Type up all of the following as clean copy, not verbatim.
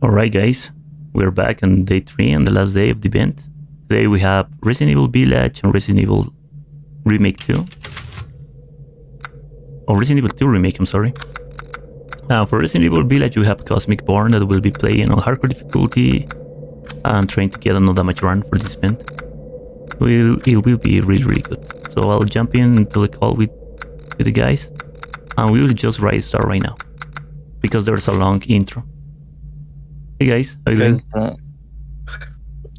Alright guys, we're back on day 3 and the last day of the event. Today we have Resident Evil Village and Resident Evil Remake 2. Oh, Resident Evil 2 Remake, I'm sorry. Now for Resident Evil Village we have CosmicBorne that will be playing on hardcore difficulty and trying to get a no damage run for this event. It will be really good. So I'll jump into the call with the guys and we will just start right now because there's a long intro. Hey guys, how you doing?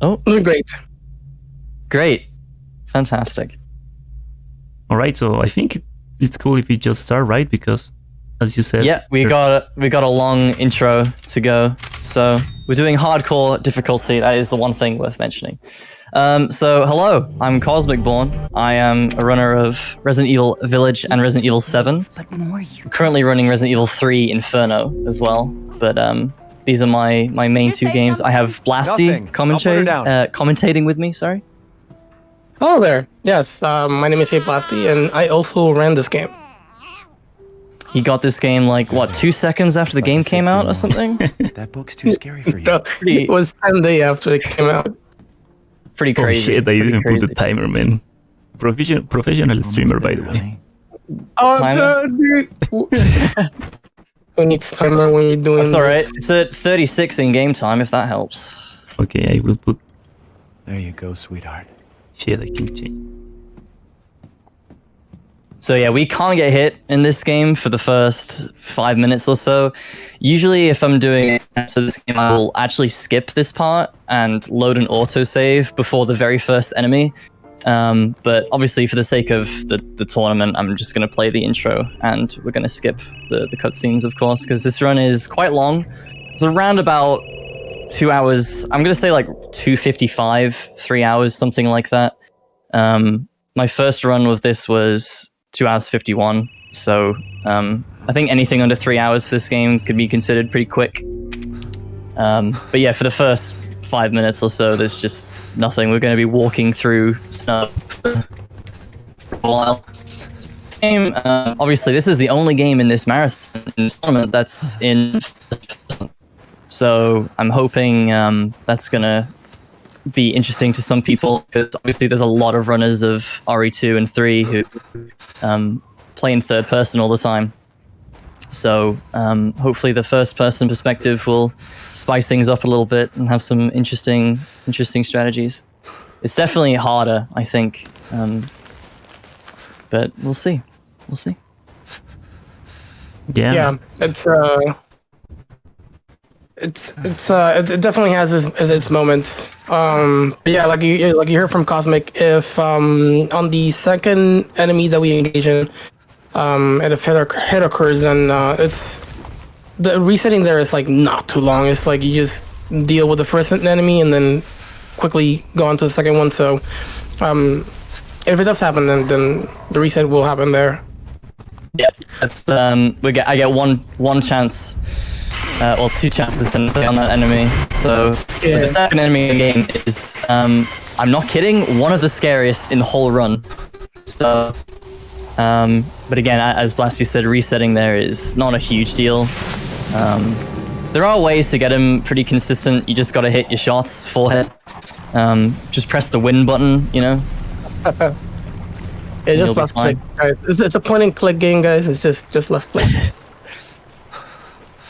Oh, great. Great. Fantastic. Alright, so I think it's cool if we just start, right? Because as you said... Yeah, we got a long intro to go. So we're doing hardcore difficulty. That is the one thing worth mentioning. So hello, I'm CosmicBorne. I am a runner of Resident Evil Village and Resident Evil 7. I'm currently running Resident Evil 3 Inferno as well. But these are my main two games. I have Blasty commentating with me, sorry. Hello there. Yes, my name is HeyBlasty and I also ran this game. He got this game like, what, 2 seconds after the game came out or something? That book's too scary for you. It was 10 days after it came out. Pretty crazy. Oh shit, I didn't put the timer, man. Professional streamer, by the way. Oh no, dude. Who needs timer when you're doing That's alright. this? It's at 36 in game time, if that helps. Okay, I will put... There you go, sweetheart. Shit, I can change. So yeah, we can't get hit in this game for the first 5 minutes or so. Usually if I'm doing so this game, I will actually skip this part and load an autosave before the very first enemy. But obviously for the sake of the tournament, I'm just going to play the intro and we're going to skip the cutscenes, of course, because this run is quite long. It's around about 2 hours. I'm going to say like 2:55, 3 hours, something like that. My first run with this was 2 hours 51, so I think anything under 3 hours for this game could be considered pretty quick. But yeah, for the first 5 minutes or so, there's just nothing. We're going to be walking through snow for a while. This game, obviously, this is the only game in this marathon tournament that's in. So I'm hoping that's going to be interesting to some people, because obviously there's a lot of runners of RE2 and 3 who play in third person all the time. So hopefully the first person perspective will spice things up a little bit and have some interesting strategies. It's definitely harder, I think, but we'll see. We'll see. Yeah. It definitely has its moments. But yeah, like you heard from Cosmic, if on the second enemy that we engage in, and if hit occurs, then it's the resetting there is like not too long. It's like you just deal with the first enemy and then quickly go on to the second one. So if it does happen, then the reset will happen there. Yeah, that's I get one chance. Or 2 chances to play on that enemy. So yeah. The second enemy in the game is, I'm not kidding, one of the scariest in the whole run. So, but again, as Blasty said, resetting there is not a huge deal. There are ways to get him pretty consistent. You just gotta hit your shots, forehead. Just press the win button, you know? Yeah, just left click, guys. It's a point and click game, guys. It's just left click.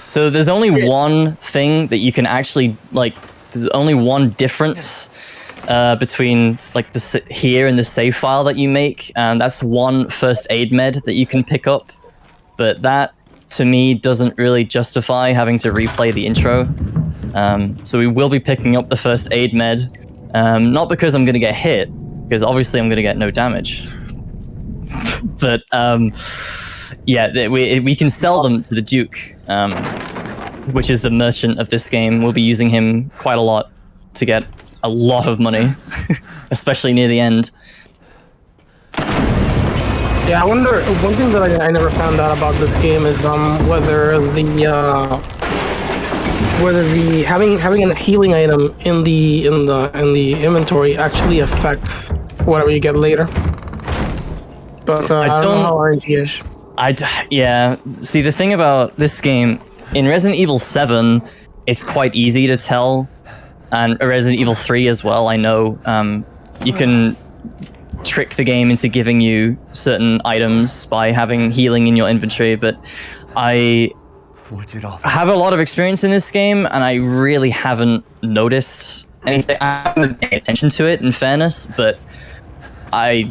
So there's only one thing that you can actually, like, there's only one difference between, like, here and the save file that you make, and that's one first aid med that you can pick up. But that, to me, doesn't really justify having to replay the intro. So we will be picking up the first aid med, not because I'm going to get hit, because obviously I'm going to get no damage. But, yeah, we can sell them to the Duke, which is the merchant of this game. We'll be using him quite a lot to get a lot of money, especially near the end. Yeah, I wonder. One thing that I never found out about this game is whether having a healing item in the inventory actually affects whatever you get later. But I don't know how RNG is. Yeah, see, the thing about this game, in Resident Evil 7, it's quite easy to tell. And Resident Evil 3 as well, I know you can trick the game into giving you certain items by having healing in your inventory, but I have a lot of experience in this game, and I really haven't noticed anything. I haven't paid attention to it, in fairness, but I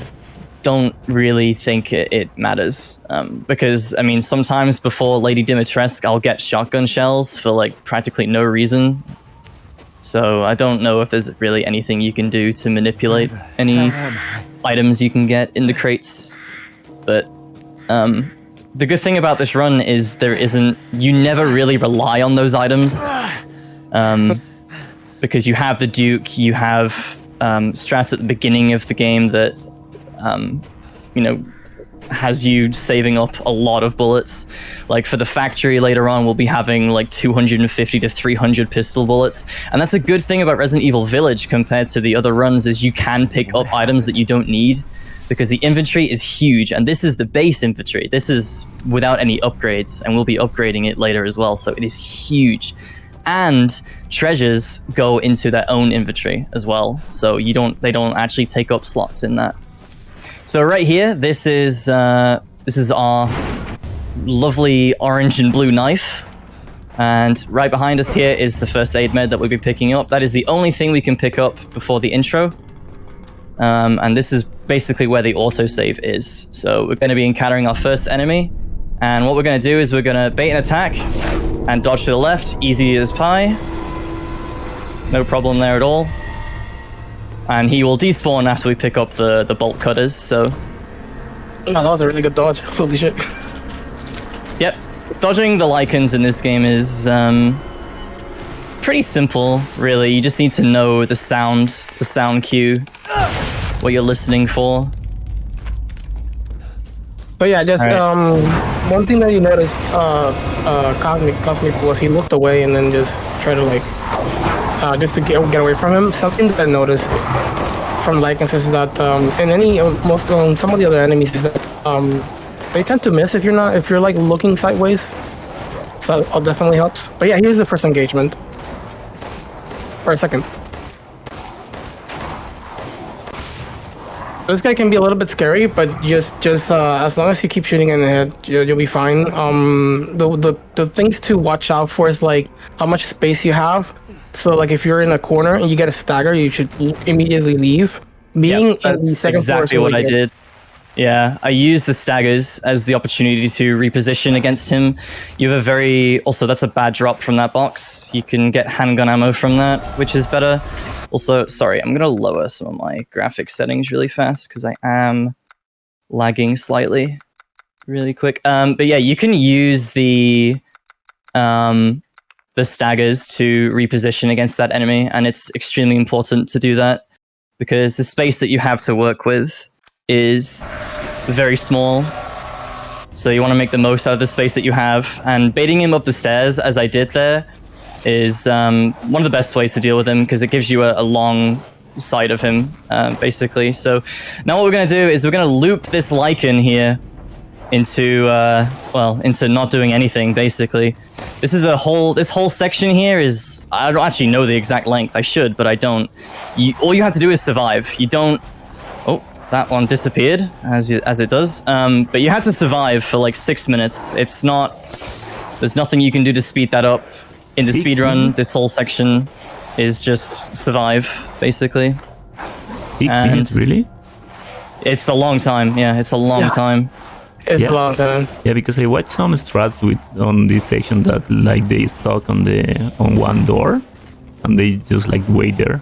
don't really think it matters. Because, I mean, sometimes before Lady Dimitrescu, I'll get shotgun shells for, like, practically no reason. So I don't know if there's really anything you can do to manipulate any items you can get in the crates. But the good thing about this run is you never really rely on those items. Because you have the Duke, you have strats at the beginning of the game that, has you saving up a lot of bullets. Like for the factory later on, we'll be having like 250 to 300 pistol bullets. And that's a good thing about Resident Evil Village compared to the other runs, is you can pick up items that you don't need because the inventory is huge. And this is the base inventory. This is without any upgrades, and we'll be upgrading it later as well. So it is huge. And treasures go into their own inventory as well. So they don't actually take up slots in that. So right here, this is our lovely orange and blue knife. And right behind us here is the first aid med that we'll be picking up. That is the only thing we can pick up before the intro. And this is basically where the autosave is. So we're going to be encountering our first enemy. And what we're going to do is we're going to bait an attack and dodge to the left, easy as pie. No problem there at all. And he will despawn after we pick up the bolt cutters, so... Oh, that was a really good dodge. Holy shit. Yep. Dodging the Lycans in this game is pretty simple, really. You just need to know the sound cue, what you're listening for. But yeah, just one thing that you noticed, Cosmic was he looked away and then just tried to like just to get away from him. Something that I noticed from Lycans is that in some of the other enemies is that they tend to miss if you're like looking sideways. So that definitely helps. But yeah, here's the first engagement. Or a second. This guy can be a little bit scary, but just as long as you keep shooting in the head, you'll be fine. The things to watch out for is like how much space you have. So like if you're in a corner and you get a stagger, you should immediately leave. That's exactly what I did. Yeah, I used the staggers as the opportunity to reposition against him. You have also that's a bad drop from that box. You can get handgun ammo from that, which is better. Also, sorry, I'm gonna lower some of my graphics settings really fast because I am lagging slightly, really quick. But yeah, you can use the staggers to reposition against that enemy, and it's extremely important to do that because the space that you have to work with is very small. So you want to make the most out of the space that you have, and baiting him up the stairs, as I did there, is one of the best ways to deal with him because it gives you a long sight of him, basically. So now what we're going to do is we're going to loop this Lycan here into not doing anything, basically. This whole section here is, I don't actually know the exact length. I should, but I don't. All you have to do is survive. You don't... Oh, that one disappeared, as it does. But you have to survive for like 6 minutes. It's not... There's nothing you can do to speed that up. In the speedrun, this whole section is just survive, basically. 6 minutes, really? It's a long time, yeah, it's a long time. It's a long time. Yeah, because I watched some strats on this section that like they stuck on one door and they just like wait there.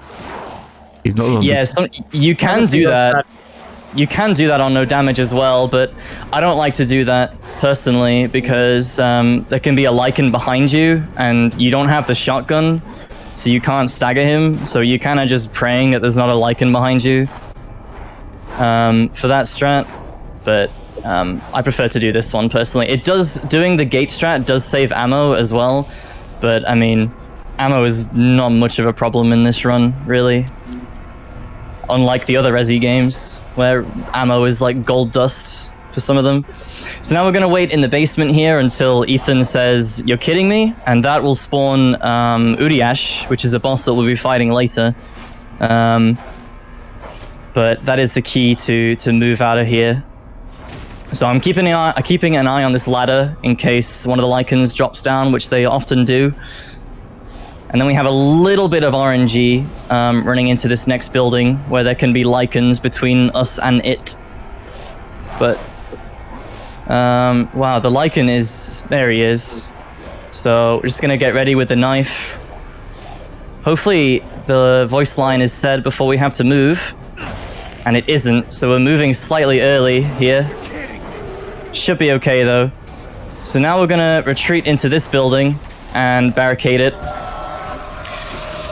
It's not on you can do that. You can do that on no damage as well, but I don't like to do that personally because there can be a Lycan behind you and you don't have the shotgun, so you can't stagger him, so you're kind of just praying that there's not a Lycan behind you for that strat, but I prefer to do this one personally. Doing the gate strat does save ammo as well, but I mean, ammo is not much of a problem in this run, really. Unlike the other Resi games, where ammo is like gold dust for some of them. So now we're going to wait in the basement here until Ethan says, "You're kidding me?" And that will spawn Uriash, which is a boss that we'll be fighting later. But that is the key to move out of here. So I'm keeping an eye on this ladder in case one of the Lycans drops down, which they often do. And then we have a little bit of RNG running into this next building where there can be Lycans between us and it. But, wow, the Lycan is... There he is. So we're just going to get ready with the knife. Hopefully the voice line is said before we have to move. And it isn't, so we're moving slightly early here. Should be okay, though. So now we're going to retreat into this building and barricade it.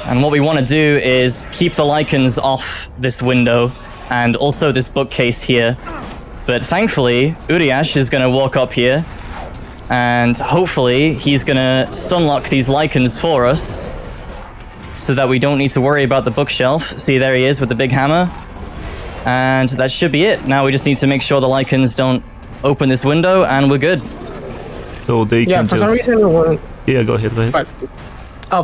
And what we want to do is keep the Lycans off this window and also this bookcase here. But thankfully, Uriash is going to walk up here and hopefully he's going to stunlock these Lycans for us so that we don't need to worry about the bookshelf. See, there he is with the big hammer. And that should be it. Now we just need to make sure the Lycans don't open this window and we're good. So they Yeah, can for just... some reason, when, Yeah, go ahead.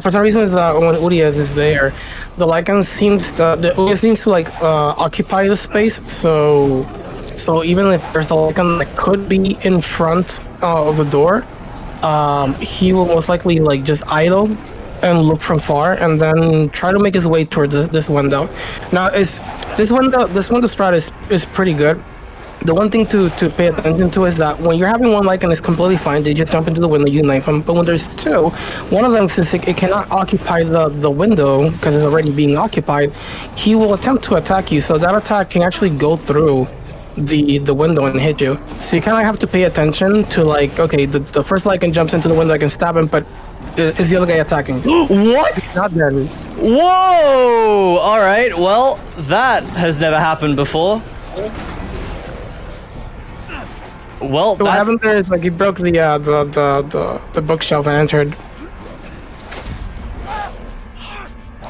for some reason, when Urias is there, the Lycan seems to like occupy the space. So even if there's a Lycan that could be in front of the door, he will most likely like just idle and look from far, and then try to make his way toward this window. Now, this window strat is pretty good. The one thing to pay attention to is that when you're having one Lycan, it's completely fine. They just jump into the window, you knife them. But when there's two, one of them, since it cannot occupy the window because it's already being occupied, he will attempt to attack you. So that attack can actually go through the window and hit you. So you kind of have to pay attention to, like, okay, the first Lycan jumps into the window, I can stab him, but is the other guy attacking? What? It's not dead. Whoa! All right. Well, that has never happened before. Well, What happened there is like he broke the bookshelf and entered.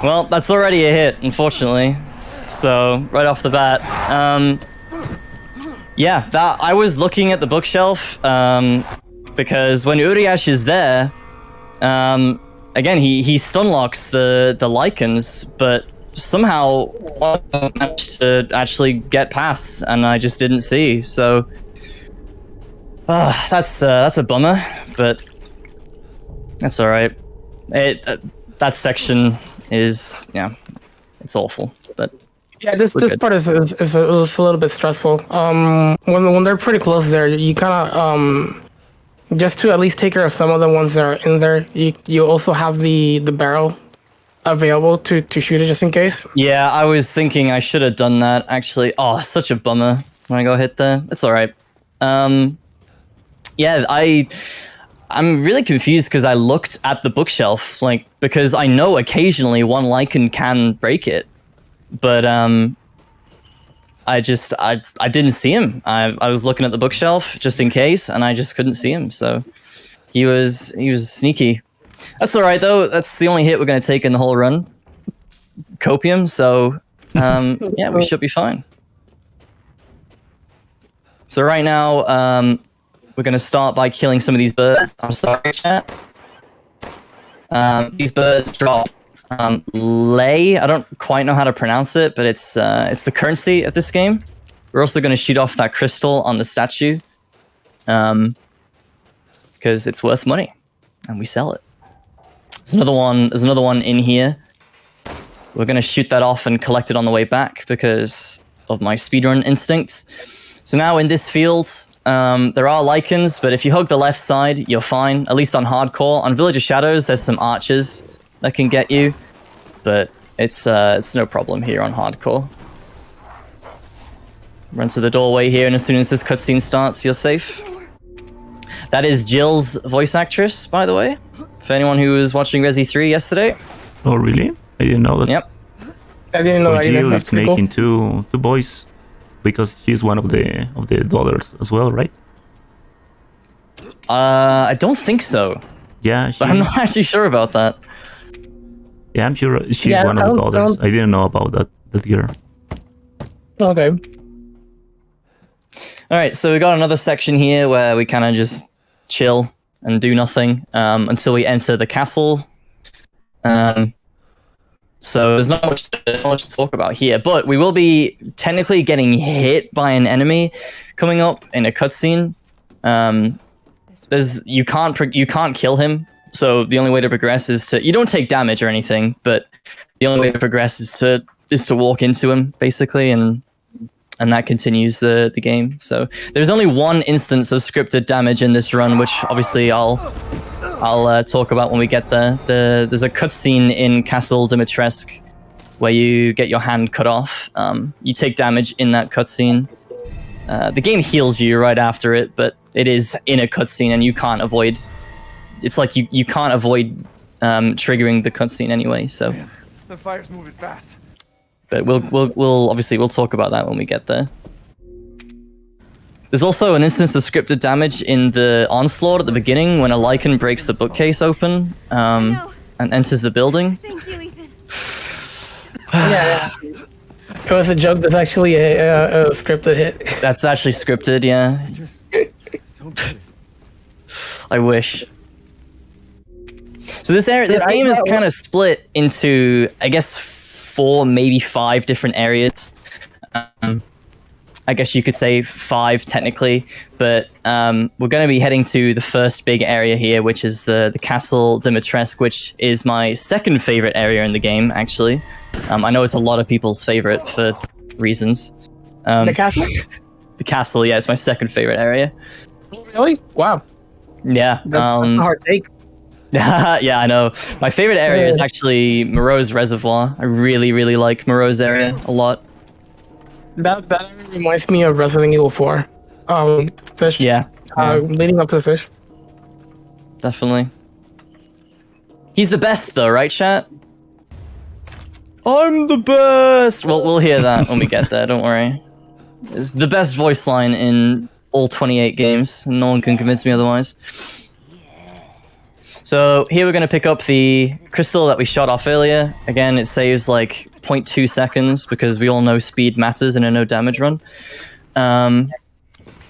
Well, that's already a hit, unfortunately. So right off the bat, yeah, that I was looking at the bookshelf because when Uriash is there, again he stunlocks the Lycans, but somehow one of them managed to actually get past, and I just didn't see. So. That's a bummer, but that's all right. That section is, yeah, it's awful, but yeah, this part is a little bit stressful. When they're pretty close there, you kind of just to at least take care of some of the ones that are in there. You also have the barrel available to shoot it just in case. Yeah, I was thinking I should have done that actually. Oh, such a bummer when I go hit there. It's all right. Yeah, I'm really confused because I looked at the bookshelf, like, because I know occasionally one Lycan can break it, but I didn't see him. I was looking at the bookshelf just in case, and I just couldn't see him. So he was sneaky. That's all right though. That's the only hit we're gonna take in the whole run. Copium. So yeah, we should be fine. So right now, we're going to start by killing some of these birds. I'm sorry, chat. These birds drop lei. I don't quite know how to pronounce it, but it's the currency of this game. We're also going to shoot off that crystal on the statue because it's worth money, and we sell it. There's another one in here. We're going to shoot that off and collect it on the way back because of my speedrun instincts. So now in this field, there are Lycans, but if you hug the left side, you're fine, at least on hardcore. On Village of Shadows, there's some archers that can get you, but it's no problem here on hardcore. Run to the doorway here, and as soon as this cutscene starts, you're safe. That is Jill's voice actress, by the way, for anyone who was watching Resi 3 yesterday. Oh, really? I didn't know that. Yep. I didn't know So either. Jill That's is pretty cool. making two boys because she's one of the daughters as well, right? I don't think so, Yeah, but I'm not actually sure about that. Yeah, I'm sure she's Yeah, one of the daughters. I didn't know about that girl. Okay. All right, so we got another section here where we kind of just chill and do nothing until we enter the castle. So there's not much to talk about here, but we will be technically getting hit by an enemy coming up in a cutscene. You can't kill him, so the only way to progress is to, you don't take damage or anything, but the only way to progress is to walk into him basically, and that continues the game. So there's only one instance of scripted damage in this run, which obviously I'll talk about when we get there. There's a cutscene in Castle Dimitrescu where you get your hand cut off. You take damage in that cutscene. The game heals you right after it, but it is in a cutscene and you can't avoid. It's like you can't avoid triggering the cutscene anyway. So The fire's moving fast. but we'll obviously we'll talk about that when we get there. There's also an instance of scripted damage in the onslaught at the beginning when a Lycan breaks the bookcase open and enters the building. Thank you, Ethan. Yeah. It was a joke. That's actually a scripted hit. That's actually scripted, yeah. Just don't do it. I wish. So this game is kind of split into, I guess, 4, maybe 5 different areas. I guess you could say 5 technically, but we're going to be heading to the first big area here, which is the Castle Dimitrescu, which is my second favorite area in the game, actually. I know it's a lot of people's favorite for reasons. The castle? The castle, yeah, it's my second favorite area. Really? Wow. Yeah. That's a hard take. Yeah, I know. My favorite area is actually Moreau's Reservoir. I really, really like Moreau's area a lot. That reminds me of Resident Evil 4. Fish. Yeah. Leading up to the fish. Definitely. He's the best though, right, chat? I'm the best! Well, we'll hear that when we get there, don't worry. It's the best voice line in all 28 games, and no one can convince me otherwise. So here we're going to pick up the crystal that we shot off earlier. Again, it saves like 0.2 seconds because we all know speed matters in a no damage run. And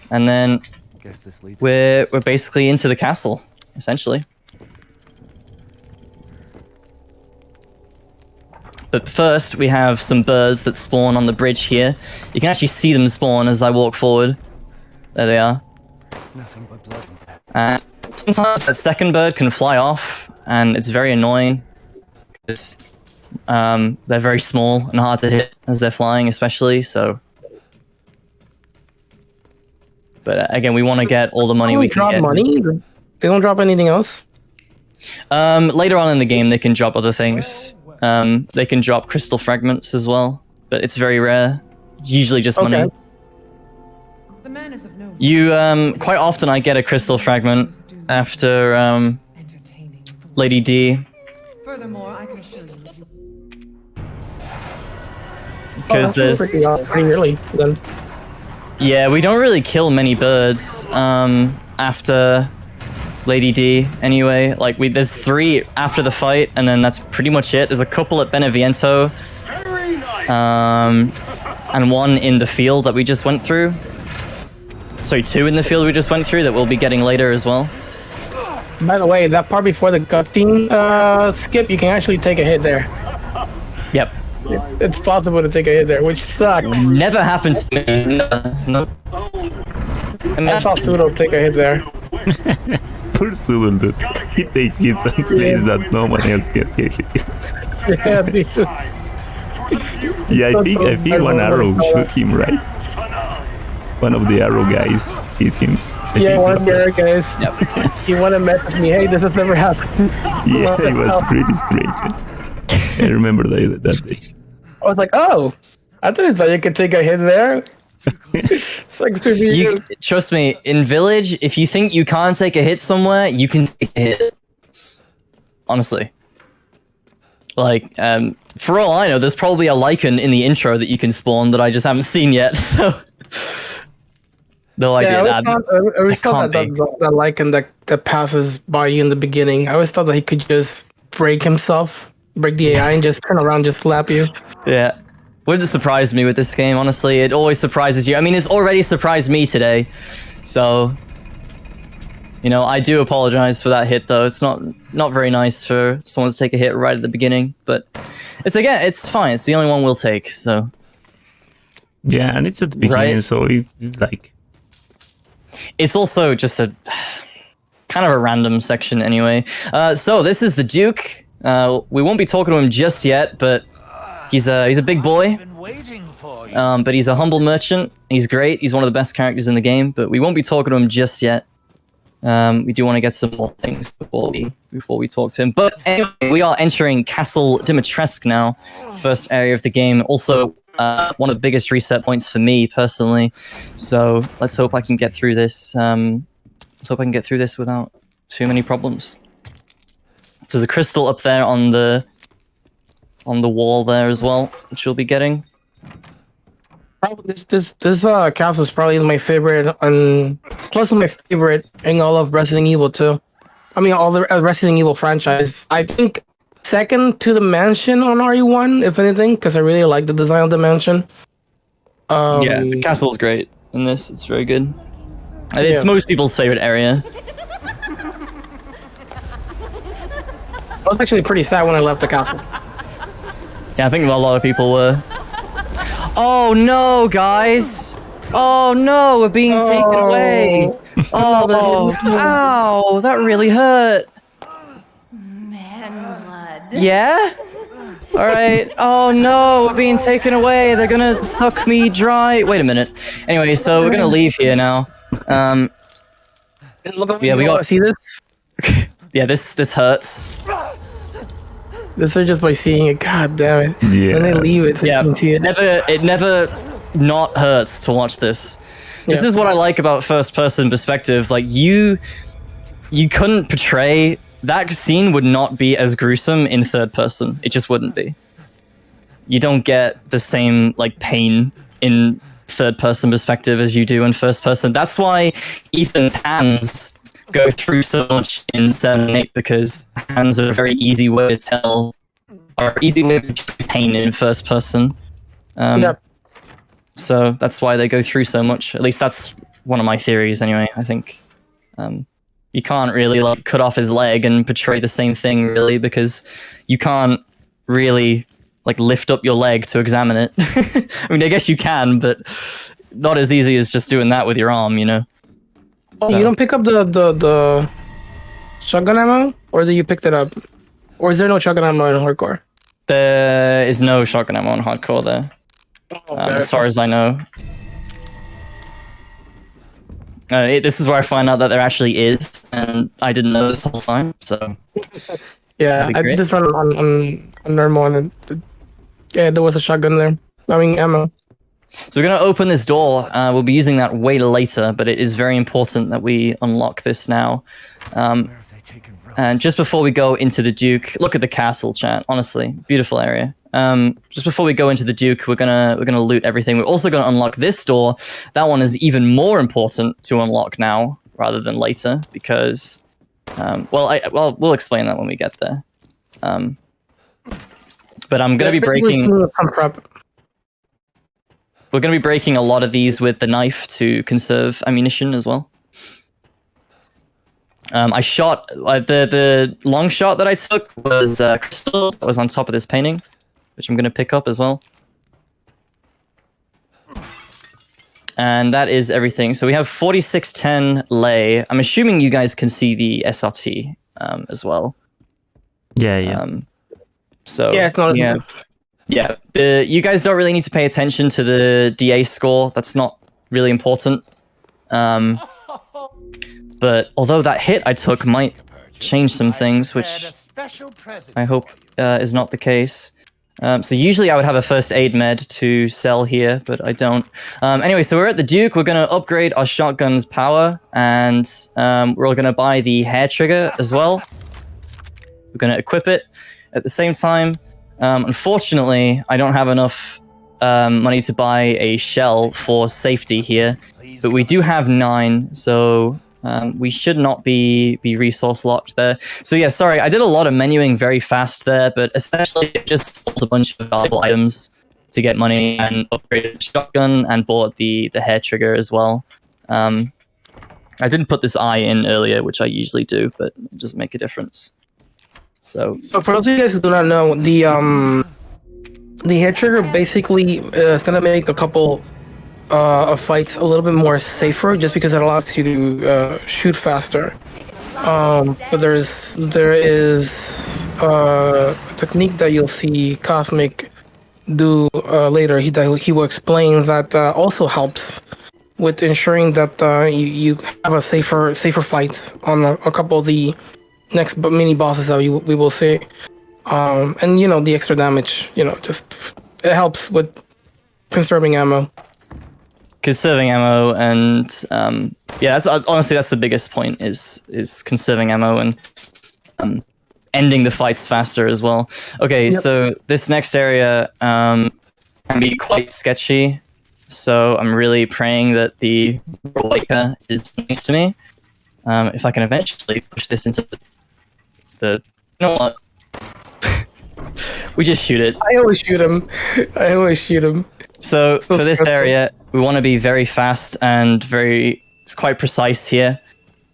then Guess this leads we're basically into the castle, essentially. But first, we have some birds that spawn on the bridge here. You can actually see them spawn as I walk forward. There they are. nothing but blood and death. Sometimes that second bird can fly off, and it's very annoying. Because they're very small and hard to hit as they're flying, especially, so... But again, we want to get all the money we can drop get. money? They don't drop anything else? Later on in the game, they can drop other things. They can drop crystal fragments as well, but it's very rare. Usually just money. The man is of no You, quite often I get a crystal fragment after, entertaining. Lady D, Furthermore, I can assure you. because there's... pretty early then. Yeah, we don't really kill many birds, after Lady D, anyway. Like, there's 3 after the fight, and then that's pretty much it. There's a couple at Beneviento, and 1 in the field that we just went through. Sorry, 2 in the field we just went through that we'll be getting later as well. By the way, that part before the cutscene skip, you can actually take a hit there. Yep. It's possible to take a hit there, which sucks. Never happens to me. No. I saw Pseudo take a hit there. Poor Sulan, dude. He takes hits and plays that no one else can hit. Yeah, dude. Yeah, I think one arrow shoot him, right? One of the arrow guys hit him. Yeah, one of the other guys. He wanna message me, hey, this has never happened. Yeah, it was pretty strange. I remember that day. I was like, oh, I didn't thought you could take a hit there. Sucks to be you. Trust me, in Village, if you think you can't take a hit somewhere, you can take a hit. Honestly. Like, for all I know, there's probably a Lycan in the intro that you can spawn that I just haven't seen yet, so... No idea. Yeah, I always thought that Lycan that passes by you in the beginning, I always thought that he could just break himself, break the AI, and just turn around, just slap you. Yeah. Wouldn't surprise me with this game, honestly. It always surprises you. I mean, it's already surprised me today. So, you know, I do apologize for that hit, though. It's not very nice for someone to take a hit right at the beginning. But it's fine. It's the only one we'll take, so... Yeah, and it's at the beginning, Right. so it's like... It's also just a... kind of a random section anyway. So, this is the Duke. We won't be talking to him just yet, but... He's a big boy, but he's a humble merchant. He's great. He's one of the best characters in the game, but we won't be talking to him just yet. We do want to get some more things before we talk to him. But anyway, we are entering Castle Dimitrescu now, first area of the game. Also, one of the biggest reset points for me personally. So let's hope I can get through this. Let's hope I can get through this without too many problems. There's a crystal up there on the wall there as well, which you'll be getting. This castle is probably my favorite, and plus my favorite in all of Resident Evil 2. I mean, all the Resident Evil franchise. I think second to the mansion on RE1, if anything, because I really like the design of the mansion. Yeah, the castle's great in this. It's very good. It's most people's favorite area. I was actually pretty sad when I left the castle. Yeah, I think a lot of people were. Oh no, guys! Oh no, we're being taken away! Oh, ow! That really hurt! Man blood. Yeah? Alright. Oh no, we're being taken away. They're gonna suck me dry. Wait a minute. Anyway, so we're gonna leave here now. Yeah, we got... See this? Yeah, this hurts. This is just by seeing it. God damn it! Yeah. And they leave it. Yeah, To see it. it never not hurts to watch this. This Yeah. is what I like about first-person perspective. Like you couldn't portray that scene would not be as gruesome in third person. It just wouldn't be. You don't get the same like pain in third person perspective as you do in first person. That's why Ethan's hands go through so much in 7 and 8, because hands are a very easy way to tell, or easy way to portray pain in first person. Yep. So that's why they go through so much. At least that's one of my theories anyway. I think you can't really like cut off his leg and portray the same thing really, because you can't really like lift up your leg to examine it. I mean, I guess you can, but not as easy as just doing that with your arm, you know? Oh, So- you don't pick up the shotgun ammo, or do you pick that up, or is there no shotgun ammo in hardcore? There is no shotgun ammo on hardcore there, as far as I know. This is where I find out that there actually is, and I didn't know this whole time, so... Yeah, That'd be I great. just run on normal, and yeah, there was a shotgun there. I mean, ammo. So we're going to open this door. We'll be using that way later, but it is very important that we unlock this now. And just before we go into the Duke, look at the castle, chat. Honestly, beautiful area. Just before we go into the Duke, we're gonna loot everything. We're also gonna unlock this door. That one is even more important to unlock now rather than later, because we'll explain that when we get there. But I'm gonna be breaking. We're going to be breaking a lot of these with the knife to conserve ammunition as well. I shot... the long shot that I took was crystal that was on top of this painting, which I'm going to pick up as well. And that is everything. So we have 4610 lay. I'm assuming you guys can see the SRT as well. Yeah. So Yeah, it's not as yeah. You guys don't really need to pay attention to the DA score. That's not really important. But although that hit I took might change some things, which I hope is not the case. So usually I would have a first aid med to sell here, but I don't. Anyway, so we're at the Duke. We're going to upgrade our shotgun's power, and we're going to buy the hair trigger as well. We're going to equip it at the same time. Unfortunately, I don't have enough money to buy a shell for safety here, but we do have 9, so we should not be resource locked there. So yeah, sorry, I did a lot of menuing very fast there, but essentially it just sold a bunch of valuable items to get money and upgraded the shotgun and bought the hair trigger as well. I didn't put this eye in earlier, which I usually do, but it doesn't make a difference. So for those of you guys who do not know, the hair trigger basically is gonna make a couple of fights a little bit more safer, just because it allows you to shoot faster. But there is a technique that you'll see Cosmic do later. He will explain that also helps with ensuring that you have a safer fights on a couple of the next mini bosses that we will see. And you know, the extra damage, you know, just it helps with conserving ammo. Conserving ammo, and yeah, honestly that's the biggest point is conserving ammo and ending the fights faster as well. Okay, so this next area can be quite sketchy. So I'm really praying that the Roika is nice to me. If I can eventually push this into the you know what? We just shoot it. I always shoot him. So for this area, we want to be very fast and it's quite precise here.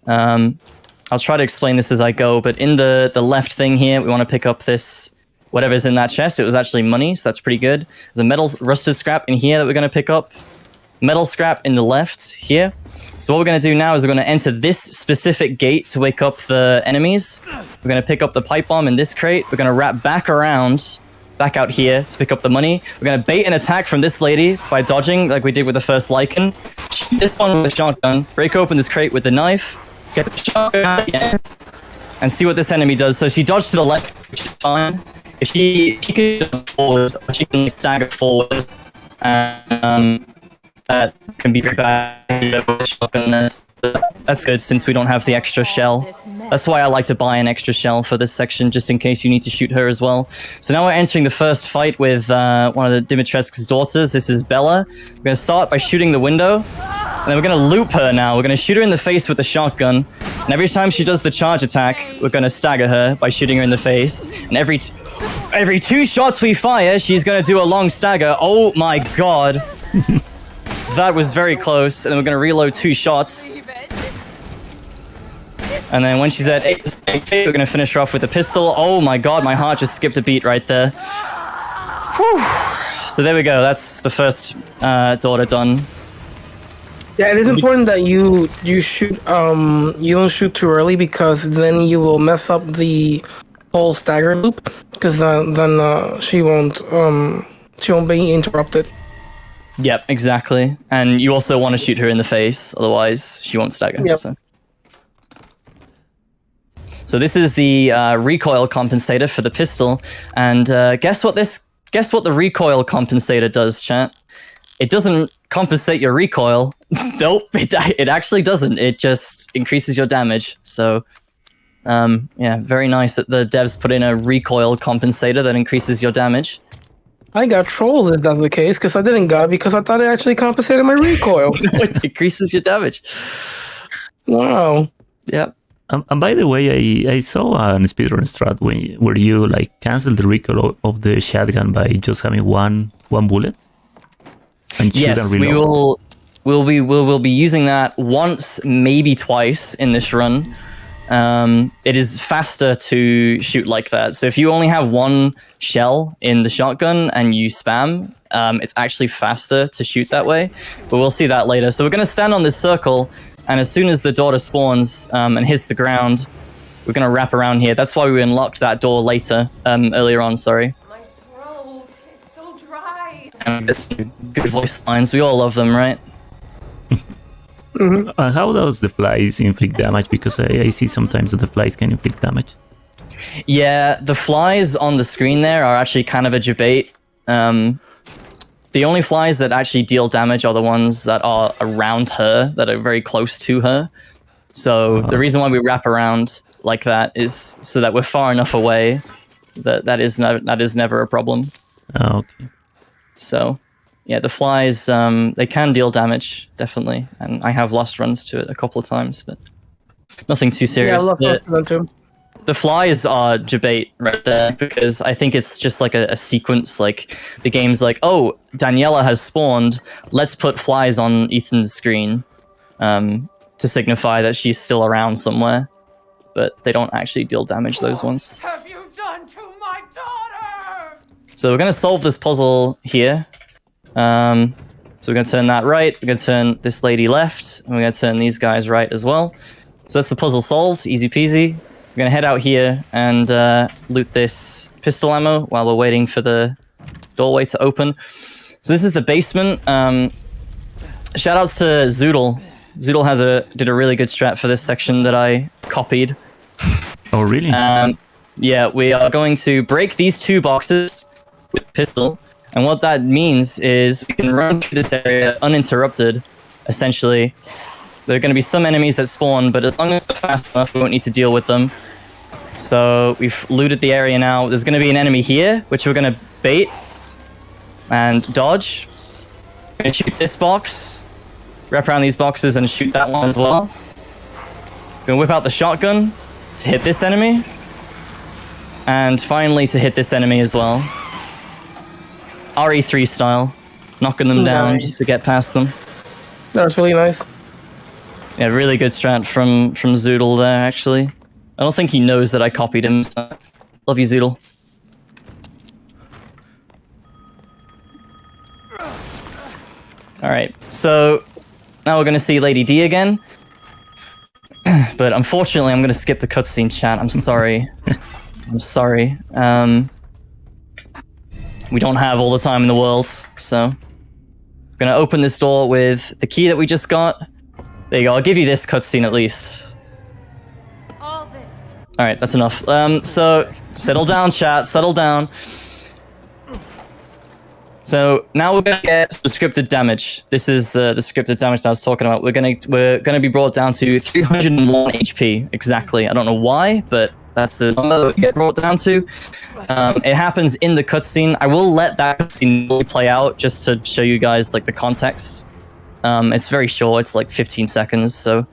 I'll try to explain this as I go, but in the left thing here, we want to pick up this, whatever's in that chest. It was actually money, so that's pretty good. There's a metal rusted scrap in here that we're going to pick up. Metal scrap in the left here. So what we're going to do now is we're going to enter this specific gate to wake up the enemies. We're going to pick up the pipe bomb in this crate. We're going to wrap back around, back out here to pick up the money. We're going to bait an attack from this lady by dodging like we did with the first Lycan. Shoot this one with the shotgun. Break open this crate with the knife. Get the shotgun out again. And see what this enemy does. So she dodged to the left, which is fine. If she can jump forward, or she can like, dagger forward, that can be very bad with shotgun. That's good since we don't have the extra shell. That's why I like to buy an extra shell for this section, just in case you need to shoot her as well. So now we're entering the first fight with one of the Dimitrescu's daughters. This is Bella. We're going to start by shooting the window, and then we're going to loop her now. We're going to shoot her in the face with the shotgun, and every time she does the charge attack, we're going to stagger her by shooting her in the face. And every 2 shots we fire, she's going to do a long stagger. Oh my god. That was very close, and then we're going to reload 2 shots. And then when she's at 8%, we're going to finish her off with a pistol. Oh my god, my heart just skipped a beat right there. Whew. So there we go, that's the first daughter done. Yeah, it is important that you shoot you don't shoot too early, because then you will mess up the whole stagger loop, because then she won't be interrupted. Yep, exactly. And you also want to shoot her in the face, otherwise she won't stagger. Yep. So this is the recoil compensator for the pistol, and guess what the recoil compensator does, chat? It doesn't compensate your recoil. Nope, it actually doesn't. It just increases your damage. So yeah, very nice that the devs put in a recoil compensator that increases your damage. I got trolled if that's the case, because I didn't got it because I thought it actually compensated my recoil. It decreases your damage. Wow. Yep. And by the way, I saw an speedrun strat where you like cancel the recoil of the shotgun by just having one bullet. And shoot and reload. We'll be using that once, maybe twice in this run. It is faster to shoot like that. So if you only have 1 shell in the shotgun and you spam, it's actually faster to shoot that way. But we'll see that later. So we're going to stand on this circle, and as soon as the daughter spawns and hits the ground, we're going to wrap around here. That's why we unlocked that door later, earlier on, sorry. My throat, it's so dry. And it's good voice lines. We all love them, right? How does the flies inflict damage? Because I see sometimes that the flies can inflict damage. Yeah, the flies on the screen there are actually kind of a debate. The only flies that actually deal damage are the ones that are around her, that are very close to her. So the reason why we wrap around like that is so that we're far enough away that is never a problem. Oh, okay. So yeah, the flies, they can deal damage, definitely. And I have lost runs to it a couple of times, but nothing too serious. Yeah, I love them too. The flies are debate right there because I think it's just like a sequence. Like the game's like, oh, Daniela has spawned. Let's put flies on Ethan's screen to signify that she's still around somewhere. But they don't actually deal damage, those ones. What have you done to my daughter? So we're going to solve this puzzle here. So we're going to turn that right. We're going to turn this lady left. And we're going to turn these guys right as well. So that's the puzzle solved. Easy peasy. We're going to head out here and loot this pistol ammo while we're waiting for the doorway to open. So this is the basement. Shoutouts to Zoodle. Zoodle did a really good strat for this section that I copied. Oh, really? Yeah, we are going to break these 2 boxes with pistol. And what that means is we can run through this area uninterrupted, essentially. There are going to be some enemies that spawn, but as long as we're fast enough, we won't need to deal with them. So we've looted the area now. There's going to be an enemy here, which we're going to bait and dodge. We're going to shoot this box, wrap around these boxes and shoot that one as well. We're going to whip out the shotgun to hit this enemy. And finally to hit this enemy as well. RE3 style. Knocking them down just to get past them. That was really nice. Yeah, really good strat from Zoodle there, actually. I don't think he knows that I copied him, so love you, Zoodle. Alright, so now we're going to see Lady D again. But unfortunately, I'm going to skip the cutscene chat. I'm sorry. I'm sorry. We don't have all the time in the world, so... I'm going to open this door with the key that we just got. There you go, I'll give you this cutscene at least. All this. Alright, that's enough. So, settle down, chat, settle down. So, now we're gonna get some scripted damage. This is the scripted damage that I was talking about. We're gonna be brought down to 301 HP, exactly. I don't know why, but that's the number that we get brought down to. It happens in the cutscene. I will let that cutscene really play out, just to show you guys, like, the context. It's very short, it's like 15 seconds, so...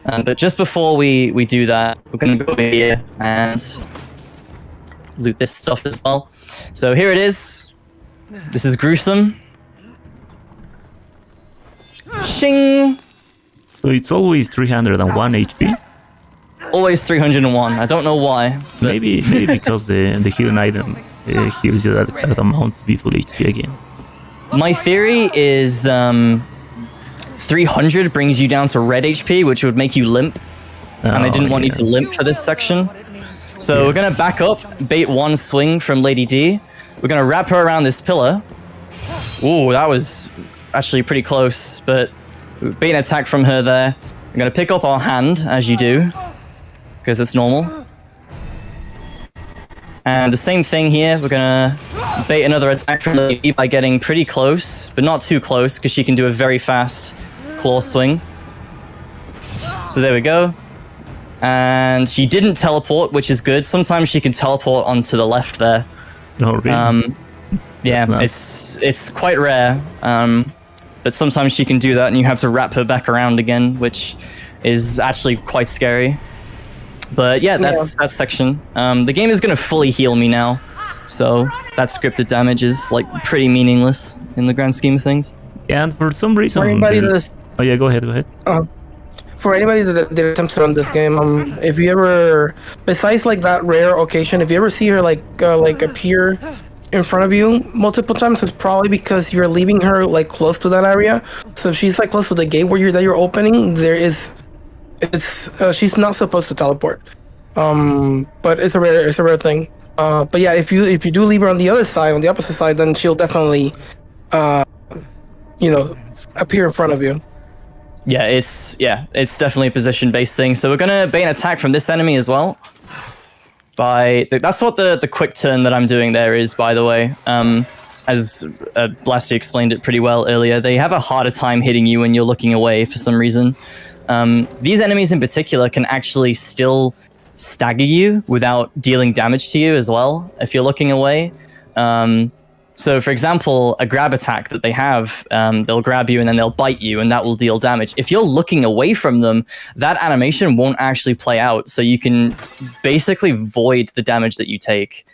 but just before we do that, we're gonna go over here and loot this stuff as well. So here it is. This is gruesome. Shing! So it's always 301 HP? Always 301, I don't know why. Maybe because the healing item heals you that exact amount to be full HP again. My theory is 300 brings you down to red HP, which would make you limp. And I didn't want you to limp for this section. So we're going to back up, bait 1 swing from Lady D. We're going to wrap her around this pillar. Ooh, that was actually pretty close, but bait an attack from her there. We're going to pick up our hand, as you do, because it's normal. And the same thing here, we're going to bait another attack from Lady D by getting pretty close, but not too close, because she can do a very fast claw swing. So there we go. And she didn't teleport, which is good. Sometimes she can teleport onto the left there. No, really? Yeah, Nice. it's quite rare. But sometimes she can do that and you have to wrap her back around again, which is actually quite scary. But yeah, that's that section. The game is going to fully heal me now. So that scripted damage is like pretty meaningless in the grand scheme of things. Yeah, and for some reason... For anybody that's Oh yeah, go ahead. for anybody that attempts to run this game, if you ever, besides like that rare occasion, if you ever see her like appear in front of you multiple times, it's probably because you're leaving her like close to that area. So if she's like close to the gate that you're opening, she's not supposed to teleport. But it's a rare thing. But yeah, if you do leave her on the other side, on the opposite side, then she'll definitely, appear in front of you. Yeah, it's definitely a position-based thing. So we're gonna bait an attack from this enemy as well. That's what the quick turn that I'm doing there is, by the way. As Blasty explained it pretty well earlier, they have a harder time hitting you when you're looking away for some reason. These enemies in particular can actually still stagger you without dealing damage to you as well if you're looking away. So, for example, a grab attack that they have, they'll grab you and then they'll bite you, and that will deal damage. If you're looking away from them, that animation won't actually play out, so you can basically void the damage that you take,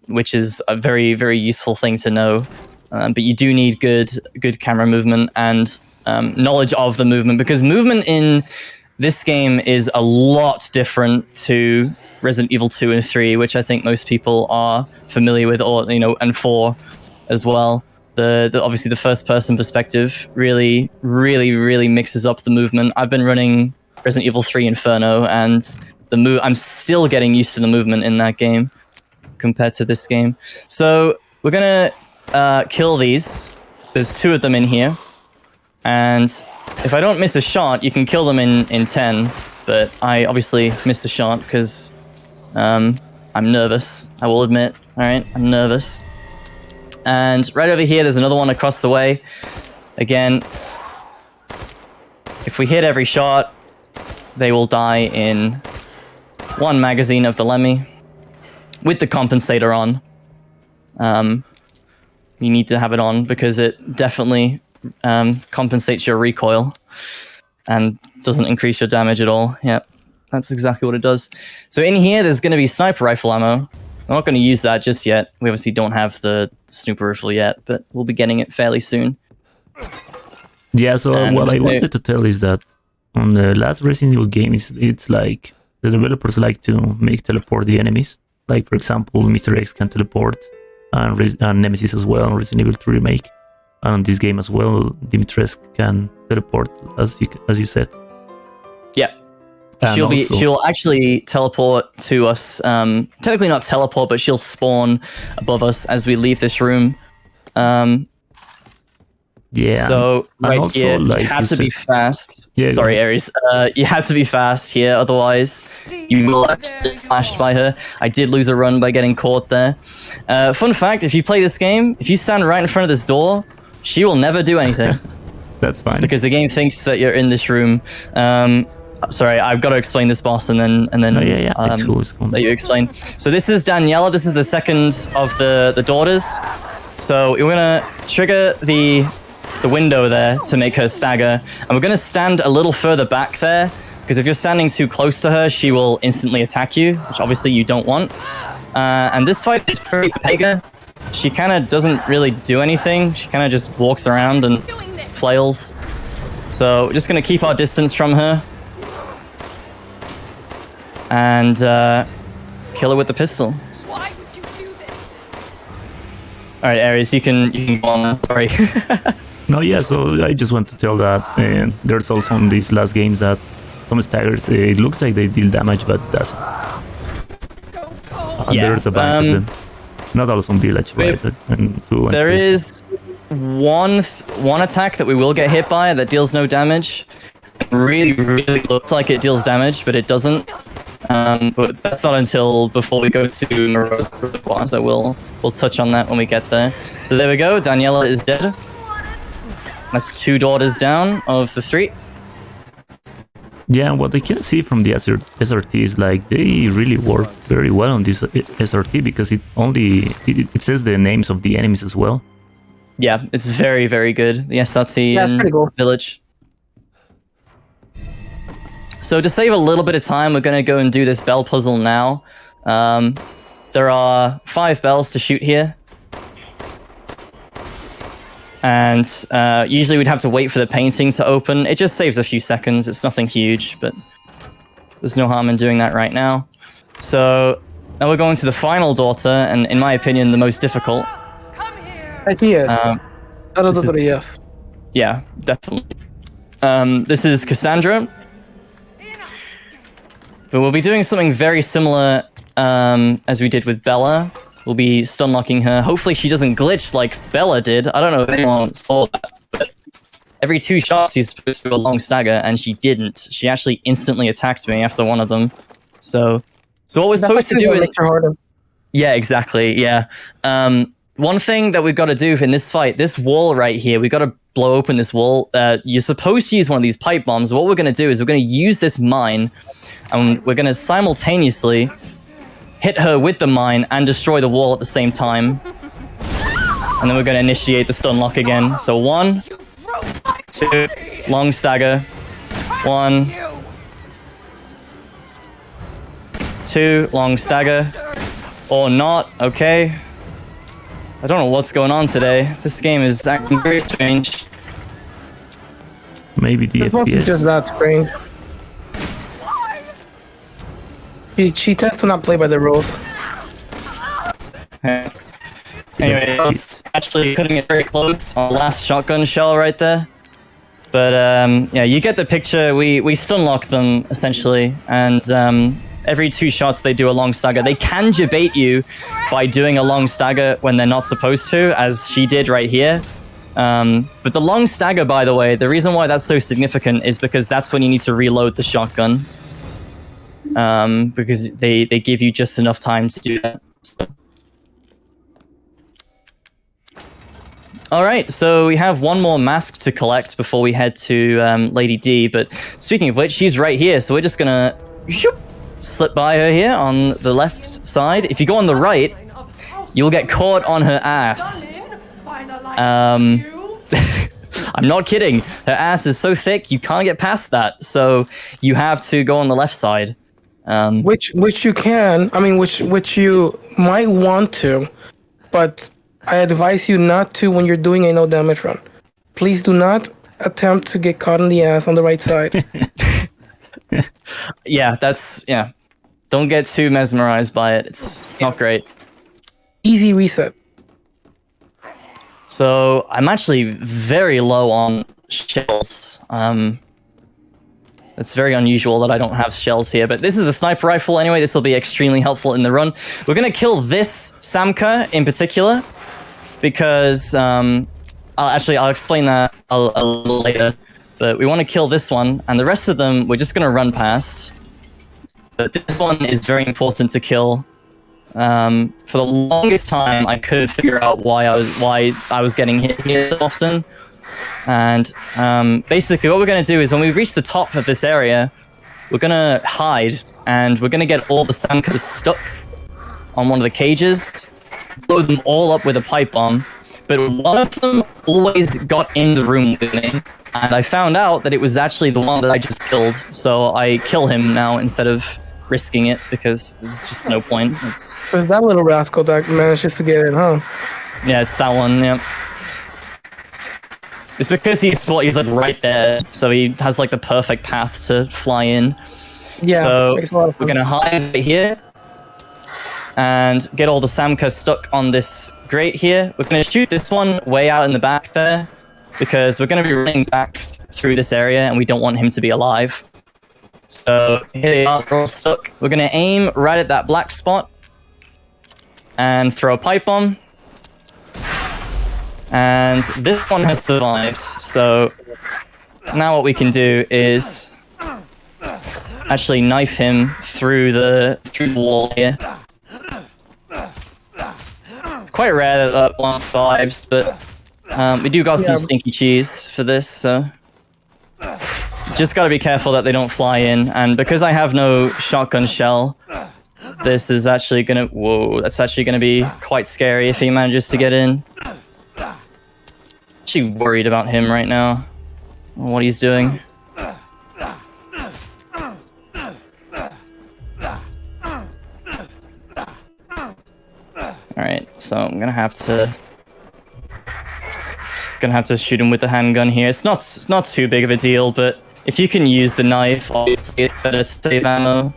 which is a very, very useful thing to know. But you do need good camera movement and knowledge of the movement, because movement in this game is a lot different to Resident Evil 2 and 3, which I think most people are familiar with, or and 4 as well. The obviously the first person perspective really mixes up the movement. I've been running Resident Evil 3 Inferno, and I'm still getting used to the movement in that game compared to this game. So we're gonna kill these. There's 2 of them in here, and if I don't miss a shot, you can kill them in 10. But I obviously missed a shot because I'm nervous, I will admit. All right, I'm nervous. And right over here, there's another one across the way. Again, if we hit every shot, they will die in 1 magazine of the Lemmy with the compensator on. You need to have it on because it definitely compensates your recoil and doesn't increase your damage at all. Yep. That's exactly what it does. So in here, there's going to be sniper rifle ammo. I'm not going to use that just yet. We obviously don't have the sniper rifle yet, but we'll be getting it fairly soon. Yeah, so what I wanted to tell is that on the last Resident Evil game, it's like the developers like to make teleport the enemies. Like, for example, Mr. X can teleport, and Nemesis as well, Resident Evil 3 Remake. And this game as well, Dimitrescu can teleport, as you said. Yeah. And She'll actually teleport to us. Technically not teleport, but she'll spawn above us as we leave this room. Yeah. So right also, here, like you have to be fast. Yeah, sorry, Ares. You have to be fast here, otherwise you will actually get slashed by her. I did lose a run by getting caught there. Fun fact: if you play this game, if you stand right in front of this door, she will never do anything. That's fine. Because the game thinks that you're in this room. Sorry, I've got to explain this boss and then it's cool. let you explain. So this is Daniela. This is the second of the daughters. So we're gonna trigger the window there to make her stagger, and we're gonna stand a little further back there, because if you're standing too close to her, she will instantly attack you, which obviously you don't want. And this fight is pretty Pega. She kind of doesn't really do anything. She kind of just walks around and flails. So we're just gonna keep our distance from her and kill her with the pistol. Why would you do this? All right, Ares, you can go on. Sorry. No, yeah. So I just want to tell that there's also in these last games that some staggers. It looks like they deal damage, but it doesn't. Yeah. There's a bunch of them. Not all some village, right? And 2 and There 3. is one attack that we will get hit by that deals no damage. It really looks like it deals damage, but it doesn't. But that's not until before we go to Morosa, so we'll touch on that when we get there. So there we go. Daniela is dead. That's 2 daughters down of the 3. Yeah, what I can see from the SRT is like they really work very well on this SRT, because it says the names of the enemies as well. Yeah, it's very, very good. The SRT Yeah, it's pretty cool. Village. So to save a little bit of time, we're going to go and do this bell puzzle now. There are 5 bells to shoot here. And usually we'd have to wait for the painting to open. It just saves a few seconds. It's nothing huge, but there's no harm in doing that right now. So now we're going to the final daughter, and in my opinion, the most difficult. Come here. Yes. Yes. Yeah, definitely. This is Cassandra. But we'll be doing something very similar as we did with Bella. We'll be stun locking her. Hopefully she doesn't glitch like Bella did. I don't know if anyone saw that, but every 2 shots he's supposed to do a long stagger, and she didn't. She actually instantly attacked me after one of them. So what we're supposed to do is... Yeah, exactly, yeah. One thing that we've got to do in this fight, this wall right here, we've got to blow open this wall. You're supposed to use one of these pipe bombs. What we're going to do is we're going to use this mine, and we're going to simultaneously hit her with the mine and destroy the wall at the same time. And then we're going to initiate the stun lock again. So 1, 2, long stagger. 1, 2, long stagger. Or not, okay. I don't know what's going on today. This game is acting very strange. Maybe the It's mostly FPS. just that strange. She tends to not play by the rules. Anyway, I was actually cutting it very close on the last shotgun shell right there. But yeah, you get the picture. We stun lock them essentially, and every 2 shots they do a long stagger. They can debate you by doing a long stagger when they're not supposed to, as she did right here. But the long stagger, by the way, the reason why that's so significant is because that's when you need to reload the shotgun. Because they give you just enough time to do that. So. Alright, so we have one more mask to collect before we head to Lady D, but speaking of which, she's right here, so we're just gonna slip by her here on the left side. If you go on the right, you'll get caught on her ass. I'm not kidding. Her ass is so thick, you can't get past that, so you have to go on the left side. Which you can, I mean, which you might want to, but I advise you not to when you're doing a no damage run. Please do not attempt to get caught in the ass on the right side. Yeah, yeah. Don't get too mesmerized by it. It's not great. Easy reset. So I'm actually very low on shells. It's very unusual that I don't have shells here, but this is a sniper rifle anyway. This will be extremely helpful in the run. We're gonna kill this Samka in particular because I'll explain that a little later. But we want to kill this one, and the rest of them we're just gonna run past. But this one is very important to kill. For the longest time, I couldn't figure out why I was getting hit here so often. And basically what we're going to do is when we reach the top of this area, we're going to hide, and we're going to get all the Samkas stuck on one of the cages, blow them all up with a pipe bomb. But one of them always got in the room with me, and I found out that it was actually the one that I just killed. So I kill him now instead of risking it, because there's just no point. It's There's that little rascal that manages to get in, huh? Yeah, it's that one, yeah. It's because he's like right there, so he has like the perfect path to fly in. Yeah, so makes a lot of we're sense. gonna hide right here and get all the Samkas stuck on this grate here. We're gonna shoot this one way out in the back there because we're gonna be running back through this area and we don't want him to be alive. So here they are, they're all stuck. We're gonna aim right at that black spot and throw a pipe bomb. And this one has survived, so now what we can do is actually knife him through the wall here. It's quite rare that one survives, but we do got some stinky cheese for this, so just gotta be careful that they don't fly in. And because I have no shotgun shell, this is actually gonna that's actually gonna be quite scary if he manages to get in. Actually worried about him right now, what he's doing. Alright, so I'm gonna have to shoot him with the handgun here. It's not too big of a deal, but if you can use the knife, obviously it's better to save ammo.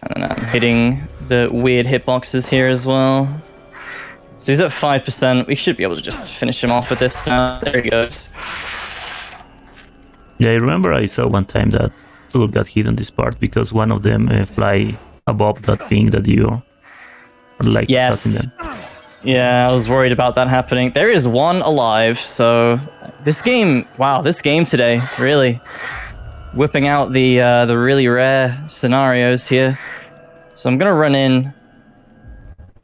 And then I'm hitting the weird hitboxes here as well. So he's at 5%. We should be able to just finish him off with this now. There he goes. Yeah, I remember I saw one time that people got hit on this part because one of them fly above that thing that you are like stuck in them. Yeah, I was worried about that happening. There is one alive, so this game, wow, this game today, really whipping out the really rare scenarios here. So I'm gonna run in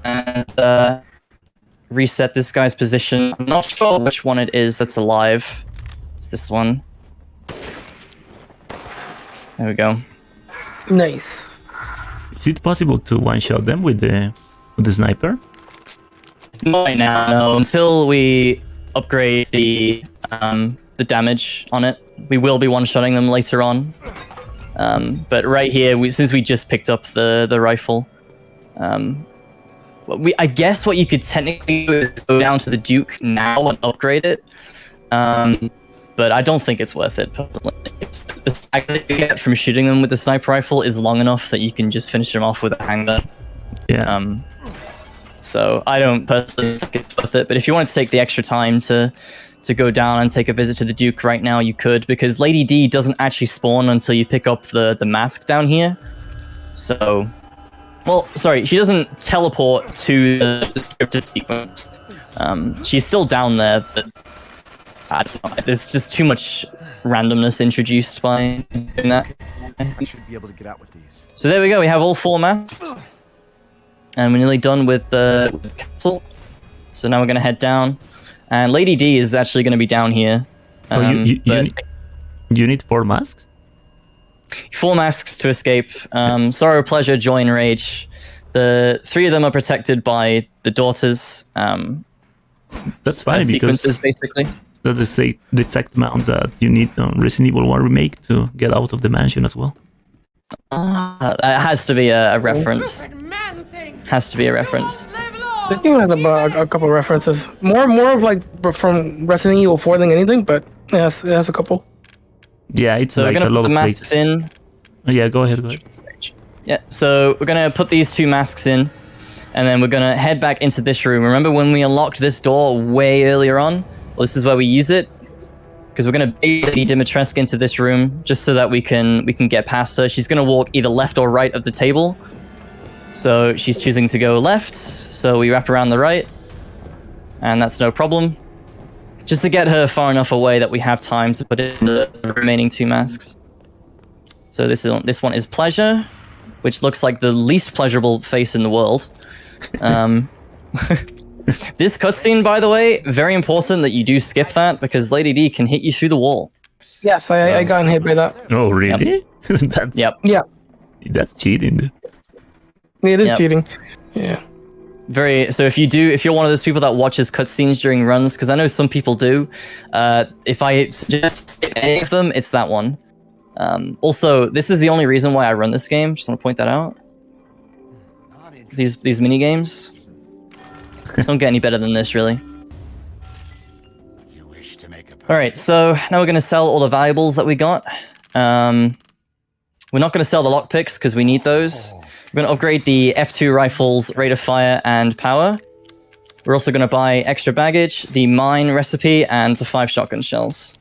and reset this guy's position. I'm not sure which one it is that's alive. It's this one. There we go. Nice. Is it possible to one-shot them with the sniper? Not right now, no. Until we upgrade the damage on it, we will be one-shotting them later on. But right here, since we just picked up the rifle, I guess what you could technically do is go down to the Duke now and upgrade it. But I don't think it's worth it. Personally. The stack that you get from shooting them with the sniper rifle is long enough that you can just finish them off with a handgun. Yeah. So I don't personally think it's worth it. But if you want to take the extra time to go down and take a visit to the Duke right now, you could, because Lady D doesn't actually spawn until you pick up the mask down here. So, well, sorry, she doesn't teleport to the scripted sequence. She's still down there, but I don't know, there's just too much randomness introduced by doing that. I should be able to get out with these. So there we go, we have all 4 masks. And we're nearly done with the castle. So now we're going to head down. And Lady D is actually going to be down here. You need 4 masks? 4 masks to escape. Sorrow, Pleasure, Joy, and Rage. The 3 of them are protected by the daughters. That's fine, sequences, because basically. that's the exact amount that you need on Resident Evil 1 Remake to get out of the mansion as well. It has to be a reference. Has to be a reference. This game has a couple references. More of like from Resident Evil 4 than anything, but it has a couple. Yeah, it's So like we're a gonna lot put the of masks places. in. Oh, yeah, go ahead. Yeah, so we're gonna put these 2 masks in, and then we're gonna head back into this room. Remember when we unlocked this door way earlier on? Well, this is where we use it, because we're gonna bait Lady Dimitrescu into this room just so that we can get past her. She's gonna walk either left or right of the table. So she's choosing to go left, so we wrap around the right, and that's no problem. Just to get her far enough away that we have time to put in the remaining 2 masks. So this one is Pleasure, which looks like the least pleasurable face in the world. This cutscene, by the way, very important that you do skip that, because Lady D can hit you through the wall. Yes, I got hit by that. Oh, really? That's, Yep. Yeah, that's cheating, dude. it is Yep. cheating. Yeah. So if you're one of those people that watches cutscenes during runs, because I know some people do, if I suggest skip any of them, it's that one. Also, this is the only reason why I run this game. Just want to point that out. These mini games don't get any better than this, really. All right, so now we're going to sell all the valuables that we got. We're not going to sell the lockpicks because we need those. We're going to upgrade the F2 rifles, rate of fire, and power. We're also going to buy extra baggage, the mine recipe, and the 5 shotgun shells.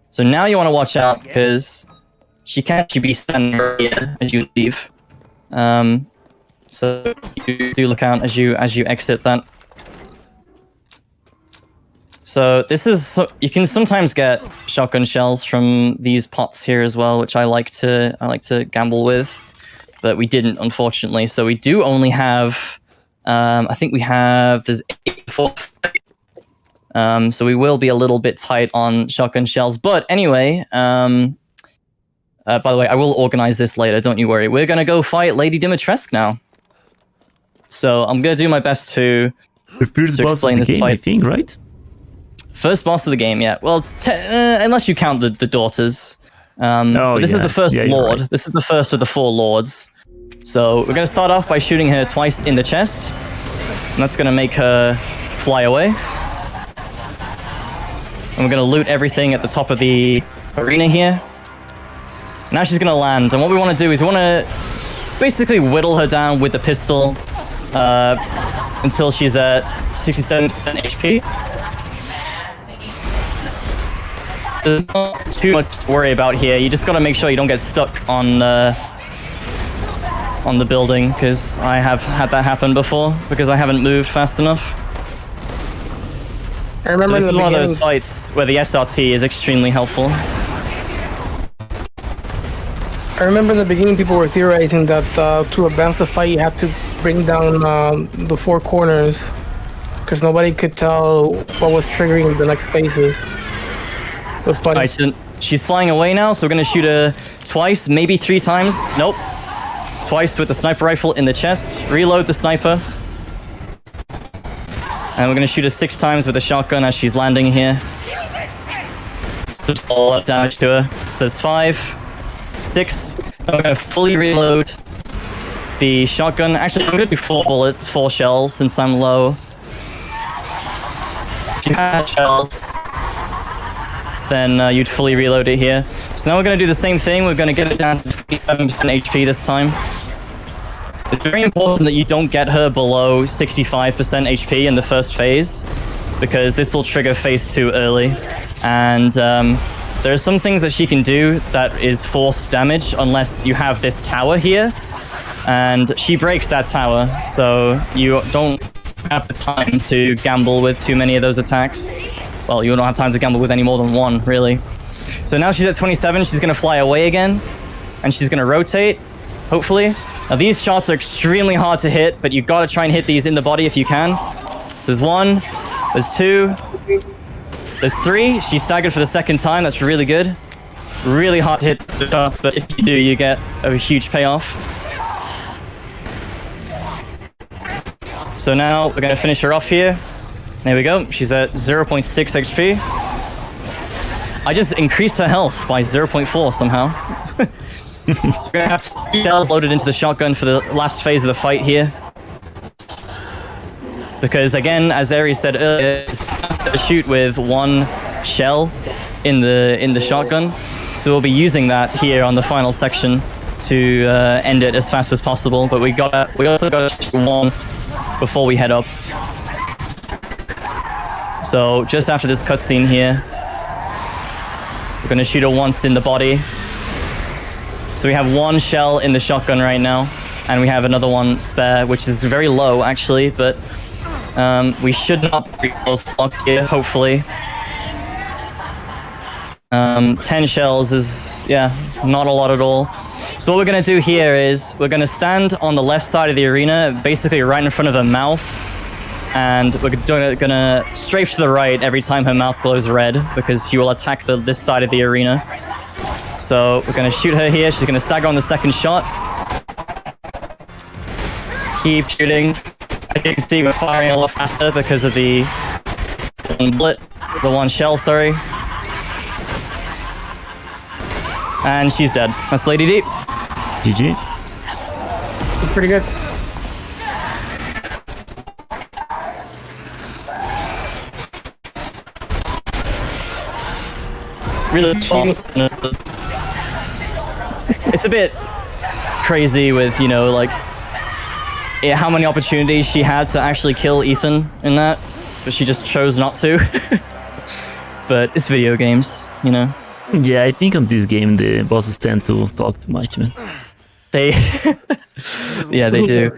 So now you want to watch out, because she can actually be standing right here as you leave. So you do look out as you exit that. So this is, you can sometimes get shotgun shells from these pots here as well, which I like to gamble with, but we didn't, unfortunately. So we do only have, I think there's 8 for 5. So we will be a little bit tight on shotgun shells. But anyway, by the way, I will organize this later, don't you worry. We're going to go fight Lady Dimitrescu now. So I'm going to do my best to The first boss of explain the this game, I fight. think, right? First boss of the game, yeah. Well, unless you count the daughters. But this is the first lord. Right. This is the first of the 4 lords. So we're going to start off by shooting her twice in the chest. And that's going to make her fly away. And we're going to loot everything at the top of the arena here. Now she's going to land. And what we want to do is we want to basically whittle her down with the pistol until she's at 67% HP. There's not too much to worry about here. You just got to make sure you don't get stuck on the building, because I have had that happen before because I haven't moved fast enough. I remember So this in is the one of beginning. those fights where the SRT is extremely helpful. I remember in the beginning, people were theorizing that to advance the fight, you had to bring down the 4 corners, because nobody could tell what was triggering the next spaces. It was funny. Alright, so she's flying away now, so we're gonna shoot her twice, maybe 3 times. Nope. twice with the sniper rifle in the chest, reload the sniper. And we're going to shoot her 6 times with the shotgun as she's landing here. A lot of damage to her. So there's 5, 6. I'm going to fully reload the shotgun. Actually, I'm going to do 4 bullets, 4 shells since I'm low. If you had shells, then you'd fully reload it here. So now we're going to do the same thing. We're going to get it down to 27% HP this time. It's very important that you don't get her below 65% HP in the first phase, because this will trigger phase 2 early. And there are some things that she can do that is forced damage unless you have this tower here. And she breaks that tower, so you don't have the time to gamble with too many of those attacks. Well, you don't have time to gamble with any more than one, really. So now she's at 27, she's going to fly away again, and she's going to rotate, hopefully. Now these shots are extremely hard to hit, but you've got to try and hit these in the body if you can. So there's 1, there's 2, there's 3. She staggered for the 2nd time, that's really good. Really hard to hit the shots, but if you do, you get a huge payoff. So now we're going to finish her off here. There we go. She's at 0.6 HP. I just increased her health by 0.4 somehow. So we're going to have 2 shells loaded into the shotgun for the last phase of the fight here. Because again, as Ares said earlier, it's to shoot with 1 shell in the shotgun. So we'll be using that here on the final section to end it as fast as possible. But we also got to shoot 1 before we head up. So just after this cutscene here, we're going to shoot her once in the body. So we have 1 shell in the shotgun right now, and we have another one spare, which is very low actually, but we should not be close to locked here, hopefully. 10 shells is, yeah, not a lot at all. So what we're going to do here is we're going to stand on the left side of the arena, basically right in front of her mouth. And we're gonna strafe to the right every time her mouth glows red, because she will attack this side of the arena. So we're gonna shoot her here. She's gonna stagger on the 2nd shot. Just keep shooting. As you can see, we're firing a lot faster because of the 1 shell, sorry. And she's dead. That's Lady D. GG. Pretty good. Really fast. It's a bit crazy with, you know, like how many opportunities she had to actually kill Ethan in that, but she just chose not to. But it's video games, you know. Yeah, I think on this game the bosses tend to talk too much, man. They yeah, they do.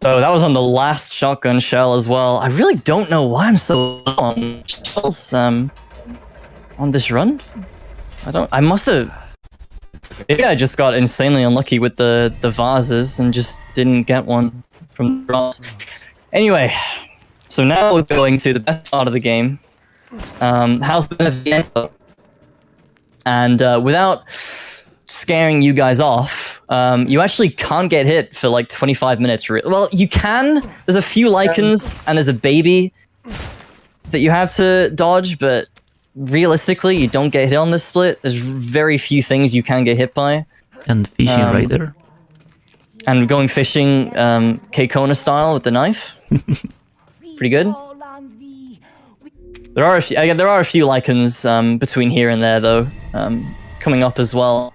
So that was on the last shotgun shell as well. I really don't know why I'm so low on shells on this run. I must have... Maybe I just got insanely unlucky with the vases and just didn't get one from the drops. Anyway, so now we're going to the best part of the game. How's the end up? And without scaring you guys off, you actually can't get hit for like 25 minutes. Well, you can. There's a few lichens and there's a baby that you have to dodge, but realistically, you don't get hit on this split. There's very few things you can get hit by. And fishing right there. And going fishing, K-Kona style with the knife. Pretty good. There are a few lichens between here and there though, coming up as well.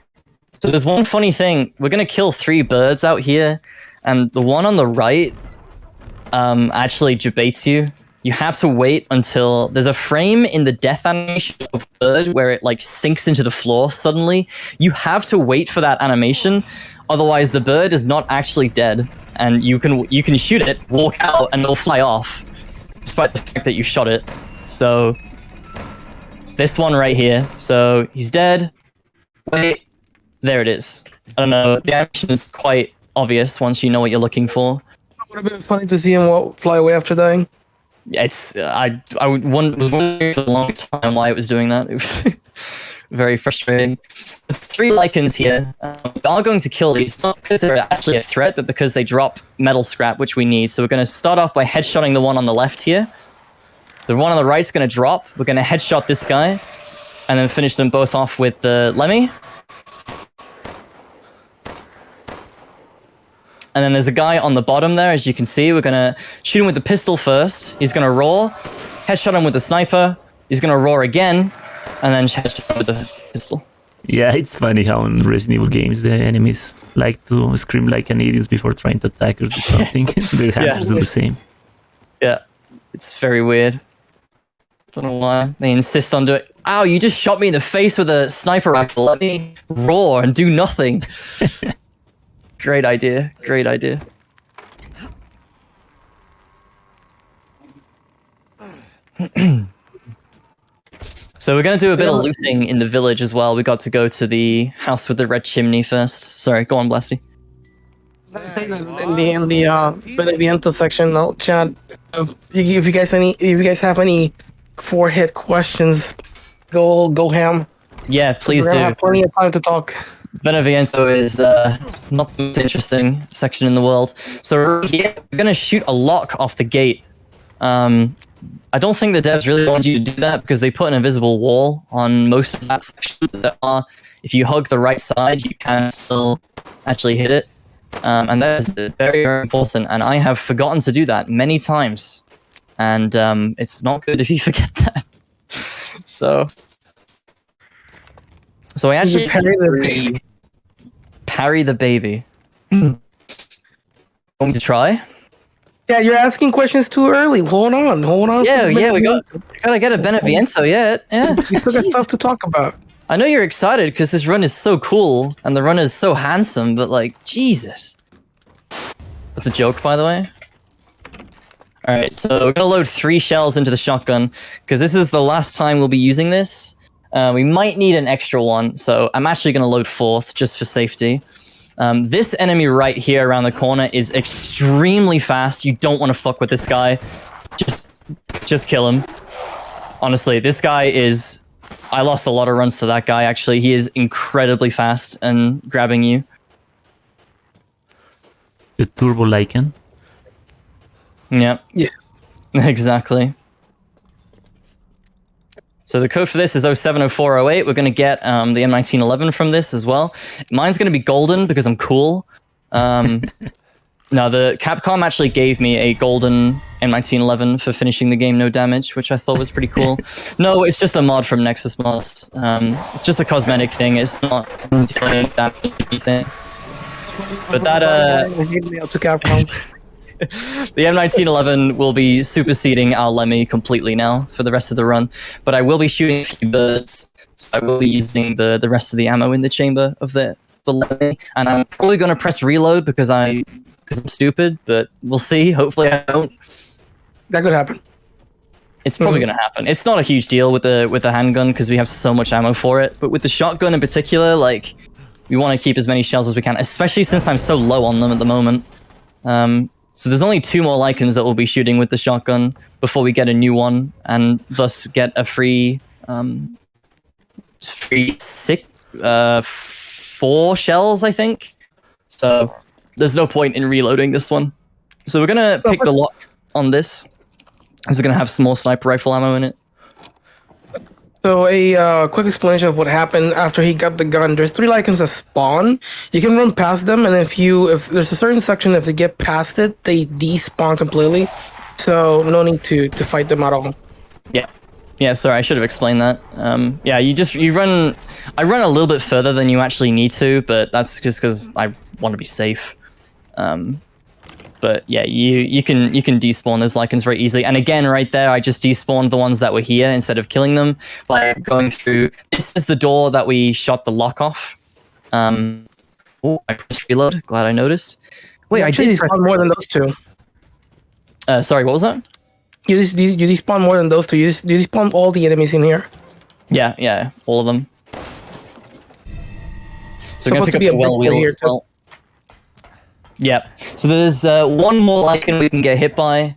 So there's one funny thing. We're gonna kill 3 birds out here, and the one on the right actually debates you. You have to wait until there's a frame in the death animation of the bird where it like sinks into the floor suddenly. You have to wait for that animation, otherwise the bird is not actually dead, and you can shoot it, walk out, and it'll fly off, despite the fact that you shot it. So this one right here. So he's dead. Wait, there it is. I don't know. The animation is quite obvious once you know what you're looking for. It would have been funny to see him fly away after dying. It's was wondering for the longest time why it was doing that. It was very frustrating. 3 lichens here. We are going to kill these, not because they're actually a threat, but because they drop metal scrap, which we need. So we're going to start off by headshotting the one on the left here. The one on the right is going to drop. We're going to headshot this guy, and then finish them both off with the Lemmy. And then there's a guy on the bottom there, as you can see. We're going to shoot him with the pistol first. He's going to roar. Headshot him with the sniper. He's going to roar again. And then headshot him with the pistol. Yeah, it's funny how in Resident Evil games the enemies like to scream like an idiot before trying to attack or do something. The hunters do the same. Yeah, it's very weird. Don't know why. They insist on doing... Ow, you just shot me in the face with a sniper rifle. Let me roar and do nothing. Great idea. Great idea. So we're going to do a bit of looting in the village as well. We got to go to the house with the red chimney first. Sorry, go on, Blasty. In the intersection, I'll chat. If you guys have any 4-hit questions, go ham. Yeah, please We're do. gonna have plenty of time to talk. Beneviento is not the most interesting section in the world. So here, we're going to shoot a lock off the gate. I don't think the devs really want you to do that because they put an invisible wall on most of that section. If you hug the right side, you can still actually hit it. And that is very, very important. And I have forgotten to do that many times. And it's not good if you forget that. So I actually parry the baby. Want me to try? Yeah, you're asking questions too early. Hold on. Yeah, we gotta get a Beneviento. Yeah. We still got stuff to talk about. I know you're excited because this run is so cool and the run is so handsome, but like, Jesus. That's a joke, by the way. All right, so we're gonna load 3 shells into the shotgun because this is the last time we'll be using this. We might need an extra one, so I'm actually gonna load 4th just for safety. This enemy right here around the corner is extremely fast. You don't want to fuck with this guy. Just kill him. Honestly, this guy is... I lost a lot of runs to that guy, actually. He is incredibly fast and grabbing you. The turbo lichen. Yeah. Yeah. Exactly. So the code for this is 070408. We're going to get the M1911 from this as well. Mine's going to be golden because I'm cool. No, the Capcom actually gave me a golden M1911 for finishing the game no damage, which I thought was pretty cool. No, it's just a mod from Nexus Mods. Just a cosmetic thing. It's not doing damage or anything. But that to Capcom. The M1911 will be superseding our Lemmy completely now for the rest of the run, but I will be shooting a few birds, so I will be using the rest of the ammo in the chamber of the Lemmy, and I'm probably going to press reload because I'm stupid, but we'll see. Hopefully I don't. That could happen. It's probably going to happen. It's not a huge deal with the handgun because we have so much ammo for it, but with the shotgun in particular, like, we want to keep as many shells as we can, especially since I'm so low on them at the moment. So there's only 2 more lichens that we'll be shooting with the shotgun before we get a new one, and thus get a free 4 shells, I think. So there's no point in reloading this one. So we're gonna pick the lock on this. This is gonna have some more sniper rifle ammo in it. So a quick explanation of what happened after he got the gun. There's 3 lichens that spawn. You can run past them, and if there's a certain section, if they get past it, they despawn completely. So no need to fight them at all. Yeah. Sorry, I should have explained that. Yeah, you run. I run a little bit further than you actually need to, but that's just because I want to be safe. But yeah, you can despawn those lichens very easily. And again, right there, I just despawned the ones that were here instead of killing them by going through. This is the door that we shot the lock off. Oh, I pressed reload. Glad I noticed. Wait, You I actually did despawn more than those 2. Sorry, what was that? You despawn more than those 2. You despawn all the enemies in here. Yeah, all of them. So we're gonna Supposed pick to be up a the well big one wheel here, as well. Yeah. So there's 1 more lichen we can get hit by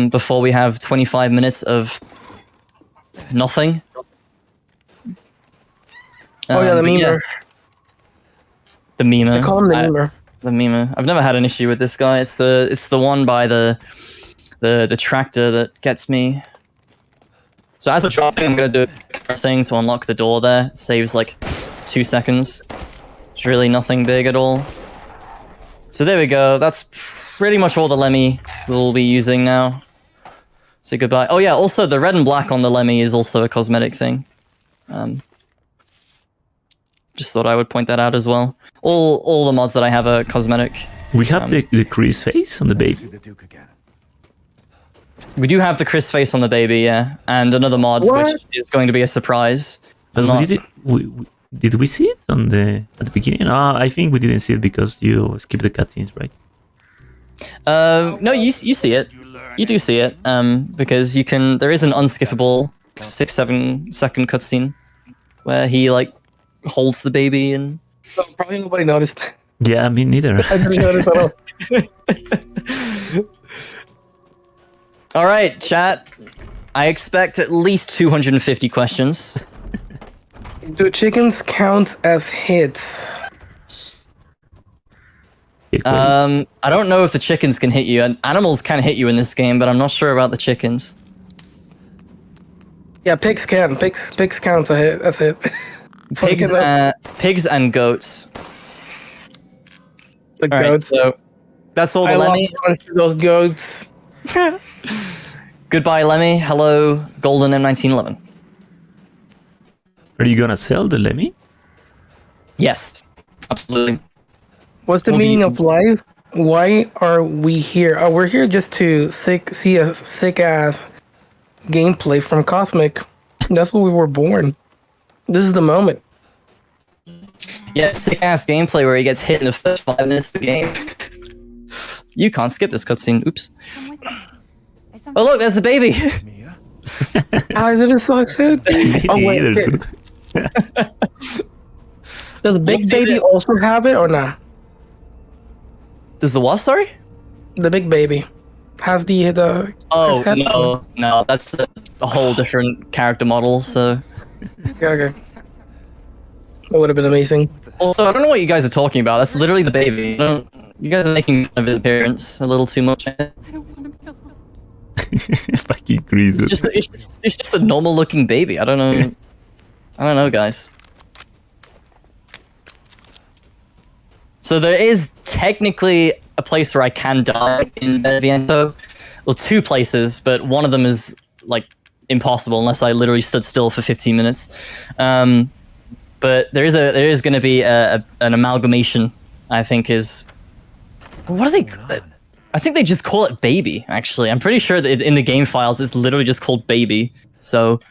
before we have 25 minutes of nothing. Oh yeah, the but memer. The Mima. I call him the Memer. The Mima. I've never had an issue with this guy. It's the one by the tractor that gets me. So as we're dropping, I'm gonna do a thing to unlock the door there. It saves like 2 seconds. It's really nothing big at all. So there we go. That's pretty much all the Lemmy we'll be using now. Say goodbye. Oh yeah, also the red and black on the Lemmy is also a cosmetic thing. Just thought I would point that out as well. All the mods that I have are cosmetic. We have the Chris face on the baby. See the Duke again. We do have the Chris face on the baby, yeah, and another mod What? which is going to be a surprise. But I'm not- did we see it at the beginning? I think we didn't see it because you skipped the cutscenes, right? No, you see it. You do see it. Because you can. There is an unskippable 6-7 second cutscene where he like holds the baby and. Probably nobody noticed. Yeah, me neither. I didn't notice at all. All right, chat. I expect at least 250 questions. Do chickens count as hits? I don't know if the chickens can hit you. And animals can hit you in this game, but I'm not sure about the chickens. Yeah, pigs can. Pigs count a hit. That's it. Pigs and goats. The All right, goats. so that's all the I lost Lemmy. runs to those goats. Goodbye, Lemmy. Hello, Golden M1911. Are you gonna sell the Lemmy? Yes, absolutely. What's the Well, meaning these- of life? Why are we here? We're here just to see a sick ass gameplay from Cosmic. That's what we were born. This is the moment. Yeah, sick ass gameplay where he gets hit in the first 5 minutes of the game. You can't skip this cutscene. Oops. Come with me. Oh look, there's the baby. Mia? I didn't saw it. Oh wait, Either, okay. dude. Does the big see baby it. also have it or not? Does the what? Sorry. The big baby has the Oh his head? no, that's a whole different character model. So Okay. That would have been amazing. also, I don't know what you guys are talking about. That's literally the baby. You guys are making fun of his appearance a little too much. I don't want to be alone. Fucking Chris. It's just a normal looking baby. I don't know, guys. So there is technically a place where I can die in Beneviento. Well, 2 places, but one of them is like impossible unless I literally stood still for 15 minutes. But there is going to be an amalgamation. I think is what are they? I think they just call it baby. Actually, I'm pretty sure that in the game files it's literally just called baby. So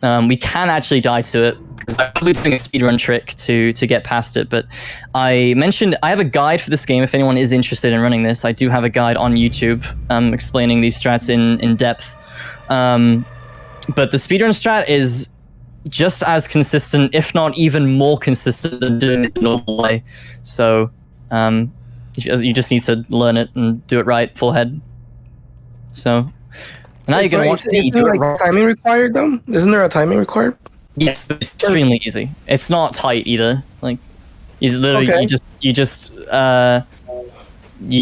we can actually die to it because I'm doing a speedrun trick to get past it. But I mentioned I have a guide for this game. If anyone is interested in running this, I do have a guide on YouTube explaining these strats in depth. But the speedrun strat is just as consistent, if not even more consistent than doing it the normal way. So you just need to learn it and do it right, full head. So now you're gonna watch me Isn't do there it wrong. timing required though? Isn't there a timing required? Yes, it's extremely easy. It's not tight either. Like, you literally Okay. you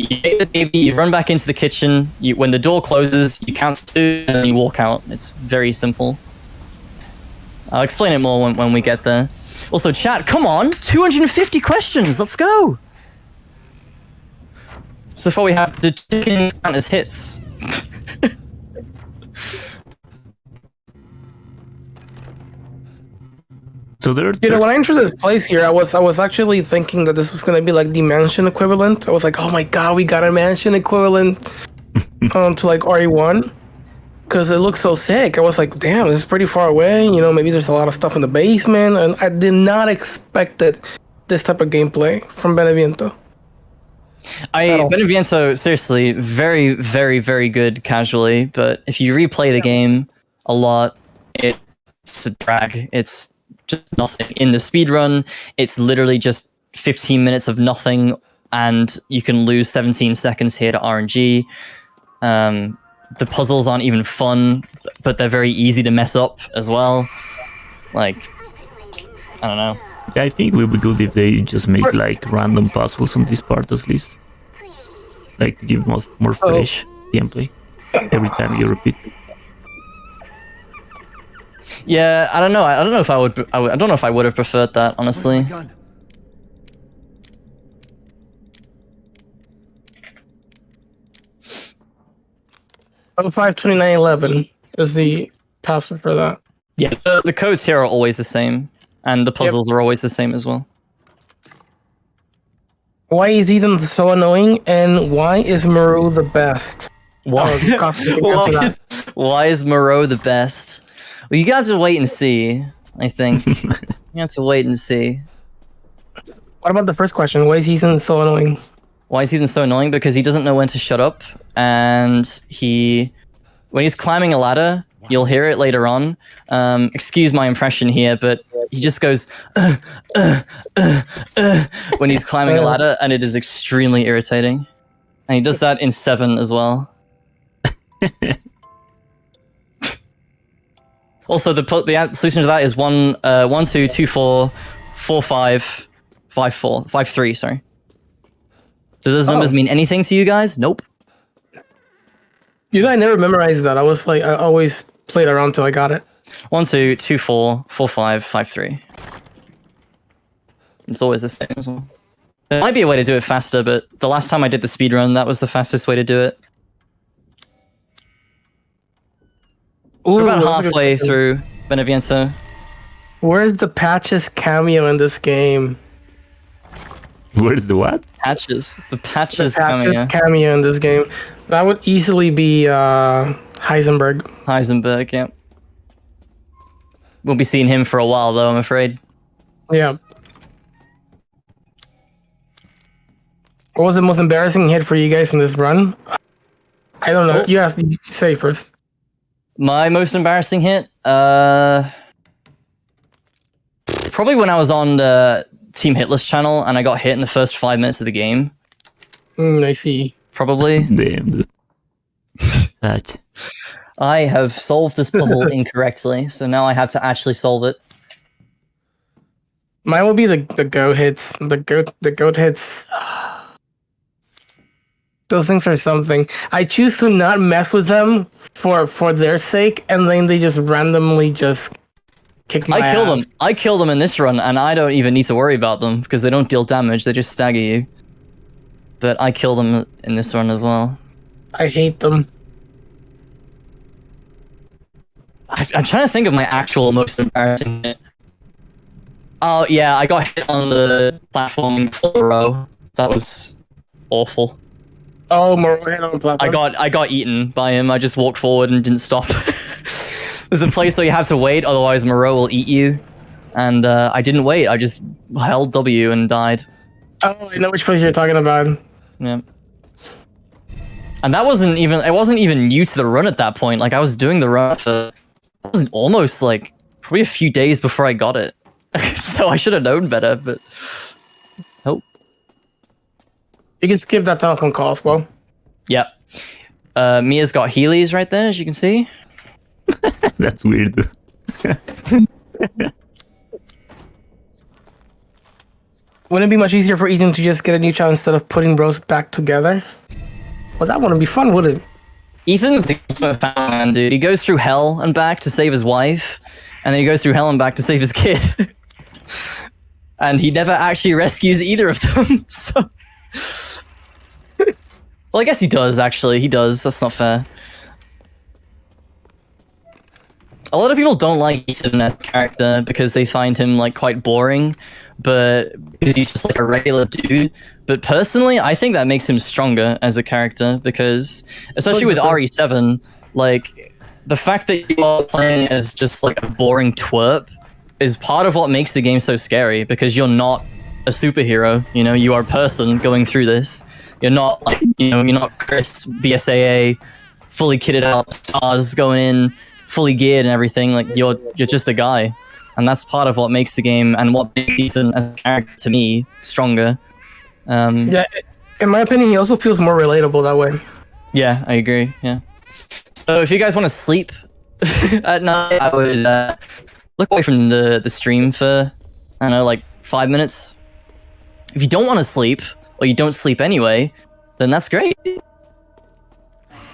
take the baby, you run back into the kitchen. When the door closes, you count to 2, and then you walk out. It's very simple. I'll explain it more when we get there. Also, chat, come on, 250 questions. Let's go. So far we have the chicken count as hits. So there's, You know, when I entered this place here, I was actually thinking that this was gonna be like the mansion equivalent. I was like, oh my god, we got a mansion equivalent to like RE1, because it looks so sick. I was like, damn, this is pretty far away. You know, maybe there's a lot of stuff in the basement, and I did not expect this type of gameplay from Beneviento. Beneviento, seriously, very, very, very good casually, but if you replay the game a lot, it's a drag. It's just nothing. In the speedrun, it's literally just 15 minutes of nothing, and you can lose 17 seconds here to RNG. The puzzles aren't even fun, but they're very easy to mess up as well. Like, I don't know. Yeah, I think it would be good if they just make like random puzzles on this part at least. Like to give more fresh gameplay every time you repeat. Yeah, I don't know. I don't know if I would. I don't know if I would have preferred that, honestly. Gun. Oh, 52911 is the password for that. Yeah, the codes here are always the same, and the puzzles are always the same as well. Why is Ethan so annoying, and why is Maru the best? Why? Oh, Cosmic can answer that. Why is Moreau the best? Well, you got to wait and see. I think you have to wait and see. What about the first question? Why is Ethan so annoying? Why is Ethan so annoying? Because he doesn't know when to shut up, and when he's climbing a ladder, you'll hear it later on. Excuse my impression here, but he just goes when he's climbing a ladder, and it is extremely irritating. And he does that in 7 as well. Also, the solution to that is 1, 2, 2, 4, 4, 5, 5, 4, 5, 3. Sorry. Do those numbers mean anything to you guys? Nope. You know, I never memorized that. I always played around till I got it. 1, 2, 2, 4, 4, 5, 5, 3. It's always the same as well. There might be a way to do it faster, but the last time I did the speedrun, that was the fastest way to do it. We're about halfway through Beneviento. Where's the Patches cameo in this game? Where's the what? Patches. The Patches cameo in this game. That would easily be Heisenberg. Heisenberg, yeah. We'll be seeing him for a while, though, I'm afraid. Yeah. What was the most embarrassing hit for you guys in this run? I don't know. You say first. My most embarrassing hit? Probably when I was on the Team Hitless channel and I got hit in the first 5 minutes of the game. I see. Probably. Damn. That. I have solved this puzzle incorrectly, so now I have to actually solve it. Mine will be the goat hits. The goat hits. Those things are something. I choose to not mess with them for their sake, and then they just randomly just kick my ass. I kill them in this run, and I don't even need to worry about them because they don't deal damage. They just stagger you. But I kill them in this run as well. I hate them. I'm trying to think of my actual most embarrassing hit. Oh yeah, I got hit on the platform for a row. That was awful. Oh, Moreau hit on the platform. I got eaten by him. I just walked forward and didn't stop. There's a place where you have to wait, otherwise Moreau will eat you. And I didn't wait. I just held W and died. Oh, I know which place you're talking about. Yeah. And that wasn't even new to the run at that point. Like I was doing the run for almost like probably a few days before I got it. So I should have known better, but nope. You can skip that telephone call as well. Yep. Mia's got Heelys right there, as you can see. That's weird. Wouldn't it be much easier for Ethan to just get a new child instead of putting bros back together? Well, that wouldn't be fun, would it? Ethan's the ultimate fan man, dude. He goes through hell and back to save his wife, and then he goes through hell and back to save his kid. And he never actually rescues either of them, so... Well, I guess he does, actually. He does. That's not fair. A lot of people don't like Ethan as a character because they find him, like, quite boring, but because he's just, like, a regular dude. But personally, I think that makes him stronger as a character because, especially with RE7, like, the fact that you are playing as just, like, a boring twerp is part of what makes the game so scary because you're not a superhero, you know, you are a person going through this. You're not like, you know, you're not Chris, BSAA, fully kitted out, stars going in, fully geared and everything. Like you're just a guy, and that's part of what makes the game and what makes Ethan as a character to me stronger. Yeah, in my opinion, he also feels more relatable that way. Yeah, I agree. Yeah. So if you guys want to sleep at night, I would look away from the stream for I don't know, like 5 minutes. If you don't want to sleep, or you don't sleep anyway, then that's great.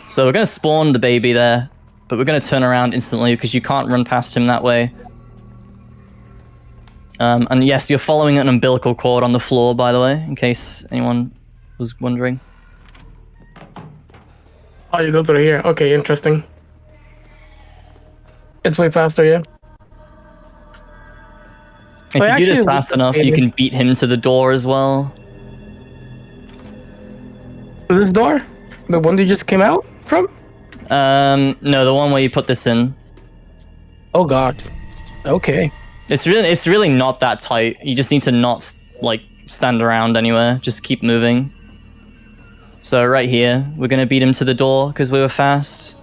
So we're going to spawn the baby there, but we're going to turn around instantly because you can't run past him that way. And yes, you're following an umbilical cord on the floor, by the way, in case anyone was wondering. Oh, you go through here. Okay, interesting. It's way faster, yeah. If you do this fast enough, you can beat him to the door as well. This door? The one you just came out from? No, the one where you put this in. Oh god. Okay. It's really not that tight. You just need to not like stand around anywhere. Just keep moving. So right here, we're gonna beat him to the door because we were fast.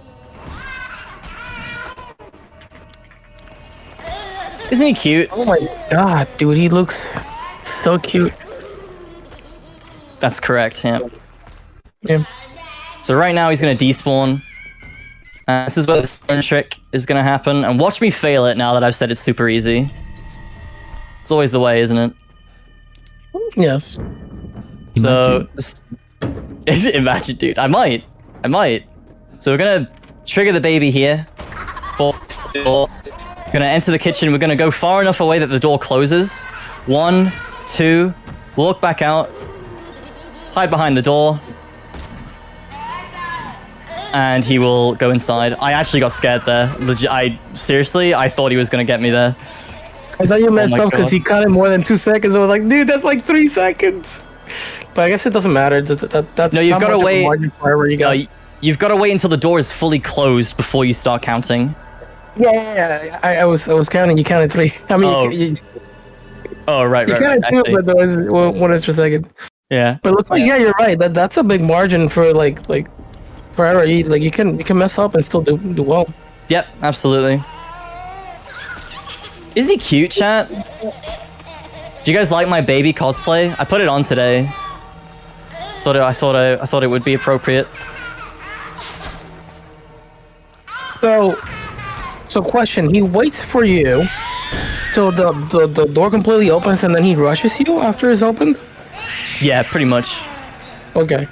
Isn't he cute? Oh my god, dude, he looks so cute. That's correct, yeah. Yeah. So right now he's gonna despawn. This is where the stone trick is gonna happen. And watch me fail it now that I've said it's super easy. It's always the way, isn't it? Yes. So, imagine, dude. I might. So we're gonna trigger the baby here. Gonna enter the kitchen. We're gonna go far enough away that the door closes. 1, 2, walk back out. Hide behind the door. And he will go inside. I actually got scared there. Seriously, I thought he was gonna get me there. I thought you messed up because God. he counted more than 2 seconds. I was like, dude, that's like 3 seconds. But I guess it doesn't matter. That's No, you've how got to much of a wait. margin for error you got. You've got to wait until the door is fully closed before you start counting. Yeah. I was counting. You counted 3. I mean, Oh. Right. you counted 2, but there was 1 extra second. Yeah. But it looks like, yeah, you're right. That's a big margin for like for error. You can mess up and still do well. Yep, absolutely. Isn't he cute, chat? Do you guys like my baby cosplay? I put it on today. I thought it would be appropriate. So question, he waits for you till the door completely opens and then he rushes you after it's opened? Yeah, pretty much. Okay.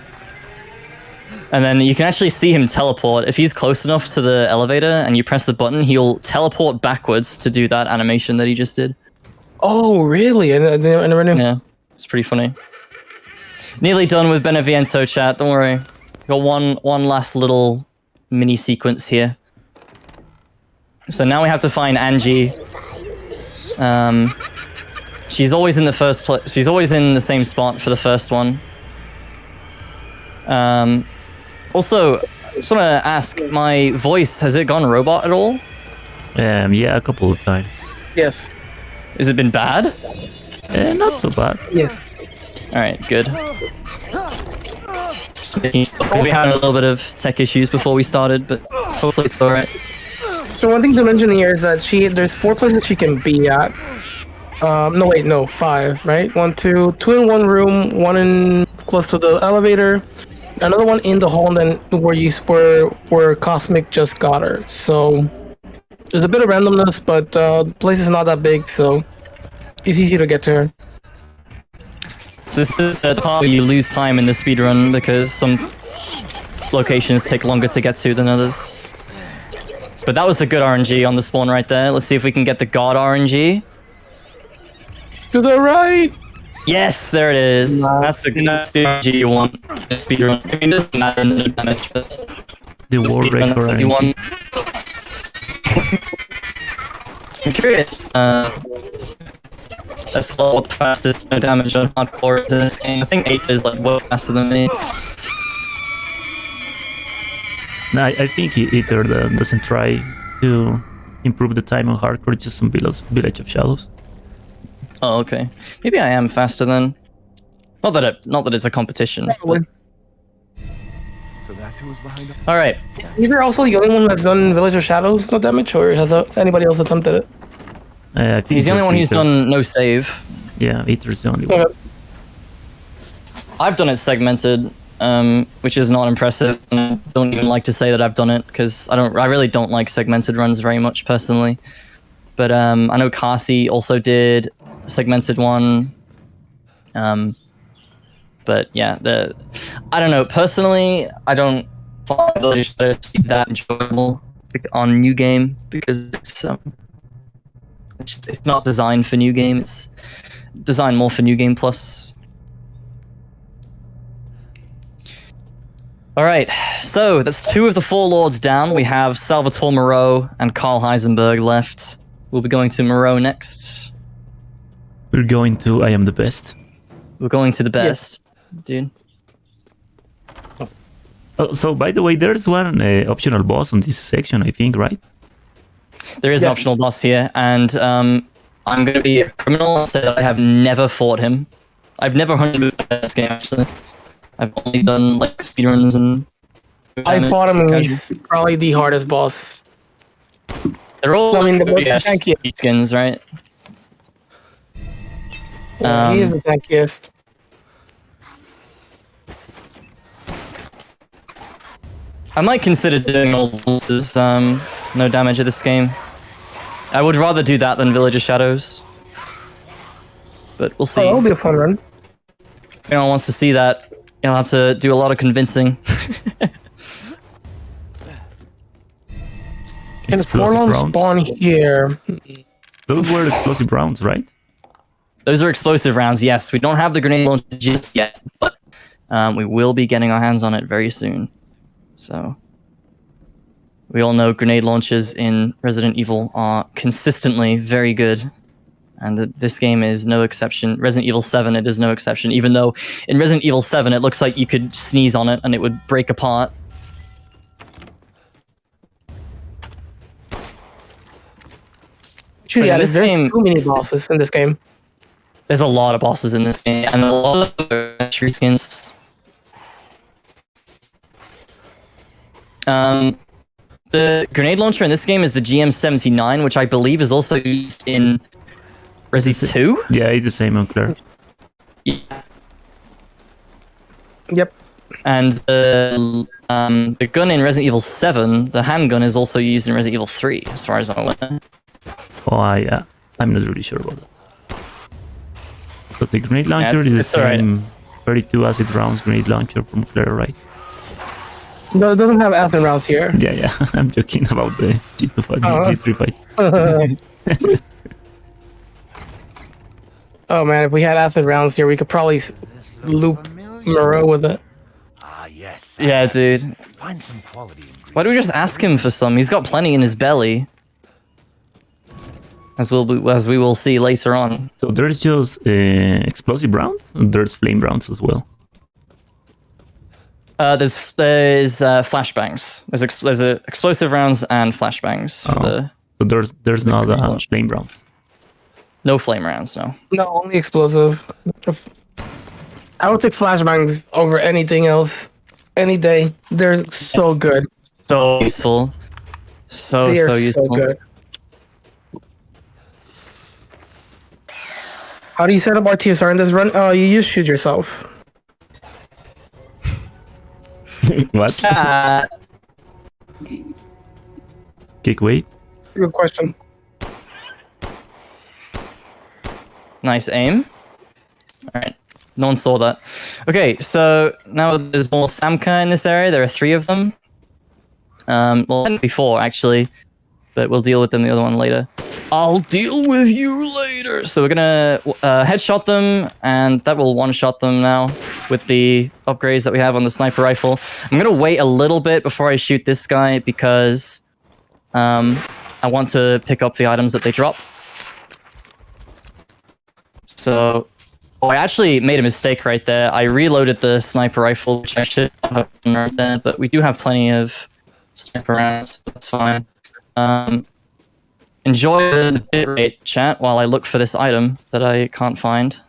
And then you can actually see him teleport. If he's close enough to the elevator and you press the button, he'll teleport backwards to do that animation that he just did. Oh, really? I never knew. Yeah, it's pretty funny. Nearly done with Beneviento, chat. Don't worry. Got one last little mini sequence here. So now we have to find Angie. She's always in the first place. She's always in the same spot for the first one. Also, I just want to ask, my voice, has it gone robot at all? Yeah, a couple of times. Yes. Has it been bad? Not so bad. Yes. Alright, good. We had a little bit of tech issues before we started, but hopefully it's alright. So one thing to mention here is that there's 4 places she can be at. No, 5, right? 1, 2 in one room, 1 in close to the elevator, another one in the hall, and then where Cosmic just got her. So there's a bit of randomness, but the place is not that big, so it's easy to get to her. So this is the part where you lose time in the speedrun because some locations take longer to get to than others. But that was the good RNG on the spawn right there. Let's see if we can get the God RNG. To the right! Yes, there it is. That's the RNG you want in speedrun. I mean, it doesn't matter in the damage, but The world record that's what you RNG. want. I'm curious. That's what the fastest no damage on hardcore is in this game. I think 8th is like way faster than me. No, I think either doesn't try to improve the time on hardcore, just some Village of Shadows. Oh, okay. Maybe I am faster then. Not that it's a competition. But... So that's who was behind the... All right. You're also the only one that's done Village of Shadows no damage, or has anybody else attempted it? I think He's the only just one who's Ether. done no save. Yeah, Ether's the only one. Okay. I've done it segmented, which is not impressive. And I don't even like to say that I've done it because I really don't like segmented runs very much personally. But I know Kasi also did segmented one. But yeah, I don't know. Personally, I don't find Village Shadows to be that enjoyable on New Game because it's not designed for New Game. It's designed more for New Game Plus. All right, so that's 2 of the 4 lords down. We have Salvatore Moreau and Karl Heisenberg left. We'll be going to Moreau next. We're going to I Am the Best. We're going to the best, dude. Oh, so, by the way, there's one optional boss on this section, I think, right? There is an optional boss here, and I'm going to be a criminal and say that I have never fought him. I've never 100% this game, actually. I've only done, like, speedruns and... I fought him, and he's probably the hardest boss. They're all I mean, the skins, right? Yeah, he is the tankiest. I might consider doing all the bosses, no damage at this game. I would rather do that than Village of Shadows. But we'll see. Oh, that'll be a fun run. If anyone wants to see that, you'll have to do a lot of convincing. Can Forlorn spawn here? Those were explosive rounds, right? Those are explosive rounds, yes. We don't have the grenade launcher just yet, but we will be getting our hands on it very soon. So, we all know grenade launchers in Resident Evil are consistently very good. And this game is no exception. Resident Evil 7, it is no exception. Even though in Resident Evil 7, it looks like you could sneeze on it and it would break apart. Actually, yeah, there's too many bosses in this game. There's a lot of bosses in this game, and a lot of true skins. The grenade launcher in this game is the GM79, which I believe is also used in Resi 2? Yeah, it's the same on Claire. Yeah. Yep. And the gun in Resident Evil 7, the handgun, is also used in Resident Evil 3, as far as I'm aware. Oh, I'm not really sure about that. But the grenade launcher is the same 32 acid rounds grenade launcher from Claire, right? No, it doesn't have acid rounds here. Yeah, I'm joking about the G2 fight, G3 fight. Oh man, if we had acid rounds here, we could probably loop Moreau with it. Ah, yes. Yeah, dude. Find some quality ingredients. Why don't we just ask him for some? He's got plenty in his belly. As we will see later on. So there's just explosive rounds, and there's flame rounds as well. There's flashbangs. There's explosive rounds and flashbangs. For so there's not flame rounds. No flame rounds, no. No, only explosive. I would take flashbangs over anything else any day. They're so good. So useful. So useful. So good. How do you set up RTSR in this run? Oh, you just shoot yourself. What? Kick weight? Good question. Nice aim. Alright. No one saw that. Okay, so now there's more Samka in this area. There are 3 of them. Well, technically 4, actually. But we'll deal with them the other one later. I'll deal with you later. So we're gonna headshot them, and that will one-shot them now with the upgrades that we have on the sniper rifle. I'm gonna wait a little bit before I shoot this guy because I want to pick up the items that they drop. So, I actually made a mistake right there. I reloaded the sniper rifle, which I should have done right there, but we do have plenty of sniper rounds. That's fine. Enjoy the bitrate, chat, while I look for this item that I can't find.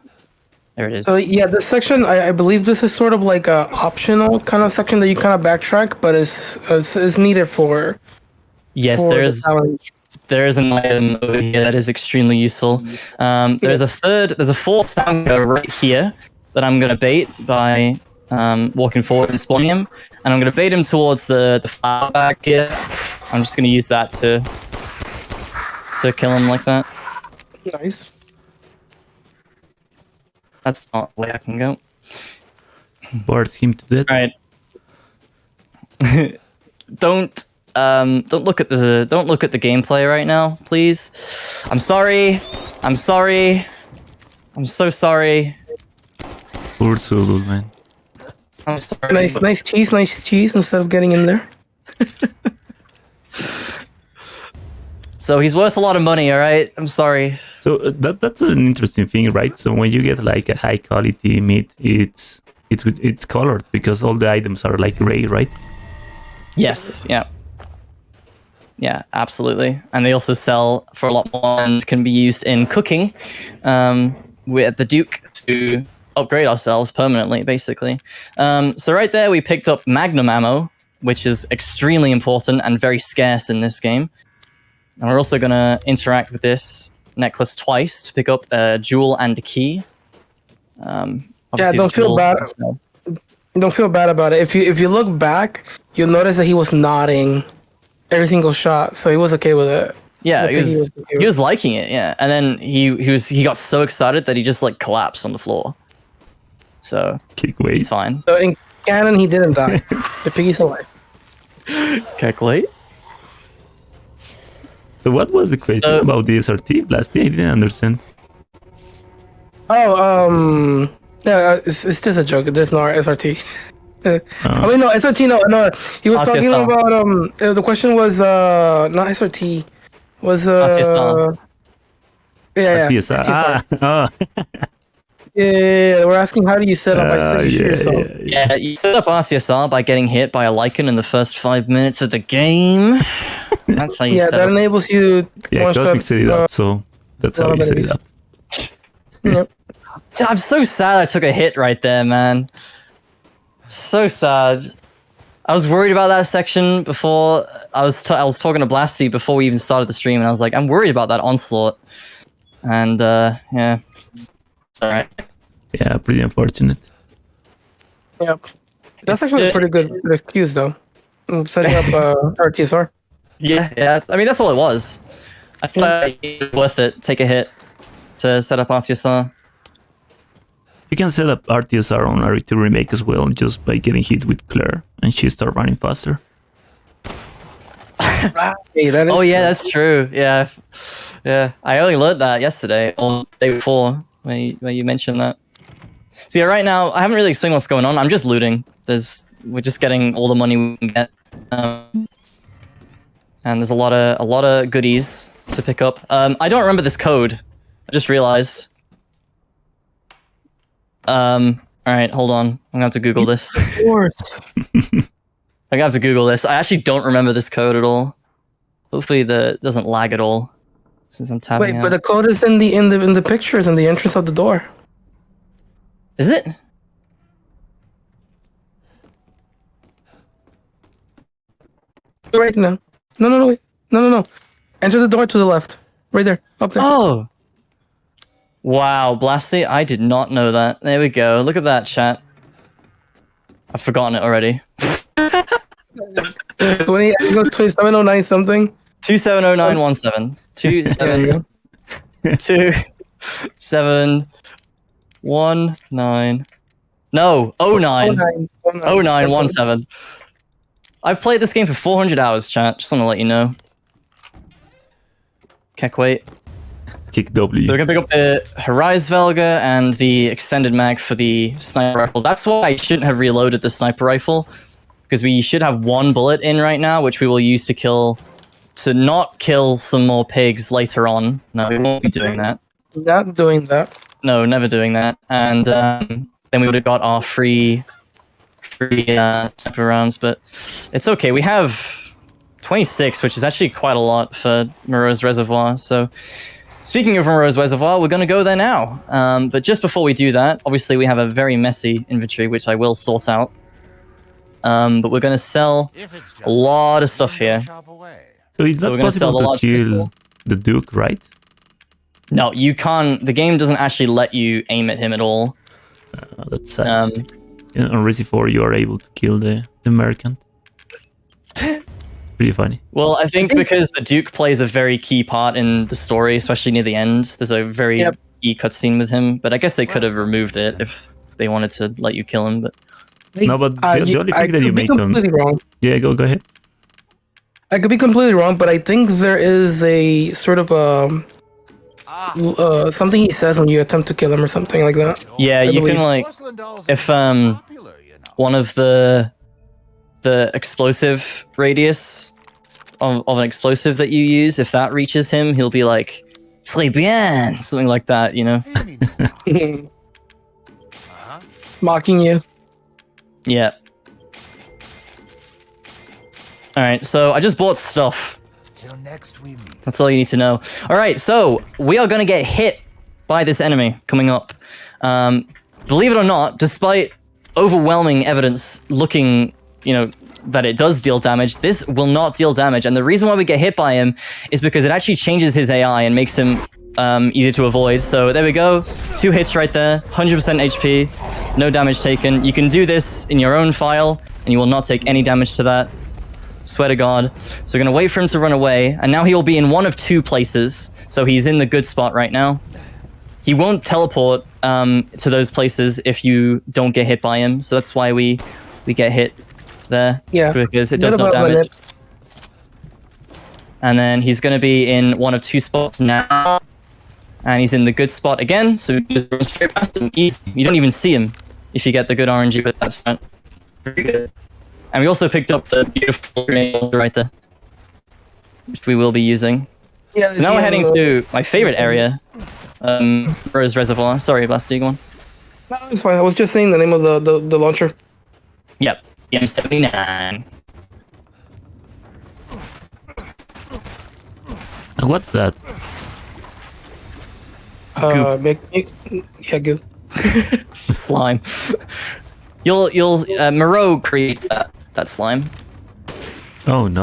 There it is. So yeah, this section, I believe this is sort of like a optional kind of section that you kind of backtrack, but it's needed for. Yes, for there is an item over here that is extremely useful. There's a 4th Samka right here that I'm gonna bait by walking forward and spawning him, and I'm gonna bait him towards the flower bag here. I'm just gonna use that to kill him like that. Nice. That's not the way I can go. Bars him to death. All right. Don't look at the gameplay right now, please. I'm sorry. I'm sorry. I'm so sorry. Poor Zulu, man. I'm sorry. Nice cheese instead of getting in there. So he's worth a lot of money, all right? I'm sorry. So that's an interesting thing, right? So when you get like a high quality meat, it's colored because all the items are like gray, right? Yes, yeah. Yeah, absolutely. And they also sell for a lot more and can be used in cooking. We're at the Duke to upgrade ourselves permanently, basically. So right there, we picked up Magnum Ammo, which is extremely important and very scarce in this game. And we're also going to interact with this necklace twice to pick up a jewel and a key. Don't feel bad. Don't feel bad about it. If you look back, you'll notice that he was nodding every single shot, so he was okay with it. Yeah, he was liking it. Yeah, and then he got so excited that he just like collapsed on the floor. So he's fine. So in canon, he didn't die. The piggy's alive. Calculate. So what was the question about the SRT, Blasty? I didn't understand. Oh, yeah, it's just a joke. There's no SRT. I mean, no, SRT, no. He was talking about, the question was, not SRT, was, yeah. Yeah, we're asking how do you set up yourself? Yeah, you set up RCSR by getting hit by a lichen in the first 5 minutes of the game. That's how you set up. Yeah, that enables you to Cosmic set it up, so that's how you set it up. Yep. I'm so sad I took a hit right there, man. So sad. I was worried about that section before. I was talking to Blasty before we even started the stream, and I was like, I'm worried about that onslaught. And yeah, it's alright. Yeah, pretty unfortunate. Yep. That's actually a pretty good excuse, though. Setting up RTSR. Yeah. I mean, that's all it was. I feel like it's worth it. Take a hit to set up RTSR. You can set up RTSR on RE2 Remake as well, just by getting hit with Claire, and she start running faster. Hey, oh yeah, that's true. Yeah. I only learned that yesterday or the day before when you mentioned that. So yeah, right now I haven't really explained what's going on. I'm just looting. We're just getting all the money we can get, and there's a lot of goodies to pick up. I don't remember this code. I just realized. All right, hold on. I'm gonna have to Google this. Of course. I'm gonna have to Google this. I actually don't remember this code at all. Hopefully, it doesn't lag at all since I'm tapping. Wait, but the code is in the pictures in the entrance of the door. Is it? Right now. No, wait. No. Enter the door to the left. Right there. Up there. Oh. Wow, Blasty, I did not know that. There we go. Look at that, chat. I've forgotten it already. 2709 something. 270917. 2719. No, 09. 0917. I've played this game for 400 hours, chat. Just want to let you know. Can't wait. Kick W. So we're gonna pick up the Heraisvelga and the extended mag for the sniper rifle. That's why I shouldn't have reloaded the sniper rifle, because we should have one bullet in right now, which we will use to not kill some more pigs later on. No, we won't be doing that. Not doing that. No, never doing that. And then we would have got our free sniper rounds, but it's okay. We have 26, which is actually quite a lot for Moreau's Reservoir. So. Speaking of Moreau's Reservoir, we're going to go there now. But just before we do that, obviously we have a very messy inventory, which I will sort out. But we're going to sell a lot of stuff here. So it's not possible to kill the Duke, right? No, you can't. The game doesn't actually let you aim at him at all. That's sad. On Resi 4, you are able to kill the merchant. Pretty funny. Well, I think because the Duke plays a very key part in the story, especially near the end. There's a very E cutscene with him, but I guess they could have removed it if they wanted to let you kill him. But No, but the only thing that you could be make on... completely wrong. Yeah, go ahead. I could be completely wrong, but I think there is a sort of something he says when you attempt to kill him or something like that. yeah, I you believe. can like if one of the explosive radius of an explosive that you use, if that reaches him, he'll be like, "Sleep bien," something like that, you know? Mocking you. Yeah. Alright, so I just bought stuff. Till next we meet. That's all you need to know. Alright, so we are gonna get hit by this enemy coming up. Believe it or not, despite overwhelming evidence looking, you know, that it does deal damage, this will not deal damage. And the reason why we get hit by him is because it actually changes his AI and makes him easier to avoid. So there we go. 2 hits right there. 100% HP. No damage taken. You can do this in your own file and you will not take any damage to that. Swear to God. So we're going to wait for him to run away. And now he will be in one of 2 places. So he's in the good spot right now. He won't teleport to those places if you don't get hit by him. So that's why we get hit there. Yeah. Because it does no damage. And then he's going to be in one of 2 spots now. And he's in the good spot again. So we just run straight past him. Easy. You don't even see him if you get the good RNG, but that's not pretty good. And we also picked up the beautiful grenade launcher right there, which we will be using. Yeah. So now we're heading to my favorite area, Rose Reservoir. Sorry, Blasty, go on. No, it's fine. I was just saying the name of the launcher. Yep, M79. What's that? Yeah, goo. It's just slime. You'll Moreau creates that slime. Oh no.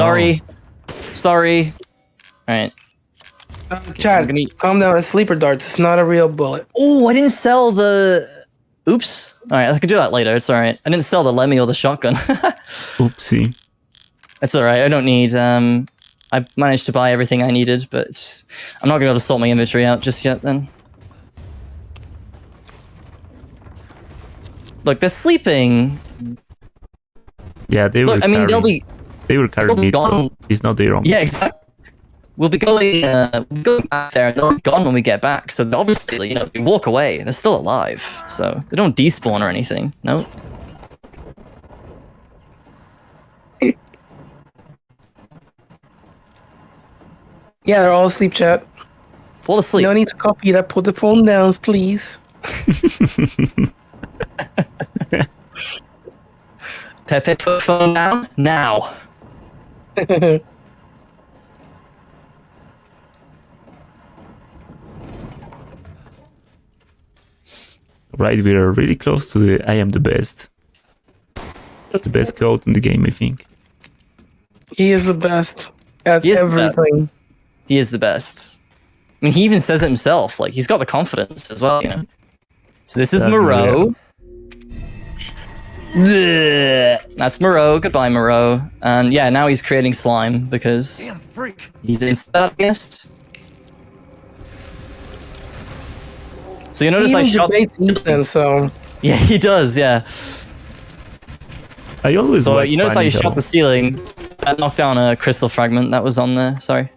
Sorry. Alright. Chad, calm down. It's sleeper darts. It's not a real bullet. Oh, I didn't sell the... Oops. Alright, I can do that later. It's alright. I didn't sell the Lemmy or the shotgun. Oopsie. It's alright. I don't need... I managed to buy everything I needed, but I'm not going to be able to sort my inventory out just yet then. Look, they're sleeping. Yeah, they were. Look, I mean, They were carrying it. gone. So it's not their own. Yeah, exactly. We'll be going back there, and they'll be gone when we get back. So obviously, you know, we walk away. They're still alive, so they don't despawn or anything. No. Yeah, they're all asleep, chat. Fall asleep. No need to copy that. Put the phone down, please. Pepe, put phone down now. Right, we are really close to the I am the best. The best code in the game, I think. He is the best at He is the best. everything. He is the best. I mean, he even says it himself. Like, he's got the confidence as well, you know. So this is Moreau. That's Moreau. Goodbye, Moreau. And yeah, now he's creating slime because Damn freak. he's instant guest. So you notice He I even shot. debates Ethan, so Yeah, he does. Yeah. I always So like you notice how you finding shot the ceiling. That knocked down a crystal fragment that was on there. Sorry.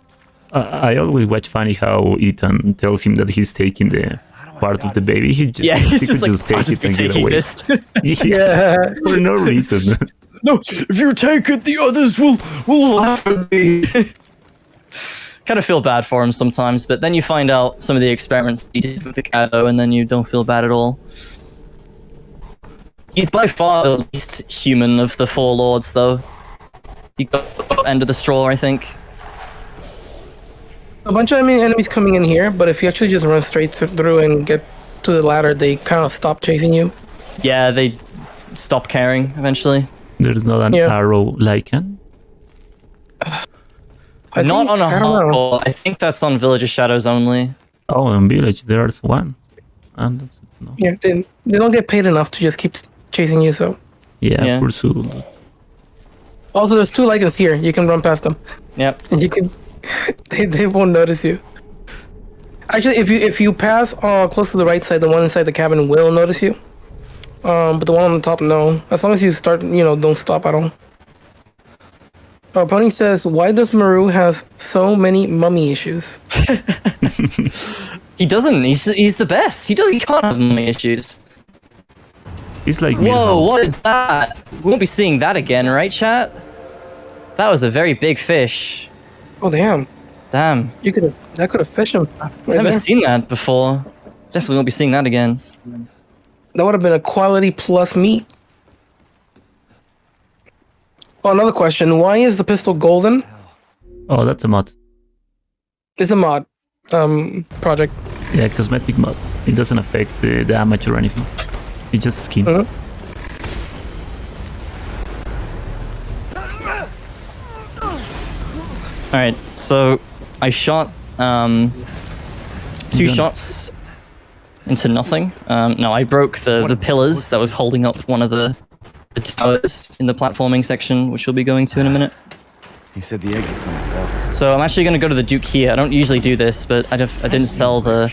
I always watch funny how Ethan tells him that he's taking the part of the baby. He just, Yeah, he he's could just like, just take I'll just it be and get taking away. this. Yeah, for no reason. No, if you take it, the others will laugh at me. Kind of feel bad for him sometimes, but then you find out some of the experiments he did with the Cato, and then you don't feel bad at all. He's by far the least human of the 4 lords, though. He got the end of the straw, I think. a bunch of enemies coming in here. But if you actually just run straight through and get to the ladder, they kind of stop chasing you. Yeah, they stop caring eventually. There's not an arrow lycan. Not on a I don't know. hardcore. I think that's on Village of Shadows only. Oh, in village there's one. And that's no. Yeah, they don't get paid enough to just keep chasing you. So Yeah. pursue. also, there's 2 lycans here. You can run past them, Yep. and you can. They won't notice you. Actually, if you pass close to the right side, the one inside the cabin will notice you. But the one on the top, no. As long as you start, don't stop at all. Pony says, "Why does Maru has so many mummy issues?" He doesn't. He's the best. He can't have mummy issues. He's like Whoa! Milhouse. What is that? We won't be seeing that again, right, chat? That was a very big fish. Oh damn! Damn. That could have fished him. I've never seen that before. Definitely won't be seeing that again. That would have been a quality plus meat. Oh, another question. Why is the pistol golden? Oh, that's a mod. It's a mod project. Yeah, cosmetic mod. It doesn't affect the damage or anything. It's just skin. Alright, so I shot 2 shots into nothing. No, I broke the pillars that was holding up one of the towers in the platforming section, which we'll be going to in a minute. He said the exit's on the wall. So I'm actually going to go to the Duke here. I don't usually do this, but I didn't sell the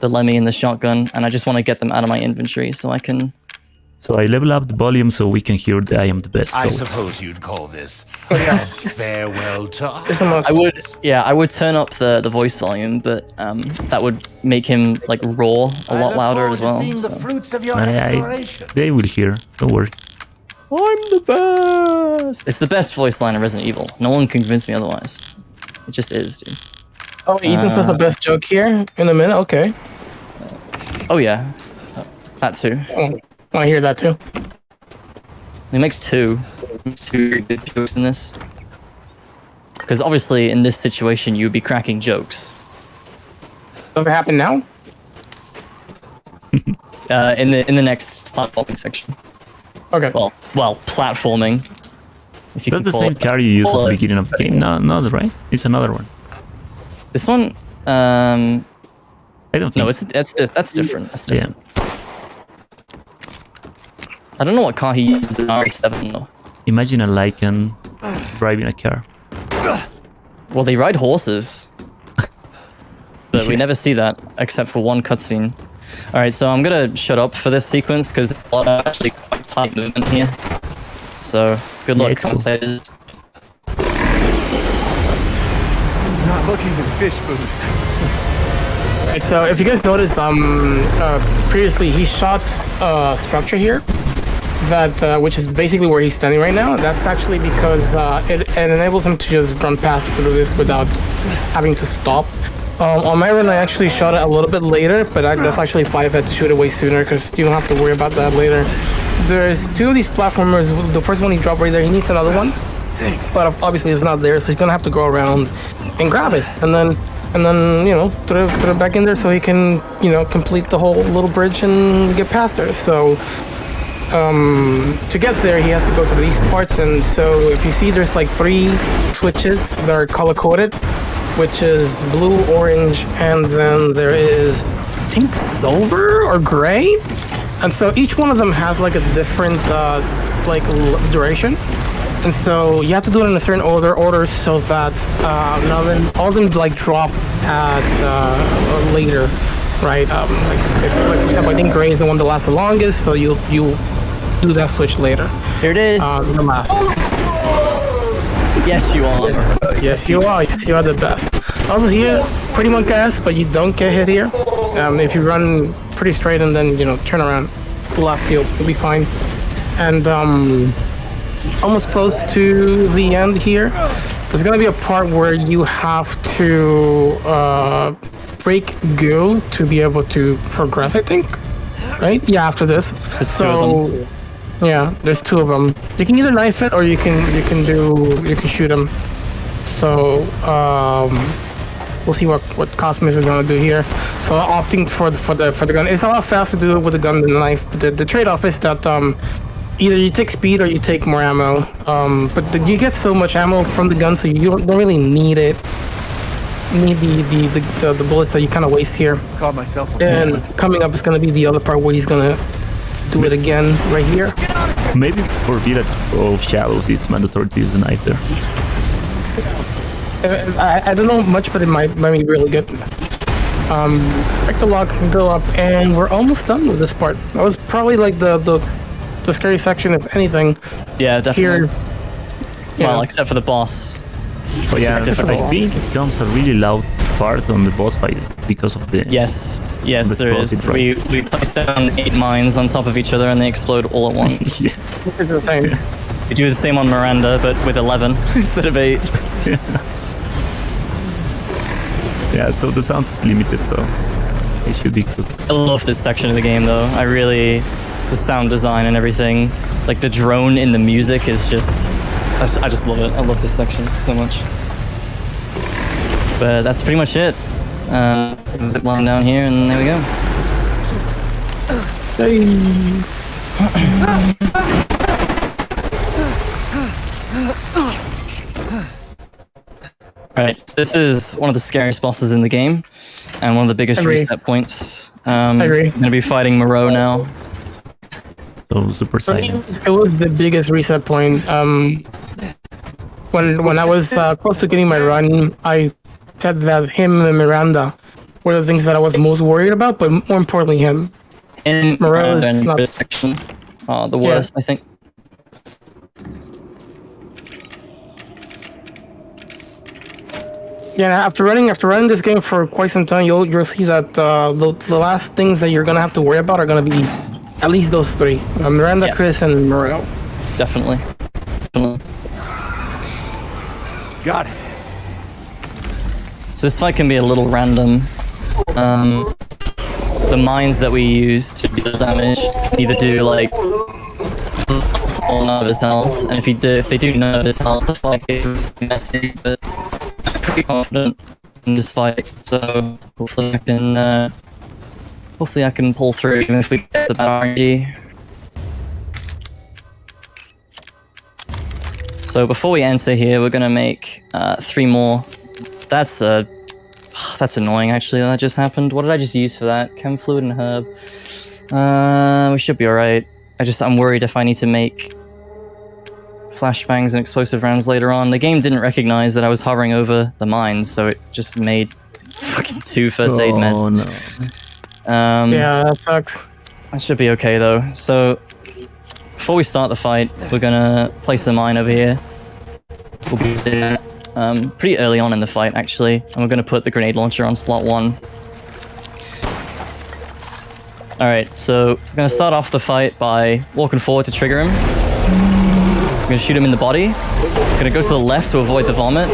Lemmy and the shotgun, and I just want to get them out of my inventory so I can... So I level up the volume so we can hear the I am the best I code. suppose you'd call this Yes. farewell talk. It's a must. I would turn up the voice volume, but that would make him like roar a lot louder as well. Seeing So. the fruits of your I, exploration. they will hear. Don't worry. I'm the best. It's the best voice line in Resident Evil. No one can convince me otherwise. It just is, dude. Oh, Ethan says the best joke here in a minute. Okay. Oh yeah, that too. I hear that too. He makes two good jokes in this. Because obviously, in this situation, you would be cracking jokes. Does it happen now? In the next platforming section. Okay. Well, platforming. If you That's can the call same it. car you used at Call the it- beginning of the game. No, right? It's another one. This one, I don't think no, so. that's different. That's Yeah. different. I don't know what car he uses in RX-7 though. Imagine a Lycan driving a car. Well, they ride horses. But we never see that, except for one cutscene. Alright, so I'm gonna shut up for this sequence, because there's a lot of actually quite tight movement here. So, good luck, it's cool. commentators. Not looking at fish food. Right, so if you guys notice, previously he shot structure here, that which is basically where he's standing right now. That's actually because it enables him to just run past through this without having to stop. On my run, I actually shot it a little bit later, but that's actually 5 had to shoot it way sooner because you don't have to worry about that later. There's 2 of these platformers. The first one he dropped right there. He needs another one, Stinks. but obviously it's not there, so he's gonna have to go around and grab it, and then put it back in there so he can complete the whole little bridge and get past her. So to get there, he has to go to these parts, and so if you see, there's like 3 switches that are color coded, which is blue, orange, and then there is, I think, silver or gray. And so each one of them has like a different duration. And so you have to do it in a certain order so that now then all of them like drop at later, right? Like for example, I think gray is the one that lasts the longest, so you'll do that switch later. Here it is. The last. Yes, you are. Yes, you are. Yes, you are the best. Also here, pretty monk ass, but you don't get hit here. If you run pretty straight and then turn around left, you'll be fine. And almost close to the end here, there's gonna be a part where you have to break goo to be able to progress, I think. Right? Yeah, after this. There's 2 of them. Yeah, there's 2 of them. You can either knife it or you can shoot them. So we'll see what Cosmos is gonna do here. So opting for the gun. It's a lot faster to do it with the gun than the knife. But the trade-off is that either you take speed or you take more ammo. But you get so much ammo from the gun, so you don't really need it. You need the bullets that you kind of waste here. Caught myself. And coming up is gonna be the other part where he's gonna do it again right here. Maybe for Village of Shadows, it's mandatory to use a knife there. I don't know much, but it might be really good. Pick the lock, go up, and we're almost done with this part. That was probably like the scary section, if anything. Yeah, definitely. Here, yeah. Well, except for the boss. But yeah, difficult. I think it becomes a really loud part on the boss fight because of the... Yes, yes, The there is. explosive, We place down 8 mines on top of each other and they explode all at once. Yeah. It's the same. We do the same on Miranda, but with 11 instead of 8. Yeah, so the sound is limited, so it should be good. I love this section of the game, though. I really... The sound design and everything. Like, the drone in the music is just... I just love it. I love this section so much. But that's pretty much it. Zip line down here, and there we go. Alright, this is one of the scariest bosses in the game, and one of the biggest Agree. reset points. Agree. I'm gonna be fighting Moreau now. So super For me, silent. it was the biggest reset point. When I was close to getting my run, I said that him and Miranda were the things that I was most worried about, but more importantly, him. In Moreau is and not- this section are the worst, I think. Yeah, after running this game for quite some time, you'll see that the last things that you're gonna have to worry about are gonna be at least those 3: Miranda, Yeah. Chris, and Moreau. Definitely. Definitely. Got it. So this fight can be a little random. The mines that we use to deal damage either do like or none of his health, and if they do none of his health, the fight is messy. But I'm pretty confident in this fight, so hopefully I can pull through even if we get the bad RNG. So before we enter here, we're gonna make 3 more. That's annoying actually. That just happened. What did I just use for that? Chem fluid and herb. We should be alright. I'm worried if I need to make flashbangs and explosive rounds later on. The game didn't recognize that I was hovering over the mines, so it just made fucking 2 first aid meds. Oh no. Yeah, that sucks. That should be okay though. So before we start the fight, we're gonna place a mine over here. We'll be there pretty early on in the fight actually, and we're gonna put the grenade launcher on slot 1. Alright, so we're gonna start off the fight by walking forward to trigger him. I'm gonna shoot him in the body. Gonna go to the left to avoid the vomit.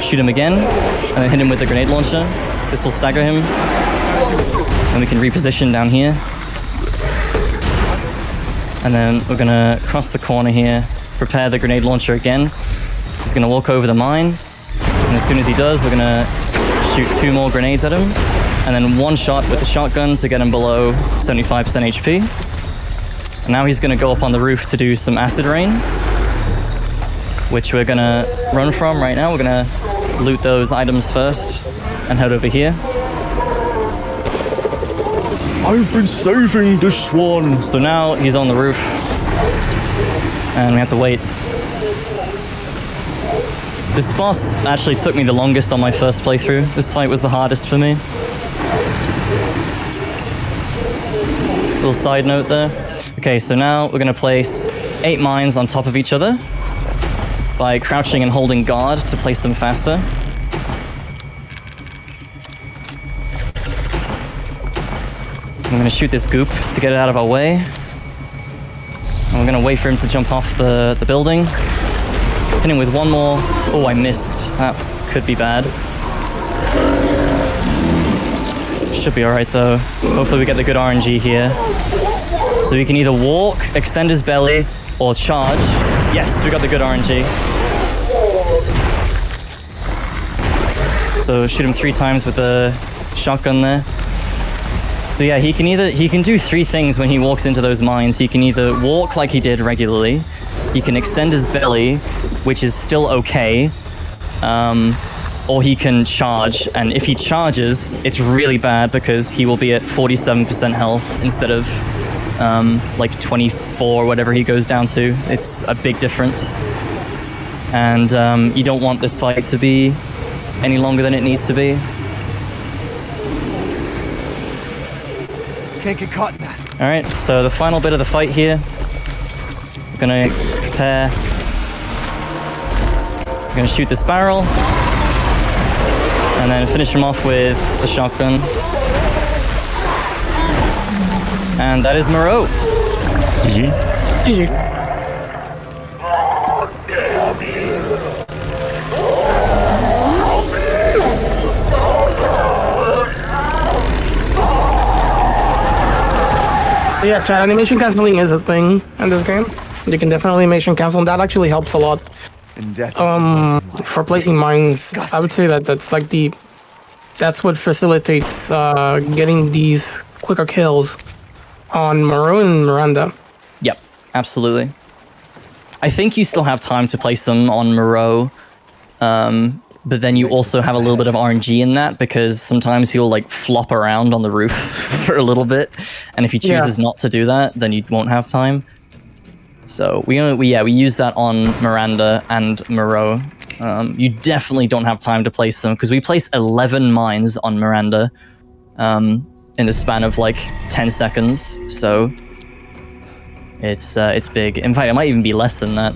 Shoot him again, and then hit him with the grenade launcher. This will stagger him. And we can reposition down here. And then we're gonna cross the corner here, prepare the grenade launcher again. He's gonna walk over the mine, and as soon as he does, we're gonna shoot 2 more grenades at him, and then 1 shot with the shotgun to get him below 75% HP. And now he's gonna go up on the roof to do some acid rain, which we're gonna run from right now. We're gonna loot those items first and head over here. I've been saving this one. So now he's on the roof, and we have to wait. This boss actually took me the longest on my first playthrough. This fight was the hardest for me. Little side note there. Okay, so now we're gonna place 8 mines on top of each other by crouching and holding guard to place them faster. I'm gonna shoot this goop to get it out of our way. And we're gonna wait for him to jump off the building. Hit him with 1 more. Oh, I missed. That could be bad. Should be alright though. Hopefully we get the good RNG here. So he can either walk, extend his belly, or charge. Yes, we got the good RNG. So shoot him 3 times with the shotgun there. So yeah, he can do 3 things when he walks into those mines. He can either walk like he did regularly, he can extend his belly, which is still okay, or he can charge. And if he charges, it's really bad because he will be at 47% health instead of like 24 or whatever he goes down to. It's a big difference. And you don't want this fight to be any longer than it needs to be. Can't get caught in that. All right, so the final bit of the fight here. I'm gonna prepare. I'm gonna shoot this barrel, and then finish him off with the shotgun. And that is Moreau. GG. GG. Yeah, chat, animation canceling is a thing in this game. You can definitely animation cancel, and that actually helps a lot. And death For placing mines, I would say that that's what facilitates getting these quicker kills on Moreau and Miranda. Yep, absolutely. I think you still have time to place them on Moreau, but then you also have a little bit of RNG in that because sometimes he'll like flop around on the roof for a little bit, and if he chooses not to do that, then you won't have time. So we use that on Miranda and Moreau. You definitely don't have time to place them because we place 11 mines on Miranda in the span of like 10 seconds. So it's big. In fact, it might even be less than that.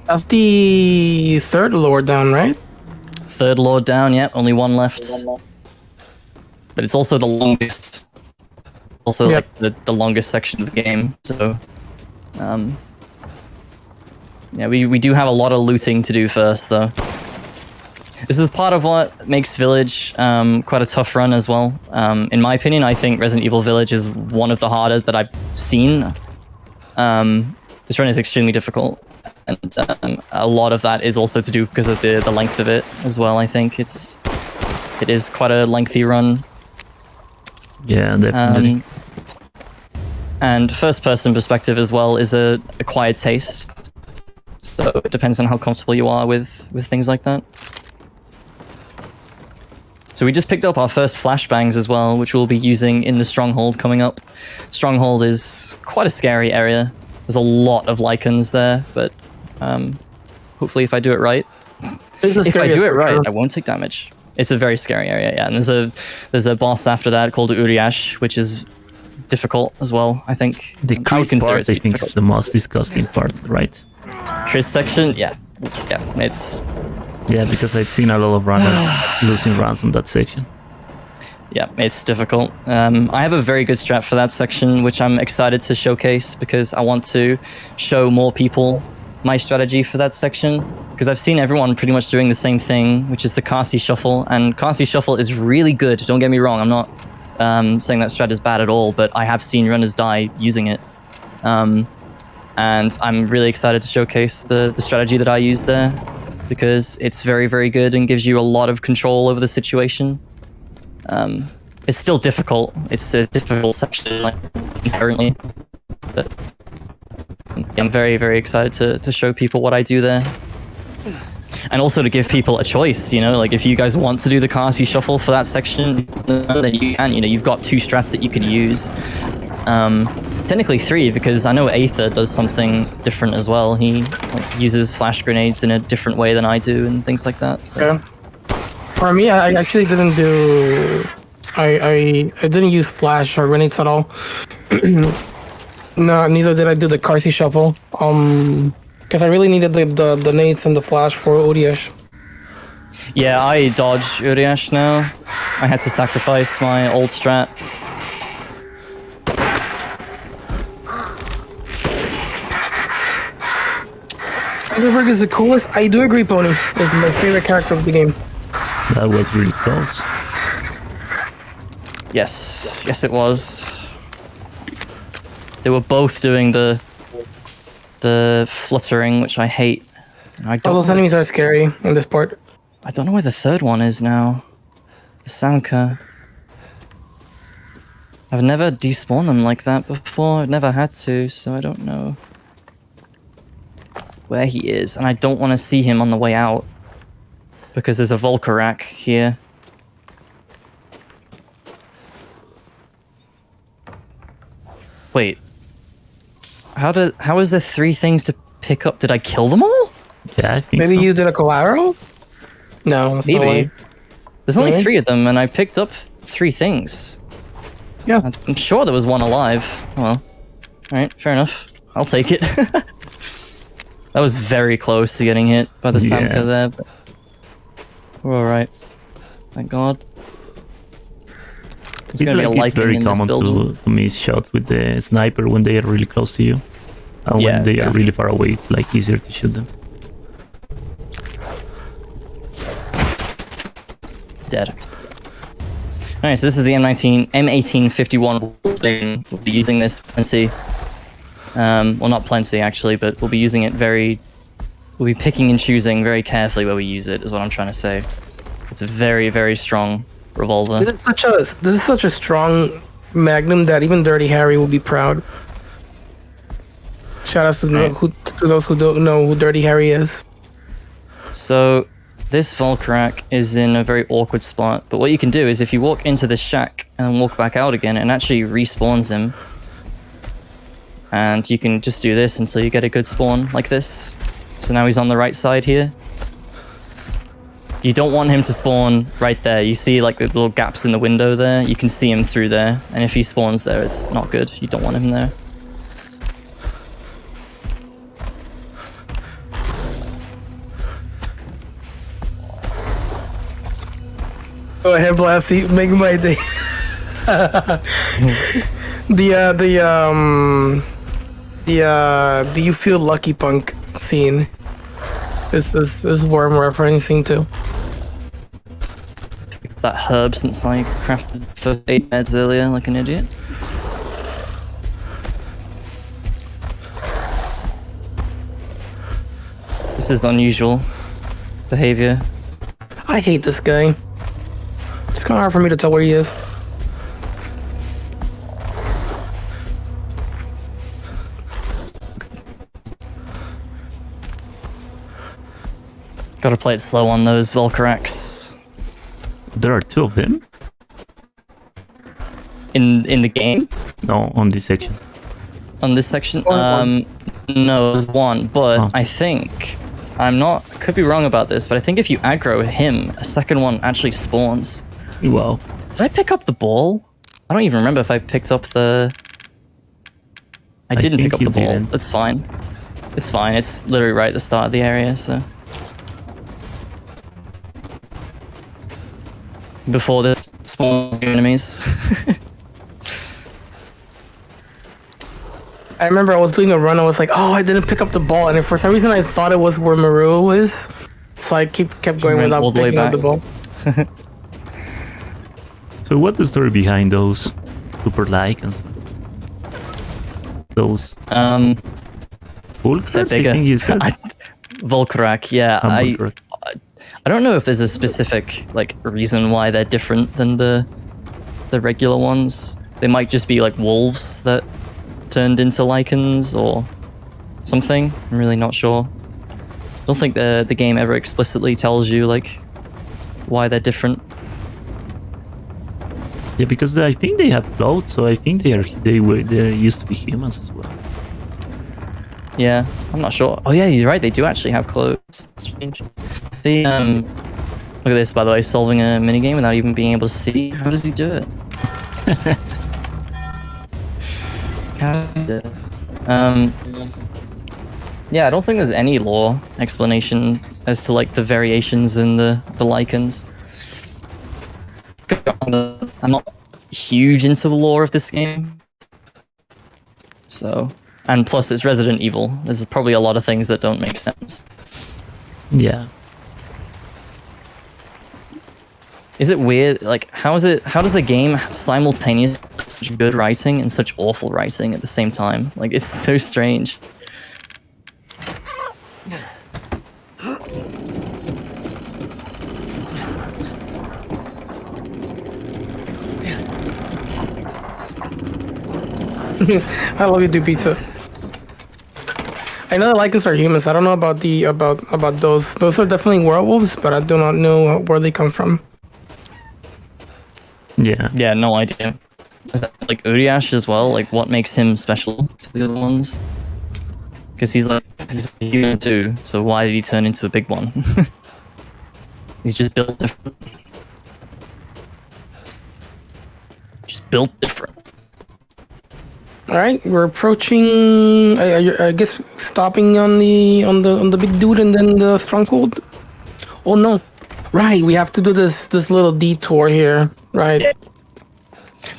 That's the third Lord down, right? Third Lord down, yep, only one left. But it's also the longest. Also, Yep. like the longest section of the game. So, yeah, we do have a lot of looting to do first, though. This is part of what makes Village quite a tough run as well. In my opinion, I think Resident Evil Village is one of the harder that I've seen. This run is extremely difficult. And a lot of that is also to do because of the length of it as well. I think it is quite a lengthy run. Yeah, definitely. And first-person perspective as well is a acquired taste. So it depends on how comfortable you are with things like that. So we just picked up our first flashbangs as well, which we'll be using in the Stronghold coming up. Stronghold is quite a scary area. There's a lot of Lycans there, but hopefully if I do it right, if I do it right, I won't take damage. It's a very scary area, yeah. And there's a boss after that called Uriash, which is difficult as well, I think. The Chris part, I think, is the most disgusting part, right? Chris section, yeah, it's... Yeah, because I've seen a lot of runners losing runs on that section. Yeah, it's difficult. I have a very good strat for that section, which I'm excited to showcase because I want to show more people my strategy for that section. Because I've seen everyone pretty much doing the same thing, which is the Kasi Shuffle. And Kasi Shuffle is really good. Don't get me wrong. I'm not saying that strat is bad at all, but I have seen runners die using it. And I'm really excited to showcase the strategy that I use there because it's very, very good and gives you a lot of control over the situation. It's still difficult. It's a difficult section, like, inherently. But I'm very, very excited to show people what I do there. And also to give people a choice, you know, like if you guys want to do the Kasi Shuffle for that section, then you can, you know, you've got 2 strats that you can use. Technically 3, because I know Aether does something different as well. He uses flash grenades in a different way than I do and things like that. So. Yeah. For me, I actually didn't do... I didn't use flash or grenades at all. No, neither did I do the Kasi Shuffle. Because I really needed the nades and the flash for Uriash. Yeah, I dodge Uriash now. I had to sacrifice my old strat. Heidelberg is the coolest. I do agree, Pony. This is my favorite character of the game. That was really close. Yes, it was. They were both doing the fluttering, which I hate. All those enemies are scary in this part. I don't know where the third one is now. The Sanka. I've never despawned them like that before. I've never had to, so I don't know where he is. And I don't want to see him on the way out because there's a Volcarak here. Wait. How is there 3 things to pick up? Did I kill them all? Yeah, I think Maybe so. you did a collateral? No, that's not Maybe. way. There's only Really? 3 of them, and I picked up 3 things. Yeah. I'm sure there was one alive. Well, alright, fair enough. I'll take it. That was very close to getting hit by the Yeah. Samka there, but we're alright. Thank God. There's It's gonna be a like it's lichen very in this common building. to miss shots with the sniper when they are really close to you. And Yeah, when they yeah. are really far away, it's like easier to shoot them. Dead. Alright, so this is the M1851. We'll be using this plenty. Well, not plenty actually, but we'll be using it we'll be picking and choosing very carefully where we use it, is what I'm trying to say. It's a very, very strong revolver. This is such a strong Magnum that even Dirty Harry will be proud. Shout outs to, to those who don't know who Dirty Harry is. So, this Volkarak is in a very awkward spot, but what you can do is if you walk into this shack and walk back out again, it actually respawns him. And you can just do this until you get a good spawn like this. So now he's on the right side here. You don't want him to spawn right there. You see like the little gaps in the window there? You can see him through there. And if he spawns there, it's not good. You don't want him there. Go ahead, Blasty, make my day. Do you feel lucky punk scene? This is where I'm referencing to. That herb since I crafted first aid meds earlier like an idiot. This is unusual behavior. I hate this guy. It's kind of hard for me to tell where he is. Gotta play it slow on those Volkaraks. There are 2 of them? In the game? No, on this section. On this section? One. No, there's one, but Oh. I think... could be wrong about this, but I think if you aggro him, a second one actually spawns. Wow. Did I pick up the ball? I don't even remember if I picked up the... I didn't think pick up you the ball. didn't. It's fine. It's fine. It's literally right at the start of the area, so... Before this spawns new enemies. I remember I was doing a run. I was like, "Oh, I didn't pick up the ball," and for some reason I thought it was where Maru was, so I kept going Ran all without the way picking up the back. ball. So what's the story behind those super lichens? Those They're Volkers, I bigger. think you said? Volkarak, yeah. Volkarak. I don't know if there's a specific like reason why they're different than the regular ones. They might just be like wolves that turned into lichens or something. I'm really not sure. I don't think the game ever explicitly tells you like why they're different. Yeah, because I think they have clothes, so I think they used to be humans as well. Yeah, I'm not sure. Oh yeah, you're right. They do actually have clothes. That's strange. The look at this, by the way, solving a minigame without even being able to see. How does he do it? How does he do it? Yeah, I don't think there's any lore explanation as to like the variations in the lichens. I'm not huge into the lore of this game, so. And plus, it's Resident Evil. There's probably a lot of things that don't make sense. Yeah. Is it weird? Like, how does the game simultaneously have such good writing and such awful writing at the same time? Like, it's so strange. I love you, do pizza. I know the lichens are humans. I don't know about the about those. Those are definitely werewolves, but I do not know where they come from. Yeah. Yeah, no idea. Is that like Uriash as well? Like, what makes him special to the other ones? Because he's a human too, so why did he turn into a big one? He's just built different. Just built different. All right, we're approaching. I guess stopping on the big dude and then the stronghold. Oh no! Right, we have to do this little detour here. Right. Yeah.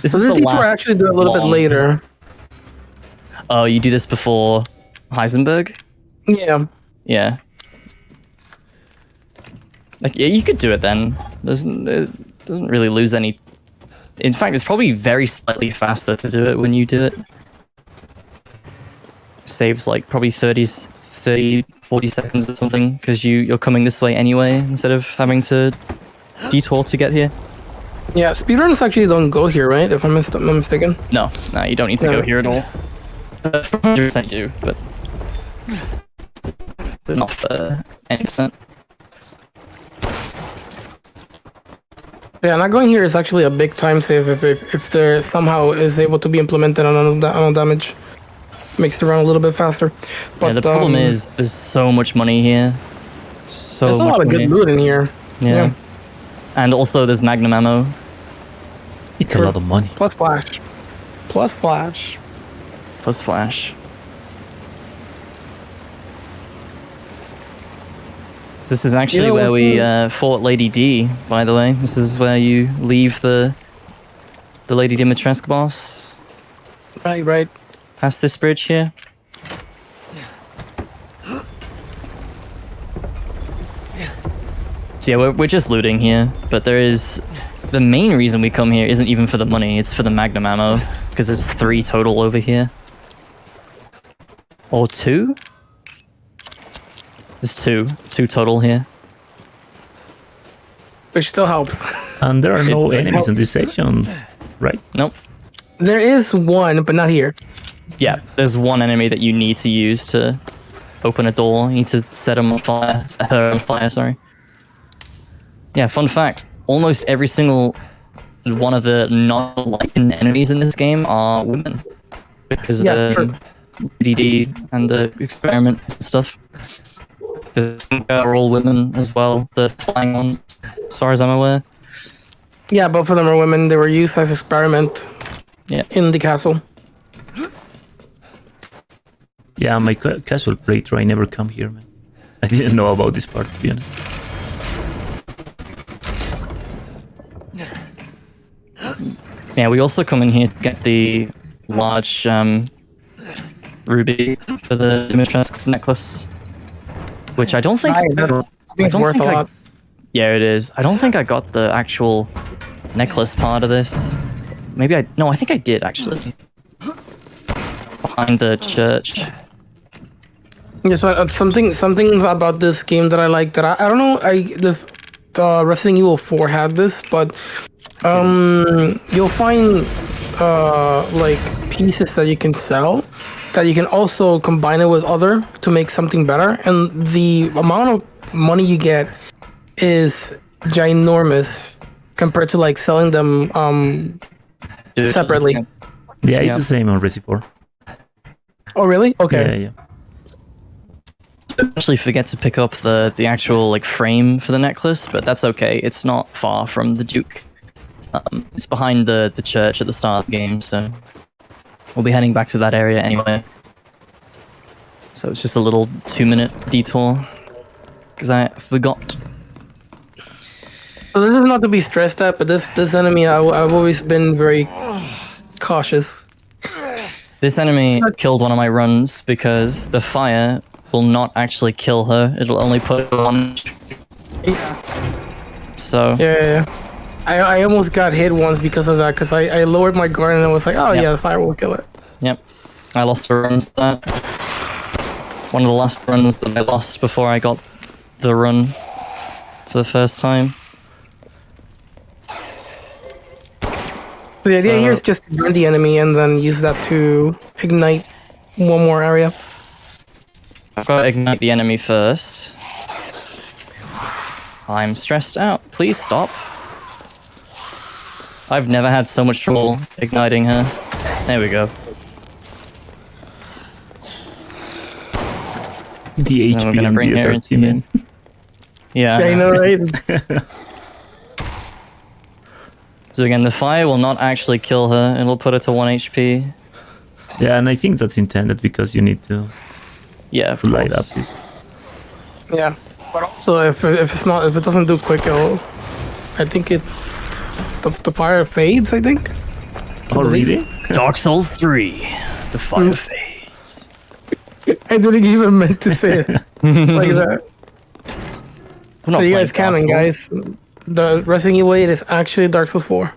This So is this the detour I last actually do a little bit long- later. Oh, you do this before Heisenberg? Yeah. Yeah. Like, yeah, you could do it then. It doesn't really lose any. In fact, it's probably very slightly faster to do it when you do it. Saves like probably 30, 40 seconds or something because you're coming this way anyway instead of having to detour to get here. Yeah, speedruns actually don't go here, right? If I'm mistaken. No, you don't need to Yeah. go here at all. 100% do, but not for any percent. Yeah, not going here is actually a big time save if there somehow is able to be implemented on damage. Makes the run a little bit faster. But Yeah, the problem is there's so much money here. So there's a much lot of money. good loot in here. Yeah. And also there's Magnum Ammo. It's a lot of money. Plus flash. Plus flash. Plus Flash. So this is actually where we fought Lady D, by the way. This is where you leave the Lady Dimitrescu boss. Right. Past this bridge here. So yeah, we're just looting here, but there is... The main reason we come here isn't even for the money, it's for the Magnum Ammo, because there's 3 total over here. Or 2? There's 2 total here. Which still helps. And there are no It enemies in helps. this section, right? Nope. There is one, but not here. Yeah, there's one enemy that you need to use to open a door. You need to set him on fire. Set her on fire, sorry. Yeah, fun fact. Almost every single one of the non-licensed enemies in this game are women. Because Yeah, true. DD and the experiment and stuff. The Tinker are all women as well. The flying ones, as far as I'm aware. Yeah, both of them are women. They were used as experiment Yeah. in the castle. Yeah, my casual playthrough, I never come here, man. I didn't know about this part, to be honest. Yeah, we also come in here to get the large ruby for the Dimitrescu's necklace. Which I don't think... I think it's don't worth a think lot. Yeah, it is. I don't think I got the actual necklace part of this. Maybe I... No, I think I did, actually. Behind the church. Yeah, so something about this game that I like that I don't know. The Resident Evil 4 had this, but you'll find like pieces that you can sell that you can also combine it with other to make something better, and the amount of money you get is ginormous compared to like selling them Dude, separately. Yeah, it's Yeah. the same on Resi 4. Oh really? Okay. Yeah. Actually forget to pick up the actual like frame for the necklace, but that's okay. It's not far from the Duke. It's behind the church at the start of the game, so we'll be heading back to that area anyway. So it's just a little 2-minute detour because I forgot. So this is not to be stressed at, but this enemy I've always been very cautious. This enemy killed one of my runs because the fire will not actually kill her. It'll only put her on. So Yeah. I almost got hit once because of that, because I lowered my guard and I was like, oh Yep. yeah, the fire will kill it. Yep. I lost the runs to that. One of the last runs that I lost before I got the run for the first time. So the idea So- here is just to burn the enemy and then use that to ignite one more area. I've got to ignite the enemy first. I'm stressed out. Please stop. I've never had so much trouble igniting her. There we go. The So we're HP gonna and bring the her SRT, into man. Yeah. Yeah, you know, right? It's- So again, the fire will not actually kill her. It'll put her to 1 HP. Yeah, and I think that's intended because you need to Yeah, of light up course. this. yeah, but also if it doesn't do quick, I think the fire fades. I think. Oh, really? Dark Souls 3. The fire fades. I didn't even meant to say it like that. We're not But you playing guys Dark canon, Souls. guys. The Resident Evil 8 is actually Dark Souls 4.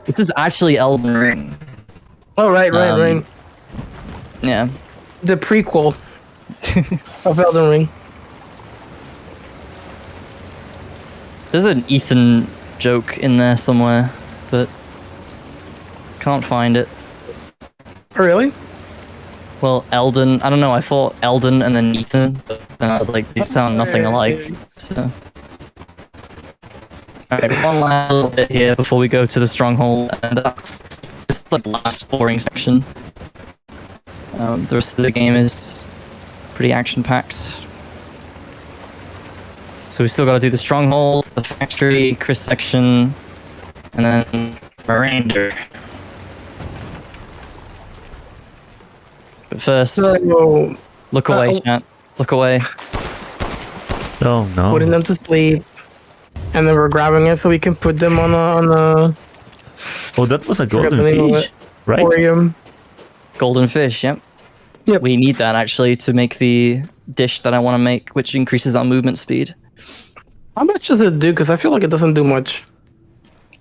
This is actually Elden Ring. Oh, right. Yeah. The prequel of Elden Ring. There's an Ethan joke in there somewhere, but can't find it. Oh, really? Well, Elden, I don't know, I thought Elden and then Ethan, but then I was like, these sound nothing alike, so. Alright, one last little bit here before we go to the stronghold, and this is like the last boring section. The rest of the game is pretty action-packed. So we still gotta do the stronghold, the factory, Chris section, and then Miranda. But first, So, look away, chat. Look away. Oh, no. putting them to sleep, and then we're grabbing it so we can put them on a Oh, that was a forgot golden the name of fish, it. right? aquarium. Golden fish, yep. Yep. We need that actually to make the dish that I want to make, which increases our movement speed. How much does it do? Because I feel like it doesn't do much.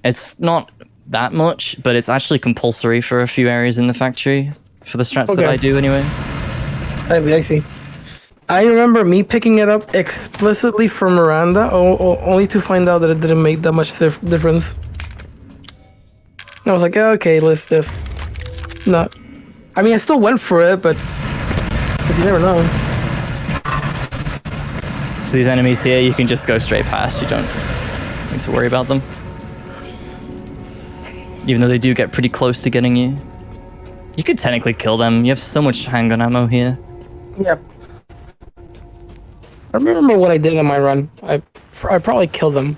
It's not that much, but it's actually compulsory for a few areas in the factory, for the strats that Okay. I do anyway. I see. I remember me picking it up explicitly for Miranda, only to find out that it didn't make that much difference. I was like, yeah, okay, let's this. No, I mean, I still went for it, but you never know. So these enemies here, you can just go straight past. You don't need to worry about them. Even though they do get pretty close to getting you. You could technically kill them. You have so much handgun ammo here. Yep. I remember what I did on my run. I probably killed them.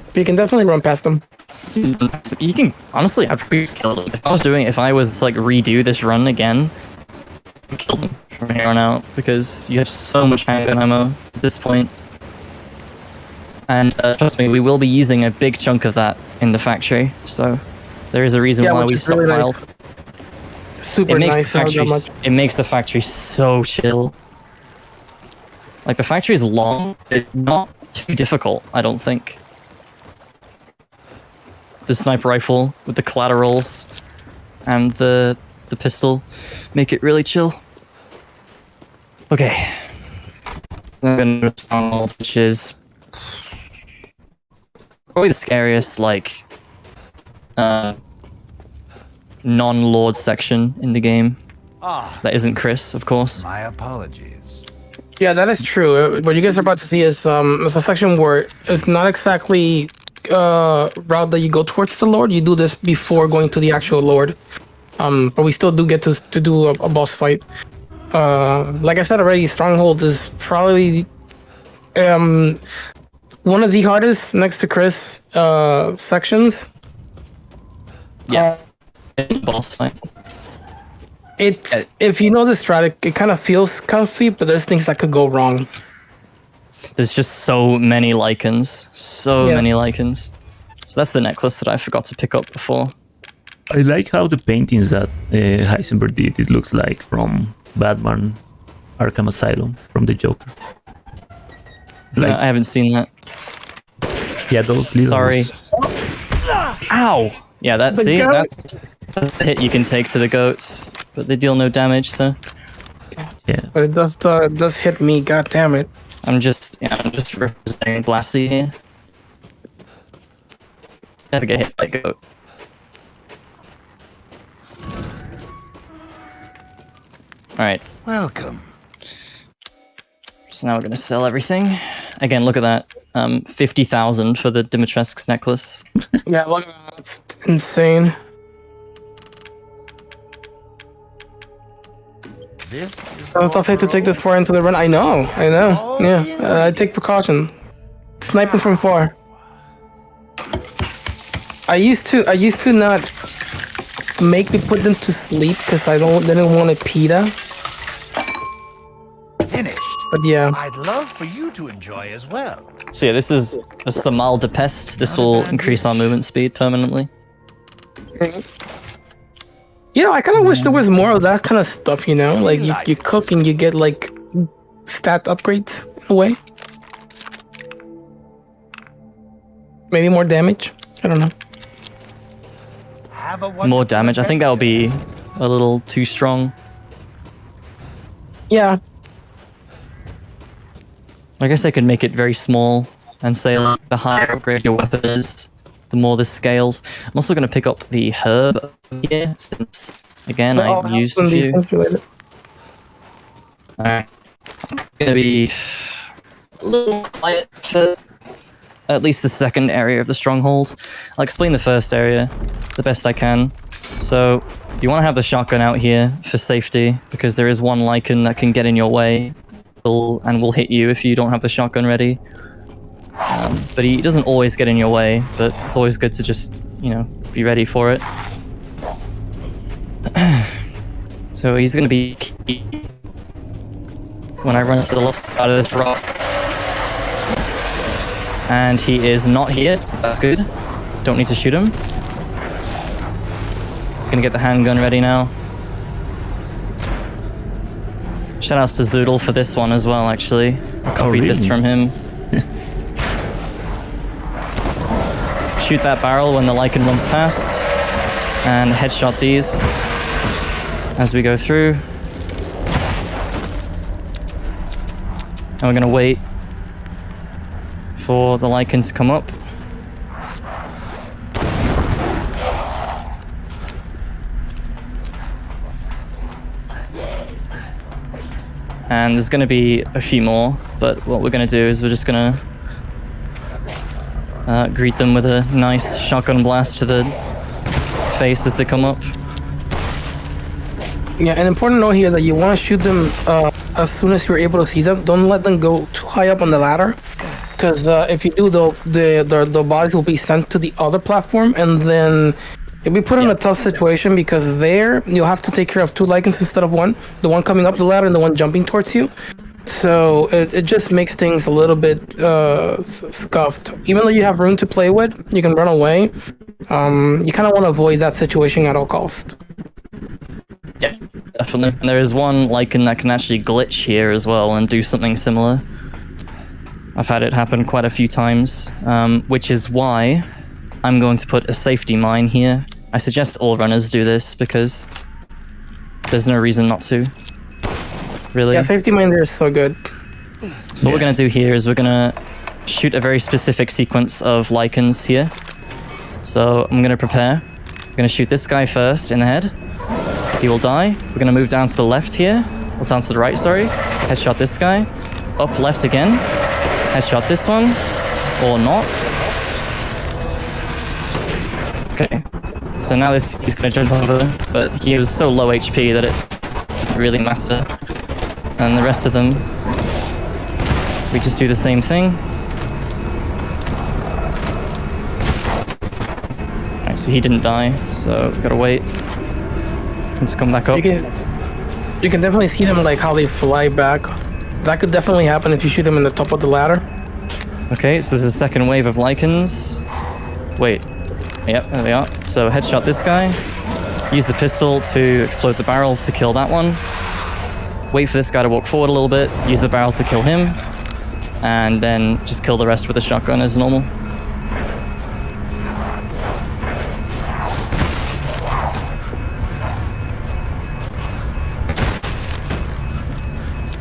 But you can definitely run past them. You can honestly, I'd probably just kill them. If I was like redo this run again, I'd kill them from here on out because you have so much handgun ammo at this point. And trust me, we will be using a big chunk of that in the factory. So there is a reason why which we is really stockpiled. nice. Super nice. It makes the factory so chill. Like the factory is long, but it's not too difficult, I don't think. The sniper rifle with the collaterals and the pistol make it really chill. Okay. I'm gonna do stronghold, which is probably the scariest, like, non-lord section in the game. That isn't Chris, of course. My apologies. Yeah, that is true. What you guys are about to see is it's a section where it's not exactly route that you go towards the Lord. You do this before going to the actual Lord. But we still do get to do a boss fight. Like I said already, Stronghold is probably one of the hardest next to Chris sections. Yeah. Boss fight. It's if you know the strat, it kind of feels comfy, but there's things that could go wrong. There's just so many lichens. Yeah. Many lichens. So that's the necklace that I forgot to pick up before. I like how the paintings that Heisenberg did, it looks like from Batman Arkham Asylum, from the Joker. Like, I haven't seen that. yeah, those little... Sorry. Ow! Yeah, that's The see, goat. that's the hit you can take to the goats, but they deal no damage. So Yeah. But it does hit me. God damn it! I'm just representing Blasty here. Never get hit by a goat. All right. Welcome. So now we're gonna sell everything. Again, look at that. 50,000 for the Dimitrescu's necklace. Yeah, look at that. That's insane. This is It's tough to take this far into the run. I know. Yeah, I take precaution. Sniping from far. I used to not make me put them to sleep because didn't want to PETA. finished. But yeah. I'd love for you to enjoy as well. So yeah, this is a Samal de Pest. This will increase our movement speed permanently. You know, I kind of wish there was more of that kind of stuff, you know? Like, you cook and you get, like, stat upgrades, in a way. Maybe more damage? I don't know. More damage. I think that'll be a little too strong. Yeah. I guess they could make it very small and say, like, the higher upgrade your weapon is, the more this scales. I'm also going to pick up the herb here, since, again, I used a few. Alright. I'm going to be a little quiet for at least the second area of the stronghold. I'll explain the first area the best I can. So, you want to have the shotgun out here for safety, because there is one Lycan that can get in your way and will hit you if you don't have the shotgun ready. But he doesn't always get in your way, but it's always good to just, you know, be ready for it. So he's going to be key when I run to the left side of this rock. And he is not here, so that's good. Don't need to shoot him. Gonna get the handgun ready now. Shoutouts to Zoodle for this one as well, actually. I copied this from him. Shoot that barrel when the Lycan runs past, and headshot these as we go through. And we're gonna wait for the Lycan to come up. And there's gonna be a few more, but what we're gonna do is we're just gonna greet them with a nice shotgun blast to the face as they come up. Yeah, an important note here that you want to shoot them as soon as you're able to see them. Don't let them go too high up on the ladder, because if you do, the bodies will be sent to the other platform, and then you'll be put in a tough situation, because there you'll have to take care of two Lycans instead of one. The one coming up the ladder and the one jumping towards you. So it just makes things a little bit scuffed. Even though you have room to play with, you can run away. You kind of want to avoid that situation at all costs. Yeah, definitely. And there is one Lycan that can actually glitch here as well and do something similar. I've had it happen quite a few times, which is why I'm going to put a safety mine here. I suggest all runners do this because there's no reason not to. Really? Yeah, safety mine there is so good. So what we're going to do here is we're going to shoot a very specific sequence of Lycans here. So I'm going to prepare. I'm going to shoot this guy first in the head. He will die. We're going to move down to the left here. Or down to the right, sorry. Headshot this guy. Up left again. Headshot this one. Or not. Okay. So now he's going to jump over. But he was so low HP that it didn't really matter. And the rest of them, we just do the same thing. Alright, so he didn't die, so we've got to wait. Let's come back up. You can definitely see them, like how they fly back. That could definitely happen if you shoot them in the top of the ladder. Okay, so there's a second wave of Lycans. Wait. Yep, there they are. So headshot this guy. Use the pistol to explode the barrel to kill that one. Wait for this guy to walk forward a little bit, use the barrel to kill him, and then just kill the rest with a shotgun as normal.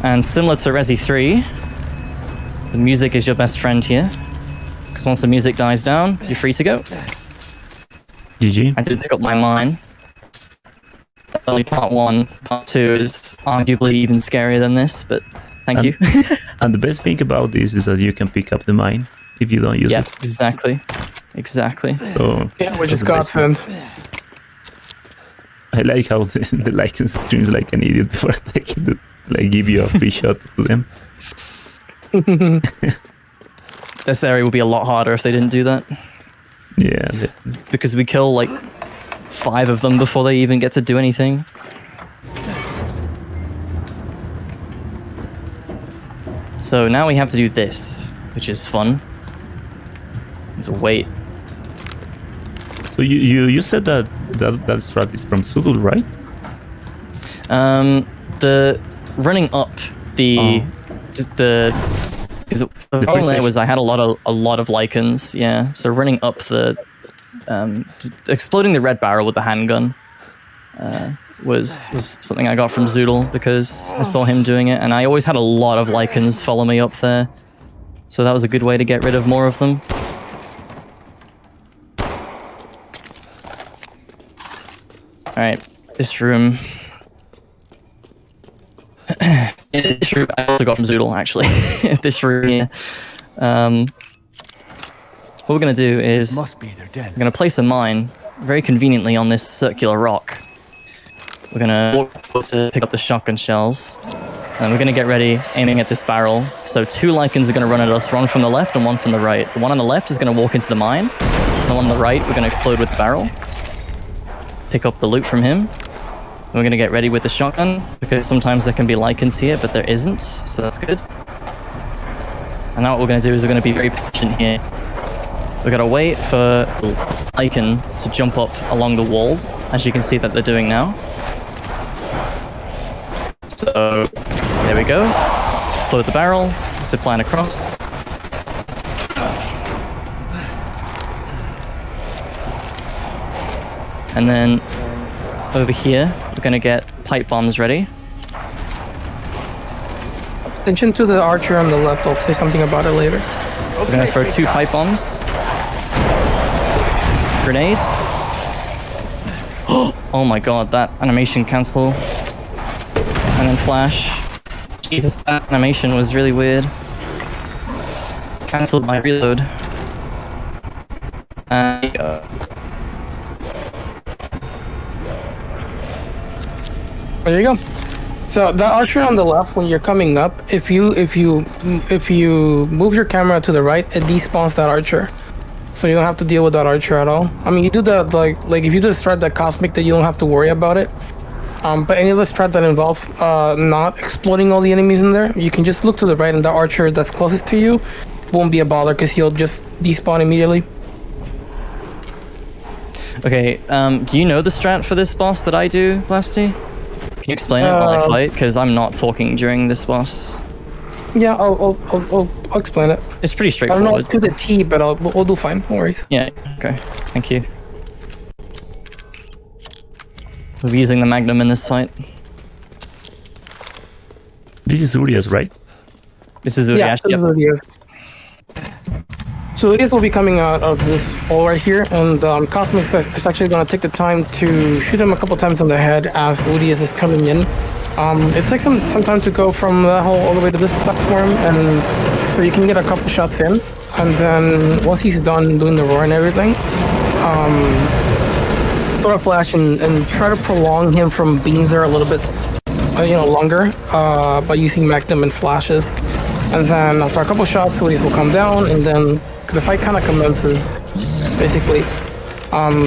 And similar to Resi 3, the music is your best friend here, because once the music dies down, you're free to go. GG. I did pick up my mine. Only part 1. Part 2 is arguably even scarier than this, but thank you. And the best thing about this is that you can pick up the mine if you don't use it. Exactly. Exactly. So Yeah, which is that's the best thing. godsend. I like how the Lycan screams like an idiot before attacking the, like give you a free shot to them. This area would be a lot harder if they didn't do that. Yeah. Because we kill like 5 of them before they even get to do anything. So now we have to do this, which is fun. It's a wait. So you said that strat is from Sudul, right? The running up the because the problem there was I had a lot of Lycans, yeah. So running up the exploding the red barrel with the handgun was something I got from Zoodle because I saw him doing it, and I always had a lot of Lycans follow me up there. So that was a good way to get rid of more of them. Alright, this room. This room I also got from Zoodle, actually. This room here. What we're going to do is Must be their den. we're going to place a mine very conveniently on this circular rock. We're going to walk to pick up the shotgun shells. And we're going to get ready, aiming at this barrel. So 2 Lycans are going to run at us, one from the left and one from the right. The one on the left is going to walk into the mine. The one on the right, we're going to explode with the barrel. Pick up the loot from him. And we're going to get ready with the shotgun, because sometimes there can be Lycans here, but there isn't, so that's good. And now what we're going to do is we're going to be very patient here. We're going to wait for Lycan to jump up along the walls, as you can see that they're doing now. So, there we go. Explode the barrel, zip line across. And then over here, we're gonna get pipe bombs ready. Attention to the archer on the left. I'll say something about it later. We're gonna throw 2 pipe bombs. Grenade. Oh my god, that animation cancel. And then flash. Jesus, that animation was really weird. Cancelled my reload. And There you go. So the archer on the left, when you're coming up, if you move your camera to the right, it despawns that archer. So you don't have to deal with that archer at all. I mean, you do that like if you do the strat that Cosmic, that you don't have to worry about it. But any other strat that involves not exploding all the enemies in there, you can just look to the right, and the archer that's closest to you won't be a bother because he'll just despawn immediately. okay, do you know the strat for this boss that I do, Blasty? Can you explain it while I fight? Because I'm not talking during this boss. Yeah, I'll explain it. It's pretty I straightforward. don't know to the T, but we'll do fine. No worries. Yeah, okay. Thank you. We'll be using the Magnum in this fight. This is Urias, right? This is Yeah, Urias. Yep. Urias. So Urias will be coming out of this hole right here, and Cosmic is actually going to take the time to shoot him a couple times on the head as Urias is coming in. It takes him some time to go from that hole all the way to this platform, and so you can get a couple shots in, and then once he's done doing the roar and everything, throw a flash and try to prolong him from being there a little bit, longer by using Magnum and flashes. And then after a couple shots, Urias will come down, and then the fight kind of commences, basically.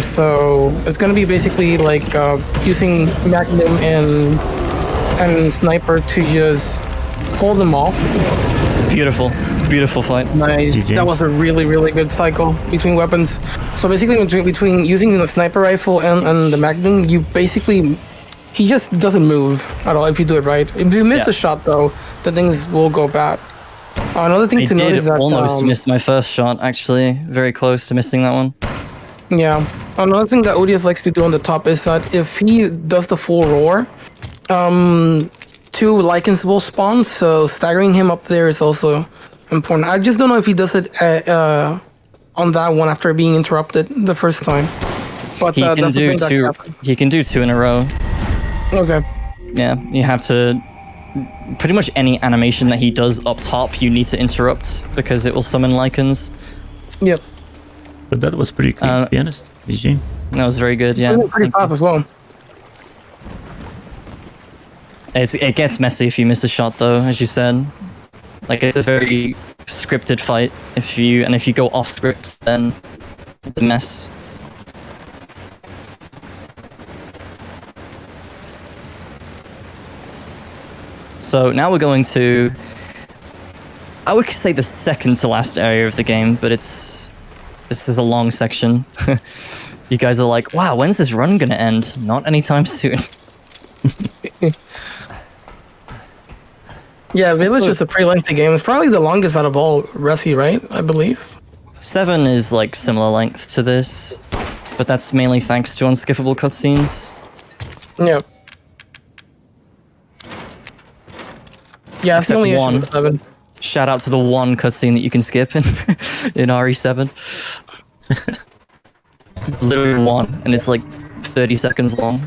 So it's going to be basically like using Magnum and Sniper to just hold them off. Beautiful. Beautiful fight. Nice. GG. That was a really, really good cycle between weapons. So basically, between using the Sniper rifle and the Magnum, he just doesn't move at all if you do it right. If you miss a shot, though, then things will go bad. Another thing to note is that almost missed my first shot, actually. Very close to missing that one. Yeah. Another thing that Odious likes to do on the top is that if he does the full roar, 2 Lycans will spawn, so staggering him up there is also important. I just don't know if he does it on that one after being interrupted the first time. But He can that's the do thing that 2. happened. He can do 2 in a row. Okay. Yeah, you have to. Pretty much any animation that he does up top, you need to interrupt because it will summon Lycans. Yep. But that was pretty quick, to be honest. GG. That was very good. Yeah. Pretty fast as well. It gets messy if you miss a shot, though, as you said. Like, it's a very scripted fight. If you go off script, then it's a mess. So now we're going to, I would say, the second to last area of the game, but this is a long section. You guys are like, wow, when's this run gonna end? Not anytime soon. Yeah, Village is a pretty lengthy game. It's probably the longest out of all Resi, right? I believe. 7 is like similar length to this, but that's mainly thanks to unskippable cutscenes. Yeah. Yeah, it's Except only one. issue 7. Shout out to the one cutscene that you can skip in in RE7. It's literally one, and it's like 30 seconds long.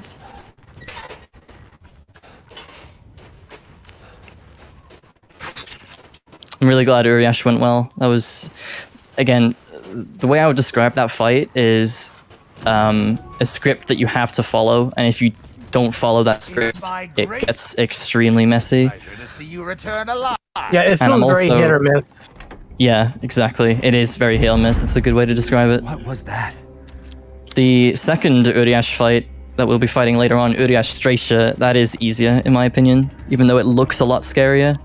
I'm really glad Uriash went well. That was, again, the way I would describe that fight is a script that you have to follow, and if you don't follow that script, it gets extremely messy. Pleasure to see you return alive. Yeah, it And I'm feels very also- hit or miss. Yeah, exactly. It is very hit or miss. That's a good way to describe it. What was that? The second Uriash fight that we'll be fighting later on, Uriash Stracia, that is easier in my opinion, even though it looks a lot scarier.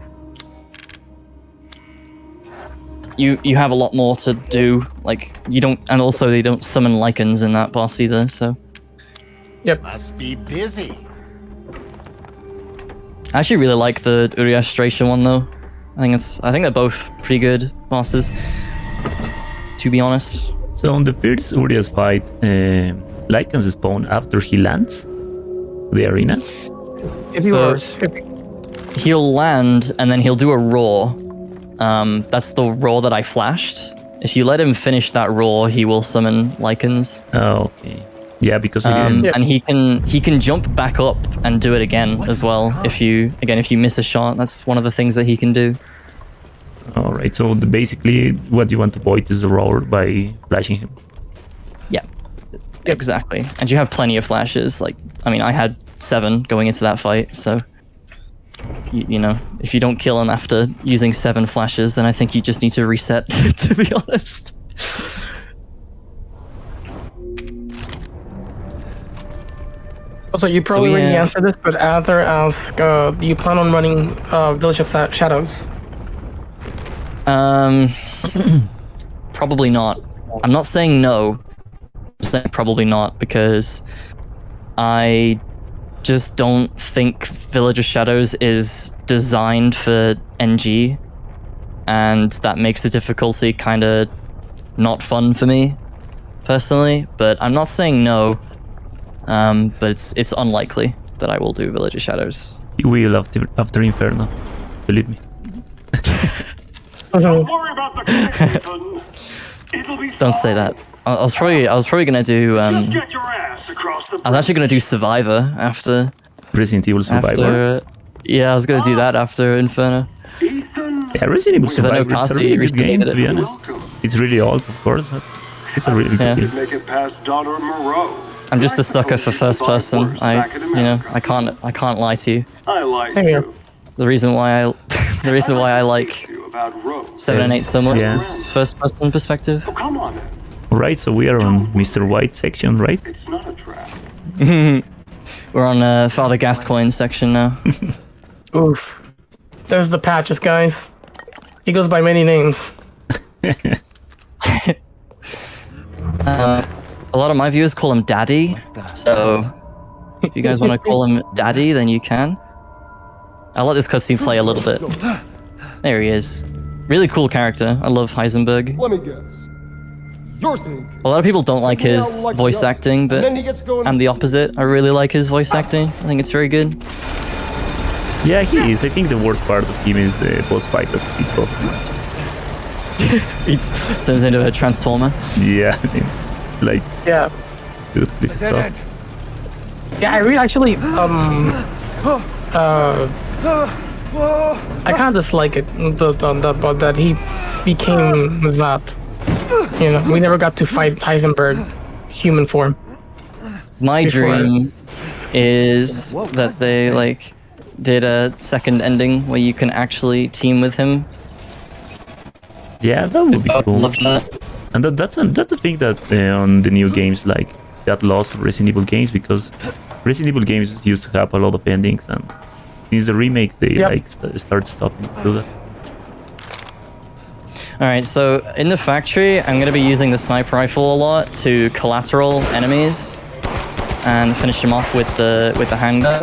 You have a lot more to do, like, you don't, and also they don't summon lichens in that boss either, so. Yep. Must be busy. I actually really like the Uriash Stracia one though. I think they're both pretty good bosses, to be honest. So on the first Urias fight, Lycans spawn after he lands the arena. If he So- was, He'll land and then he'll do a roar. That's the roar that I flashed. If you let him finish that roar, he will summon lichens. Oh, okay. Yeah, because again, Yeah. And he can jump back up and do it again as well. If you miss a shot, that's one of the things that he can do. all right. So basically, what you want to avoid is the roar by flashing him. Yeah, exactly. And you have plenty of flashes. Like, I mean, I had 7 going into that fight, so you know, if you don't kill him after using 7 flashes, then I think you just need to reset. To be honest. Also, you probably So, already yeah. answered this, but Arthur asked, do you plan on running Village of Shadows? Probably not. I'm not saying no. I'm saying probably not because I just don't think Village of Shadows is designed for NG, and that makes the difficulty kind of not fun for me personally. But I'm not saying no. But it's unlikely that I will do Village of Shadows. You will after Inferno. Believe me. Don't worry about the connection. It'll be Don't say that. I was probably gonna do Just get your ass across the I was actually gonna do Survivor after. Resident Evil Survivor. Yeah, I was gonna do that after Inferno. Ethan. Yeah, Resident Evil Because I know Survivor is a Kasi really good recently game, did to it. be honest. It's really old, of course, but it's a really Yeah. good game. Make it past Daughter Moreau. I'm just a sucker for first person. I can't lie to you. I like Same here. you. The reason why I like You about Rose. 7 and 8 so much Yeah. is first person perspective. Oh, come on then. Alright, so we are on Mr. White section, right? It's not a trap. We're on Father Gascoigne section now. Oof. There's the Patches, guys. He goes by many names. A lot of my viewers call him Daddy, so if you guys want to call him Daddy, then you can. I'll let this cutscene play a little bit. There he is. Really cool character. I love Heisenberg. Let me guess. You're thinking. A lot of people don't like his voice acting, but then he gets going. I'm the opposite. I really like his voice acting. I think it's very good. Yeah, he is. I think the worst part of him is the boss fight that he got. He turns into a transformer. Yeah, like, Yeah. dude, this is tough. Yeah, I actually, I kind of dislike it, that he became that. You know, we never got to fight Heisenberg human form. My Before- dream is that they did a second ending where you can actually team with him. Yeah, that would be I would cool. love that. And that's a thing that on the new games like got lost of Resident Evil games, because Resident Evil games used to have a lot of endings, and since the remakes they start stopping to do that. Alright, so in the factory, I'm going to be using the sniper rifle a lot to collateral enemies and finish them off with the handgun.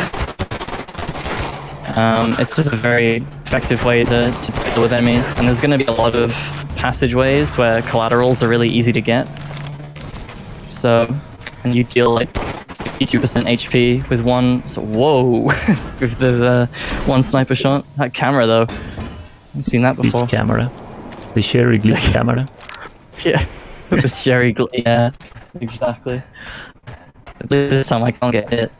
It's just a very effective way to deal with enemies, and there's going to be a lot of passageways where collaterals are really easy to get. So, and you deal like 52% HP with one. So, whoa, with the one sniper shot. That camera though, I've seen that before. Each camera. The Sherry glitch camera. Yeah, the Sherry yeah, exactly. At least this time I can't get hit.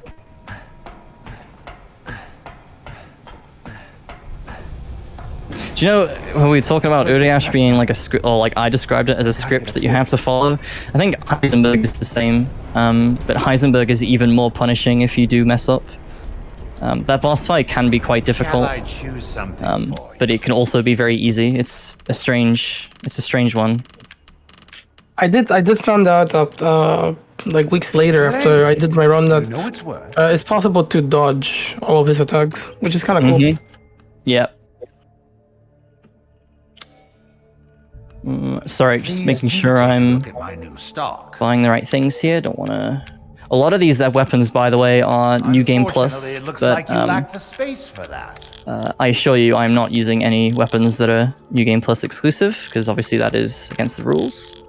Do you know, when we were talking about Uriash being like a script, or like I described it as a script that you have to follow, I think Heisenberg is the same, but Heisenberg is even more punishing if you do mess up. That boss fight can be quite difficult, I choose something for you? but it can also be very easy. It's a strange one. I did find out like weeks later after I did my run that You know its worth. it's possible to dodge all of his attacks, which is kind of cool. Yep. Sorry, just Please making do sure take a I'm look at my new stock. buying the right things here. Don't want to... A lot of these weapons, by the way, are New Game Plus, Unfortunately, it looks but like you lack the space for that. I assure you I'm not using any weapons that are New Game Plus exclusive, because obviously that is against the rules.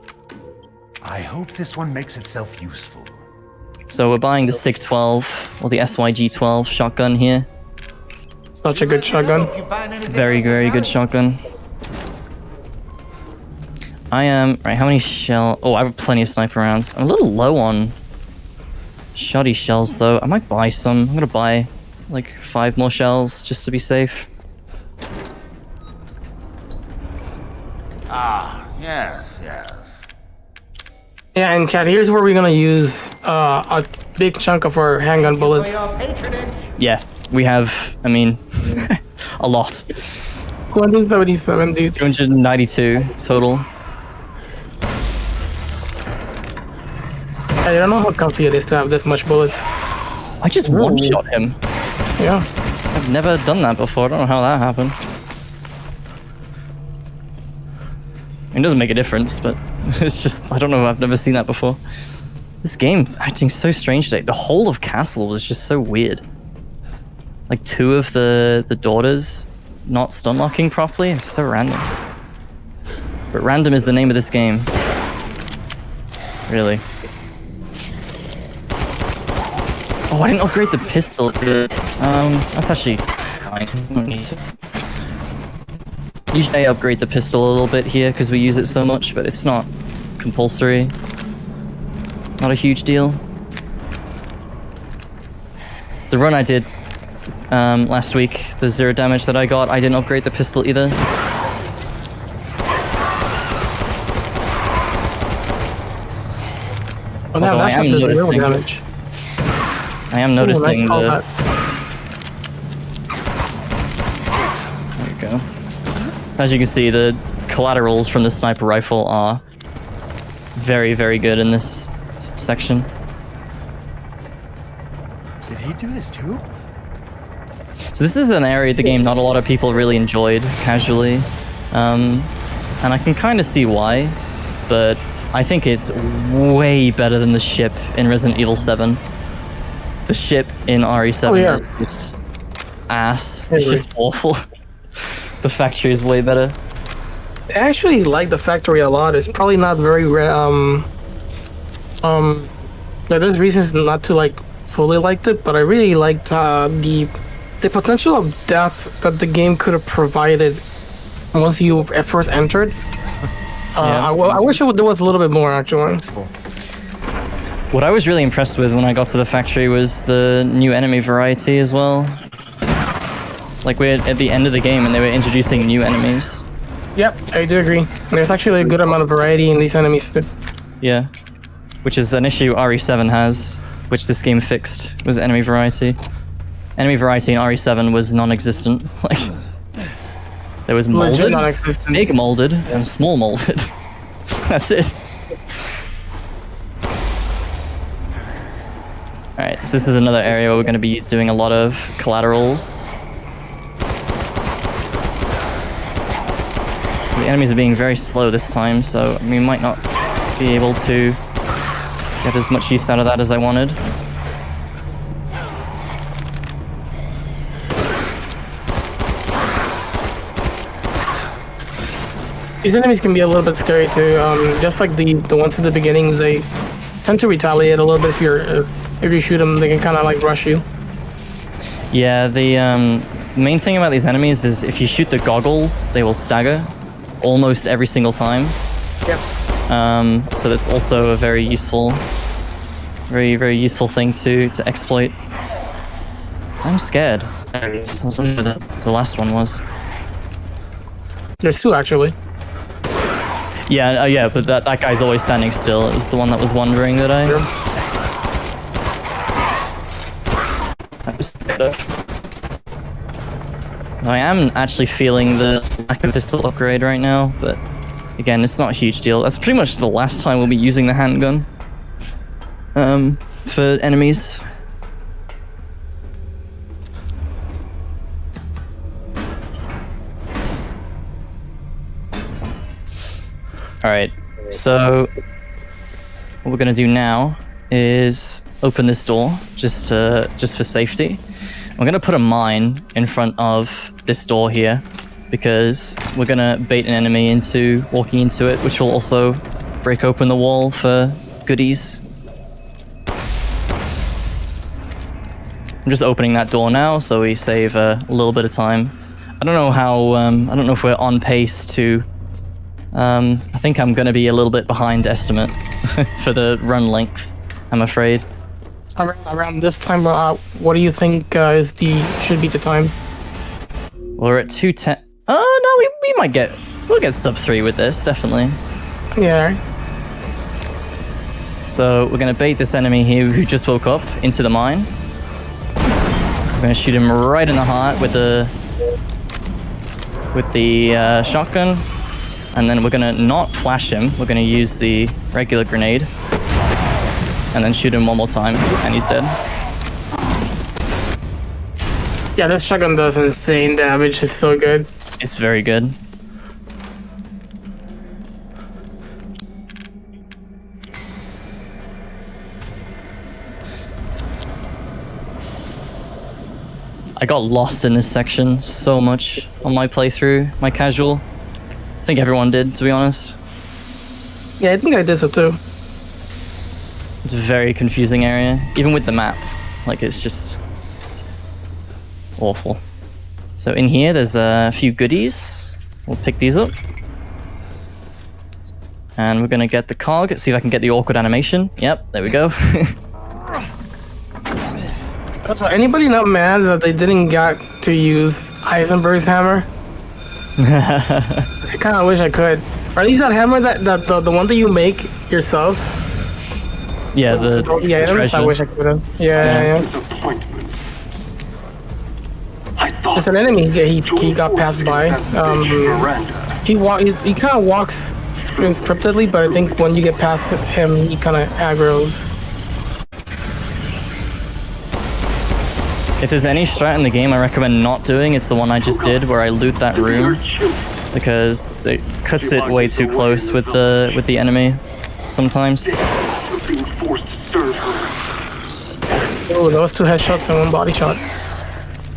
I hope this one makes itself useful. So we're buying the SIG-12, or the SYG-12 shotgun here. Such a good shotgun. If you find anything Very, else of very good value. shotgun. I am... Right, how many shell... Oh, I have plenty of sniper rounds. I'm a little low on shoddy shells, though. I might buy some. I'm gonna buy, like, 5 more shells, just to be safe. Ah, yes, yes. Yeah, and Chad, here's where we're gonna use a big chunk of our handgun For bullets. your patronage. Yeah, we have, I mean, a lot. 277, dude. 292 total. I don't know how comfy it is to have this much bullets. I just one-shot him. Yeah. I've never done that before. I don't know how that happened. It doesn't make a difference, but it's just, I don't know, I've never seen that before. This game acting so strange today. The whole of Castle was just so weird. Like 2 of the daughters not stun locking properly. It's so random. But random is the name of this game. Really. Oh, I didn't upgrade the pistol. That's actually fine. I don't need to. Usually I upgrade the pistol a little bit here because we use it so much, but it's not compulsory. Not a huge deal. The run I did last week, the 0 damage that I got, I didn't upgrade the pistol either. Oh, damn, Although that's I am not the real noticing- damage. I am Ooh, noticing nice call the... back. There you go. As you can see, the collaterals from the sniper rifle are very, very good in this section. Did he do this too? So this is an area of the game not a lot of people really enjoyed casually. And I can kind of see why, but I think it's way better than the ship in Resident Evil 7. The ship in RE7 yeah. is just ass. I It's agree. just awful. The factory is way better. I actually like the factory a lot. It's probably not very there's reasons not to like fully liked it, but I really liked the potential of death that the game could have provided once you at first entered. I wish there was a little bit more actually. What I was really impressed with when I got to the factory was the new enemy variety as well. Like we're at the end of the game and they were introducing new enemies. Yep, I do agree. There's actually a good amount of variety in these enemies too. Yeah. Which is an issue RE7 has, which this game fixed, was enemy variety. enemy variety in RE7 was non-existent. Like, there was Legit molded, non-existent. big molded, and small molded. That's it. Alright, so this is another area where we're going to be doing a lot of collaterals. The enemies are being very slow this time, so we might not be able to get as much use out of that as I wanted. These enemies can be a little bit scary too. Just like the ones at the beginning, they tend to retaliate a little bit if you shoot them. They can kind of like rush you. Yeah, the main thing about these enemies is if you shoot the goggles, they will stagger almost every single time. Yep. So that's also a very useful, very useful thing to exploit. I'm scared. I was wondering where the last one was. There's two actually. Yeah, yeah, but that guy's always standing still. It was the one that was wandering that I was scared of. I am actually feeling the lack of pistol upgrade right now, but again, it's not a huge deal. That's pretty much the last time we'll be using the handgun for enemies. Alright, so what we're gonna do now is open this door just for safety. I'm gonna put a mine in front of this door here because we're gonna bait an enemy into walking into it, which will also break open the wall for goodies. I'm just opening that door now so we save a little bit of time. I don't know how, I don't know if we're on pace to... I think I'm gonna be a little bit behind estimate for the run length, I'm afraid. Around this time, what do you think should be the time? We're at 2:10. Oh no, we'll get sub 3 with this, definitely. Yeah. So we're gonna bait this enemy here who just woke up into the mine. We're gonna shoot him right in the heart with the shotgun. And then we're gonna not flash him, we're gonna use the regular grenade. And then shoot him one more time, and he's dead. Yeah, this shotgun does insane damage, it's so good. It's very good. I got lost in this section so much on my playthrough, my casual. I think everyone did, to be honest. Yeah, I think I did so too. It's a very confusing area, even with the map. Like, it's just awful. So in here, there's a few goodies. We'll pick these up. And we're gonna get the cog, see if I can get the awkward animation. Yep, there we go. So anybody not mad that they didn't get to use Heisenberg's hammer? I kind of wish I could. Or at least that hammer, the one that you make yourself. Yeah, the treasure. I wish I could have. Yeah. Disappointment. I thought There's an enemy he got passed by. Miranda. He kind of walks scriptedly, but I think when you get past him, he kind of aggroes. If there's any strat in the game I recommend not doing, it's the one I just did, where I loot that room, because it cuts it way too close with the enemy sometimes. Being forced to serve her. Oh, those two headshots and one body shot.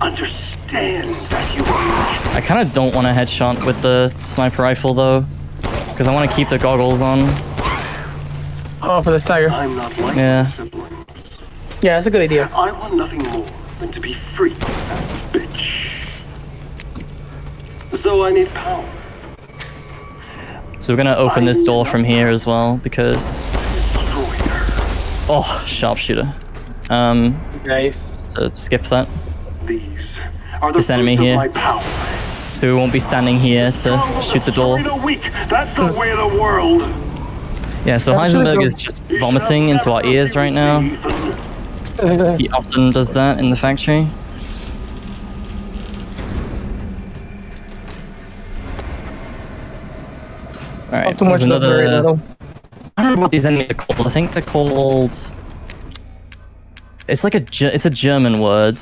Understand that you are. I kind of don't want a headshot with the sniper rifle though, because I want to keep the goggles on. Oh, for the stagger. I'm not like Yeah. my siblings. Yeah, that's a good idea. I want nothing more than to be free, bitch. So I need power. So we're gonna open this door from here as well, because... Destroy her. Oh, sharpshooter. Nice. So skip that. These are the This enemy fruits of here. my power. So we won't be standing here to shoot the door. That's the way of the world. Yeah, so Heisenberg is just vomiting into our ears right now. He often does that in the factory. All right. Not too much, there's not very little. I don't remember what these enemies are called. I think they're called. It's like it's a German word,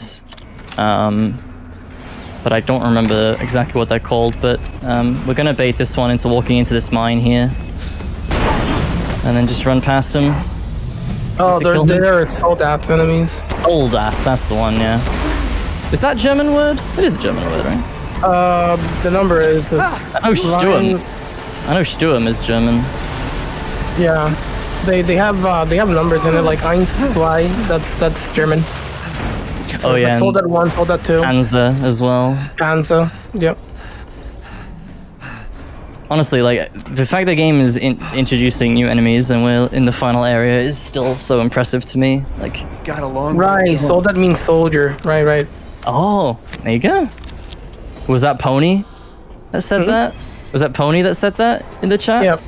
but I don't remember exactly what they're called. But we're gonna bait this one into walking into this mine here, and then just run past them. Oh, they're soldat enemies. Soldat, that's the one. Yeah. Is that German word? It is a German word, right? The number is. I know Sturm. I know Sturm is German. Yeah, they have numbers in it like 1, 2. That's German. So Oh it's yeah. like Soldat 1, Soldat 2. Panzer as well. Panzer. Yep. Honestly, like the fact the game is introducing new enemies and we're in the final area is still so impressive to me. Like, Got a long Right. Soldat means soldier. Right. oh, there you go. Was that Pony that said that? Was that Pony that said that in the chat? Yep.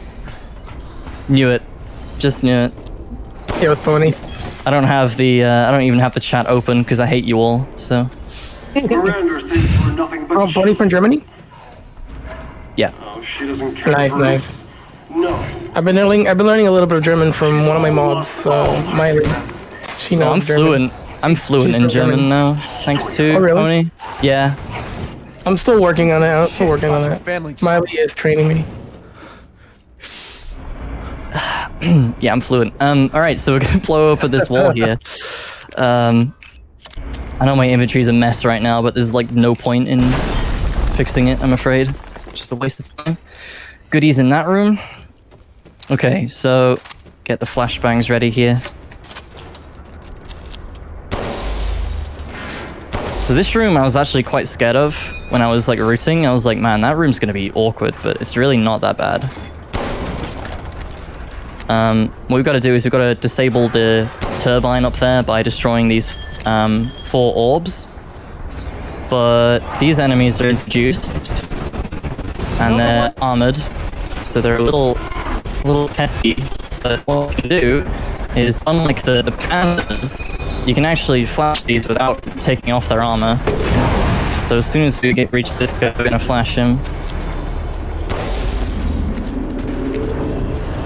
Knew it. Just knew it. It was Pony. I don't have the. I don't even have the chat open because I hate you all. So. Miranda says we're nothing but Oh, Pony from Germany. Yeah. Oh, she doesn't care. Nice. No. I've been learning a little bit of German from one of my mods, Miley. She knows I'm German. fluent. I'm fluent She's in from German Germany. now, thanks to Oh, really? Pony. Yeah. I'm still working on it. Miley is training me. Yeah, I'm fluent. All right, so we're gonna blow up at this wall here. I know my inventory's a mess right now, but there's like no point in fixing it, I'm afraid. Just a waste of time. Goodies in that room. Okay, so get the flashbangs ready here. So this room I was actually quite scared of when I was like rooting. I was like, man, that room's gonna be awkward, but it's really not that bad. What we've got to do is we've got to disable the turbine up there by destroying these 4 orbs. But these enemies are introduced, and they're armored, so they're a little pesky. But what we can do is, unlike the pandas, you can actually flash these without taking off their armor. So as soon as we reach this guy, we're gonna flash him.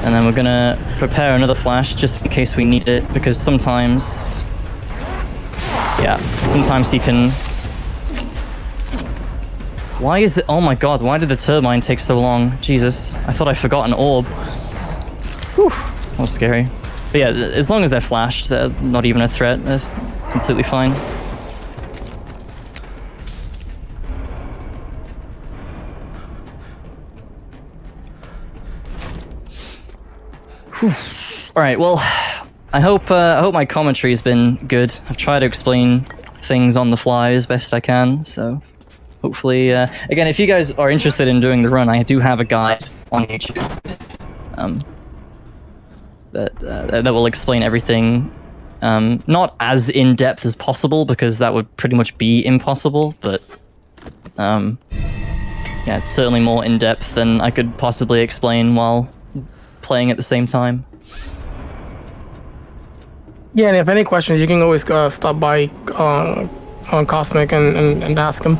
And then we're gonna prepare another flash just in case we need it, because sometimes he can... Why is it... Oh my god, why did the turbine take so long? Jesus, I thought I forgot an orb. Whew, that was scary. But yeah, as long as they're flashed, they're not even a threat. They're completely fine. All right, well, I hope my commentary's been good. I've tried to explain things on the fly as best I can, so hopefully, again, if you guys are interested in doing the run, I do have a guide on YouTube that will explain everything, not as in depth as possible because that would pretty much be impossible, but yeah, it's certainly more in depth than I could possibly explain while playing at the same time. Yeah, and if any questions, you can always stop by on Cosmic and ask him.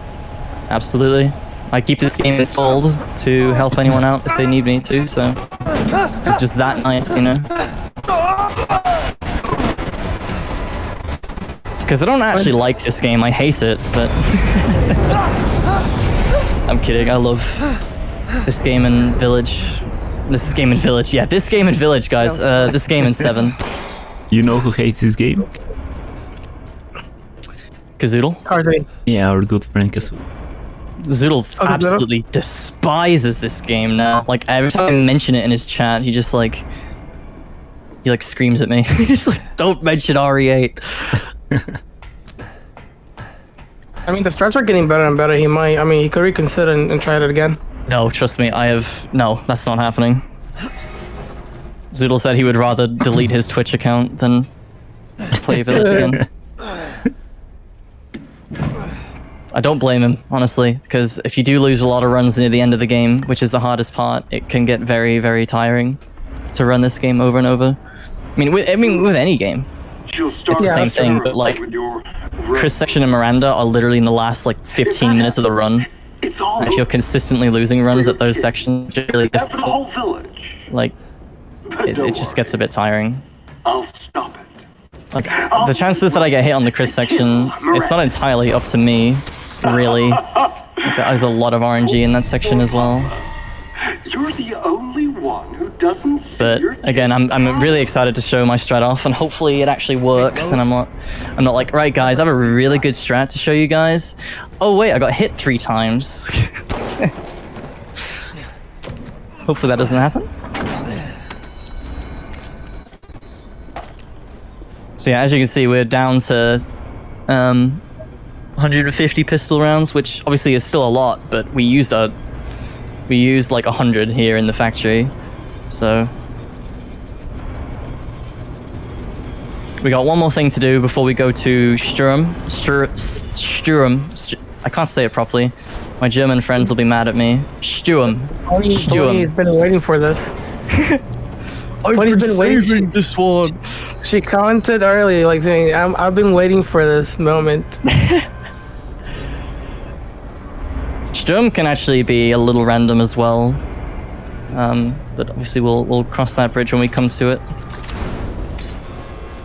Absolutely. I keep this game installed to help anyone out if they need me to, so it's just that nice, you know? Because I don't actually like this game, I hate it, but... I'm kidding, I love this game in Village. This is game in Village, yeah, this game in Village, guys. This game in 7. You know who hates this game? Kazoodle? Karzy. Yeah, our good friend Kazoodle. Zoodle absolutely despises this game now. Like, every time I mention it in his chat, he just like... He like screams at me. He's like, don't mention RE8. I mean, the strats are getting better and better. He could reconsider and try it again. No, trust me, no, that's not happening. Zoodle said he would rather delete his Twitch account than play Village again. I don't blame him, honestly, because if you do lose a lot of runs near the end of the game, which is the hardest part, it can get very, very tiring to run this game over and over. I mean, with any game, it's the same thing, but like, Chris Section and Miranda are literally in the last like 15 minutes of the run. It's all If you're consistently losing runs at those sections, it's really That's the difficult. whole village. Like, it just gets a bit tiring. I'll stop it. Like, the chances that I get hit on the Chris section, it's not entirely up to me, really. Like, there's a lot of RNG in that section as well. You're the only one who doesn't see But your again, I'm really excited to show my strat off, and hopefully it actually works. And I'm not like, right, guys, I have a really good strat to show you guys. Oh wait, I got hit 3 times. Hopefully that doesn't happen. So yeah, as you can see, we're down to 150 pistol rounds, which obviously is still a lot, but we used like 100 here in the factory. So we got one more thing to do before we go to Sturm. I can't say it properly. My German friends will be mad at me. Sturm. Tony's been waiting for this. I've Tony's been been waiting. saving this one. She commented earlier, like saying, "I've been waiting for this moment." Sturm can actually be a little random as well, but obviously we'll cross that bridge when we come to it.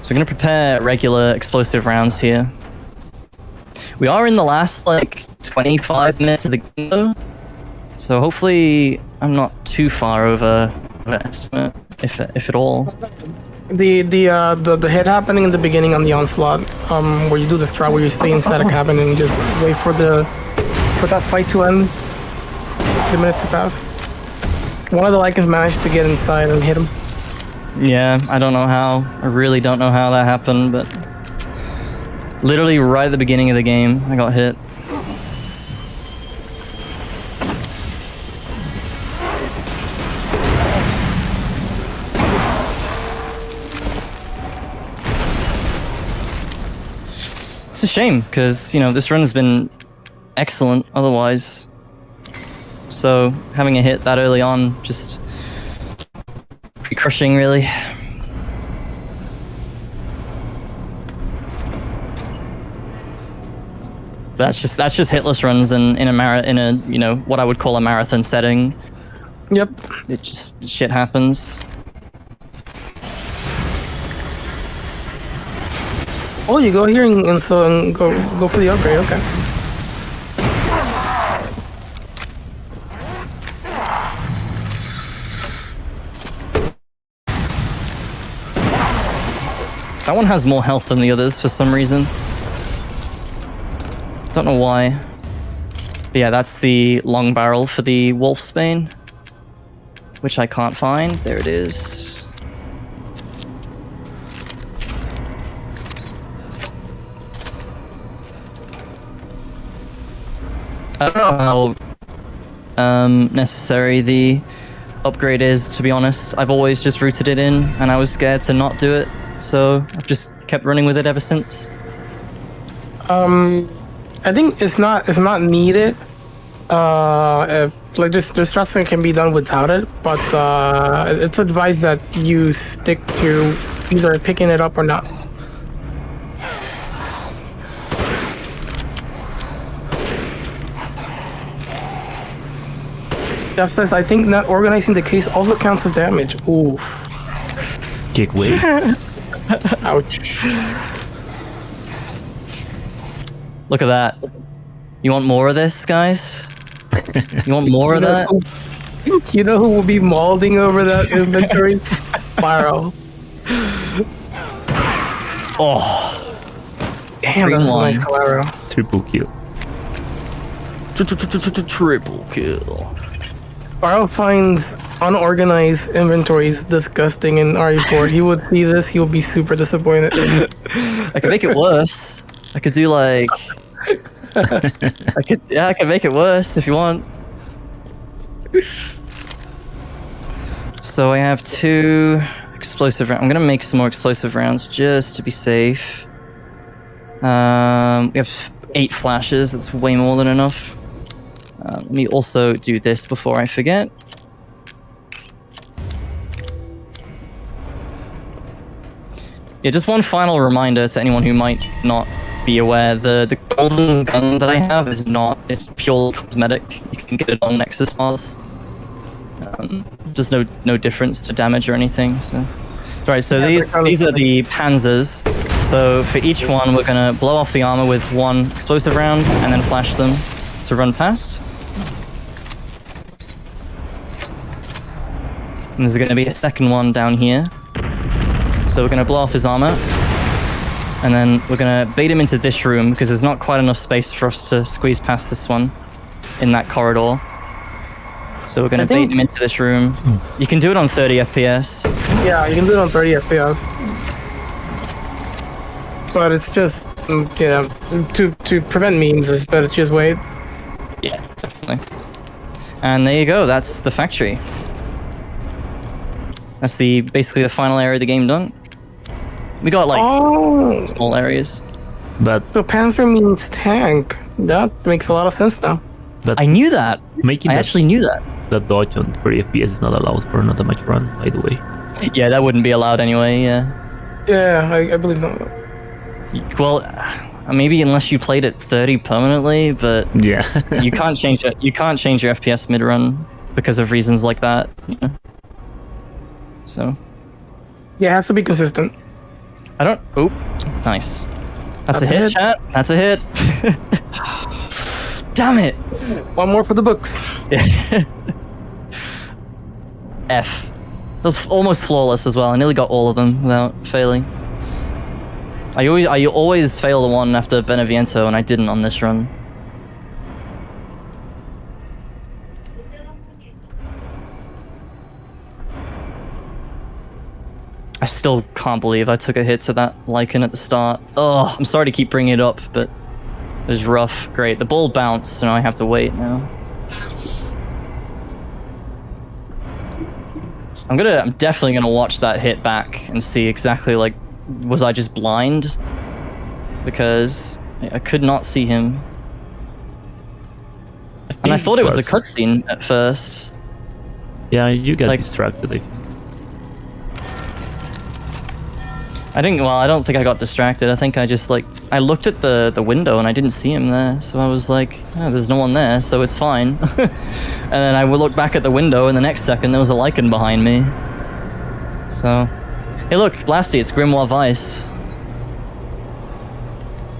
So we're gonna prepare regular explosive rounds here. We are in the last like 25 minutes of the game though, so hopefully I'm not too far over estimate, if at all. The hit happening in the beginning on the onslaught, where you do the strat where you stay inside a cabin and just wait for that fight to end, the minutes to pass. One of the Lycans managed to get inside and hit him. Yeah, I don't know how. I really don't know how that happened, but literally right at the beginning of the game, I got hit. It's a shame, because, you know, this run has been excellent otherwise. So, having a hit that early on, just pretty crushing, really. That's just hitless runs in a you know, what I would call a marathon setting. Yep. It just, shit happens. Oh, you go here and go for the upgrade. Okay. That one has more health than the others for some reason. Don't know why. But yeah, that's the long barrel for the Wolfsbane, which I can't find. There it is. I don't know how necessary the upgrade is, to be honest. I've always just rooted it in, and I was scared to not do it, so I've just kept running with it ever since. I think it's not needed. Like this stressing can be done without it, but it's advised that you stick to either picking it up or not. Jeff says, I think not organizing the case also counts as damage. Oof. Kick weight. Ouch. Look at that. You want more of this, guys? You want more of that? You know who will be mauling over that inventory? Pyro. Oh. Damn, that's a nice Calero. Triple kill. Triple kill. Pyro finds unorganized inventories disgusting in RE4. He would see this, he would be super disappointed. I could make it worse. I could do like... I could make it worse if you want. So I have 2 explosive rounds. I'm gonna make some more explosive rounds just to be safe. We have 8 flashes. That's way more than enough. Let me also do this before I forget. Yeah, just one final reminder to anyone who might not be aware, the golden gun that I have is not, it's pure cosmetic. You can get it on Nexus Mars. There's no difference to damage or anything. So, right. So these are the Panzers. So for each one, we're gonna blow off the armor with one explosive round and then flash them to run past. And there's gonna be a second one down here. So we're gonna blow off his armor. And then we're gonna bait him into this room because there's not quite enough space for us to squeeze past this one in that corridor. So we're gonna bait him into this room. You can do it on 30 FPS. Yeah, you can do it on 30 FPS. But it's just, to prevent memes, it's better to just wait. Yeah, definitely. And there you go. That's the factory. That's basically the final area of the game done. We got like small areas. But So Panzer means tank. That makes a lot of sense now. I knew that. making I that, actually knew that. that dodge on 30 FPS is not allowed for another match run, by the way. Yeah, that wouldn't be allowed anyway. Yeah. Yeah, I believe that. Well, maybe unless you played at 30 permanently, but Yeah. you can't change it. You can't change your FPS mid run because of reasons like that. You know? So Yeah, it has to be consistent. I don't. Oop, nice. That's a That's a hit, hit. chat. That's a hit. Damn it. One more for the books. F. That was almost flawless as well. I nearly got all of them without failing. I always fail the one after Beneviento, and I didn't on this run. I still can't believe I took a hit to that Lycan at the start. Oh, I'm sorry to keep bringing it up, but it was rough. Great. The ball bounced, so now I have to wait now. I'm definitely gonna watch that hit back and see exactly, like, was I just blind? Because I could not see him. And I thought it was the cutscene at first. Yeah, you get Like- distracted. I don't think I got distracted. I think I just, like, I looked at the window and I didn't see him there. So I was like, oh, there's no one there, so it's fine. And then I would look back at the window and the next second there was a Lycan behind me. So, hey look, Blasty, it's Grimoire Vice.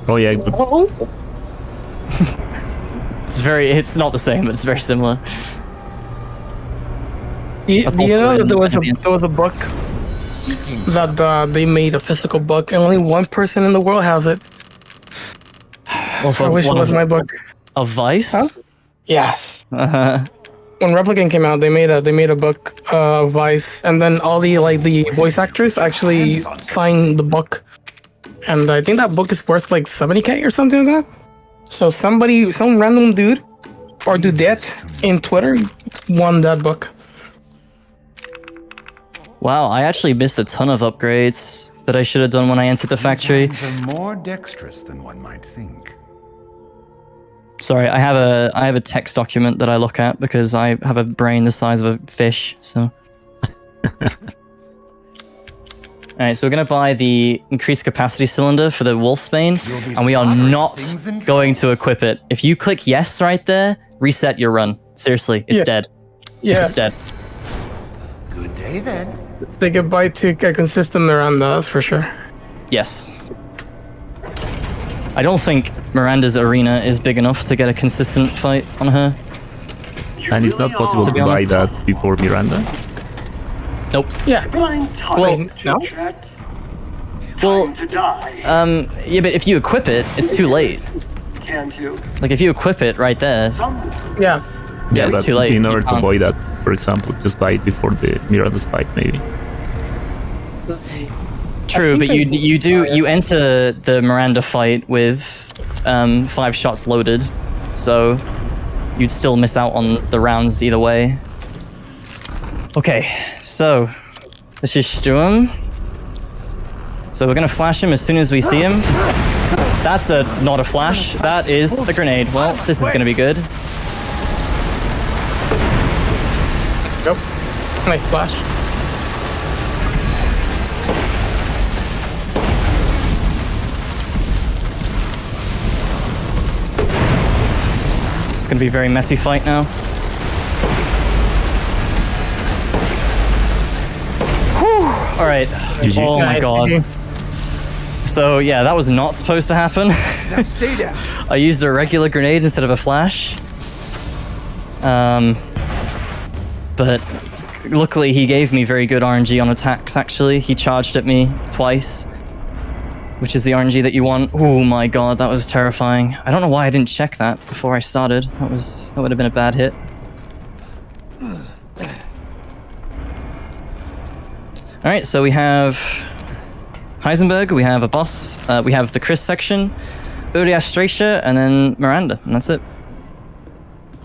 Oh yeah, It's not the same, but it's very similar. Do you That's know also that in there was Beneviento. a book that they made a physical book, and only one person in the world has it. I wish it was my book. A Vice? Huh? Yes. Uh-huh. When Replicant came out, they made a book, Vice, and then all the voice actors actually signed the book, and I think that book is worth like 70K or something like that. So some random dude or dudette in Twitter won that book. Wow, I actually missed a ton of upgrades that I should have done when I entered the factory. These hands are more dexterous than one might think. Sorry, I have a text document that I look at because I have a brain the size of a fish, so. Alright, so we're gonna buy the increased capacity cylinder for the Wolfsbane, and we are not going to equip it. If you click yes right there, reset your run. Seriously, it's dead. Yeah, It's dead. Good day then. they could buy to a consistent Miranda, that's for sure. Yes. I don't think Miranda's arena is big enough to get a consistent fight on her. and it's not possible To to be buy honest- that before Miranda. Nope. Yeah. Well, no. Well, To die, yeah, but if you equip it, it's too late. can't you? Like, if you equip it right there, Yeah. yeah, it's but too late. in You order to can't- avoid that, for example, just buy it before the Miranda's fight, maybe. True, but you enter the Miranda fight with 5 shots loaded, so you'd still miss out on the rounds either way. Okay, so let's just do him. So we're gonna flash him as soon as we see him. That's not a flash. That is a grenade. Well, this is gonna be good. Nope. Nice splash. gonna be a very messy fight now. Whew. All right. GG. Oh my Nice, god. GG. So yeah, that was not supposed to happen. Now stay down. I used a regular grenade instead of a flash. But luckily he gave me very good RNG on attacks, actually. He charged at me twice, which is the RNG that you want. Oh my god, that was terrifying. I don't know why I didn't check that before I started. That would have been a bad hit. Alright, so we have Heisenberg, we have a boss, we have the Chris section, Urias Stracia, and then Miranda, and that's it.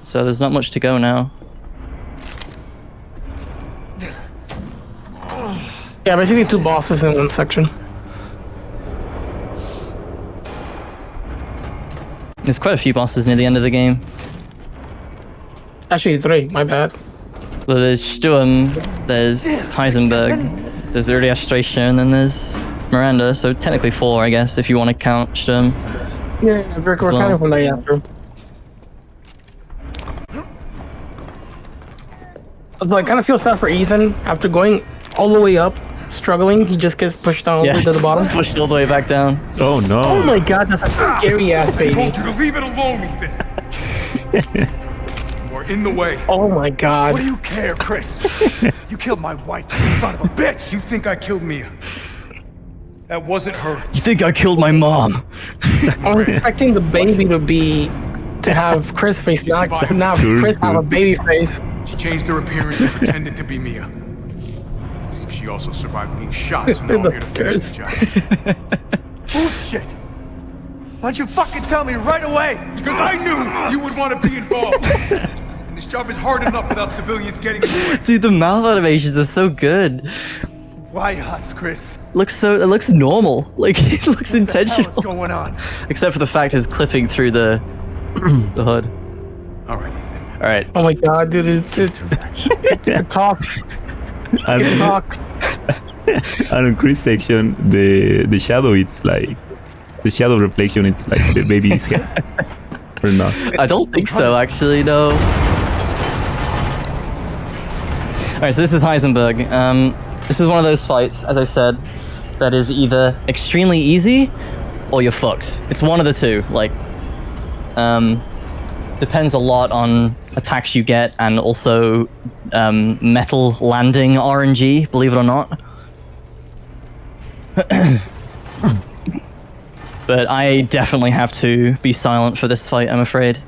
So there's not much to go now. Yeah, basically 2 bosses in one section. There's quite a few bosses near the end of the game. Actually 3, my bad. Well, there's Sturm, there's Heisenberg, there's Urias Stracia, and then there's Miranda, so technically 4, I guess, if you want to count Sturm. Yeah, we're well. kind of from there, yeah, true. But I kind of feel sad for Ethan. After going all the way up, struggling, he just gets pushed down all the way to the bottom. Pushed all the way back down. Oh no. Oh my god, that's a scary ass baby. Told you to leave it alone, Ethan. You are in the way. Oh my god. What do you care, Chris? You killed my wife, you son of a bitch. You think I killed Mia? That wasn't her. You think I killed my mom? I'm expecting the baby to have Chris face, not Chris have a baby face. She changed her appearance and pretended to be Mia. Seems she also survived being shot, so now I'm here to finish the job. Bullshit. Why don't you fucking tell me right away? Because I knew you would want to be involved. And this job is hard enough without civilians getting in the way. Dude, the mouth animations are so good. Why us, Chris? It looks normal. Like, it looks What intentional. the hell is going on? Except for the fact it's clipping through the hood. All right, Ethan. All right. Oh my god, dude, it talks. It And, talks. and on Chris section, the shadow, it's like the shadow reflection. It's like the baby's head, or not? I don't think so, actually, no. Alright, so this is Heisenberg. This is one of those fights, as I said, that is either extremely easy or you're fucked. It's one of the two. Like, depends a lot on attacks you get and also metal landing RNG, believe it or not. But I definitely have to be silent for this fight, I'm afraid.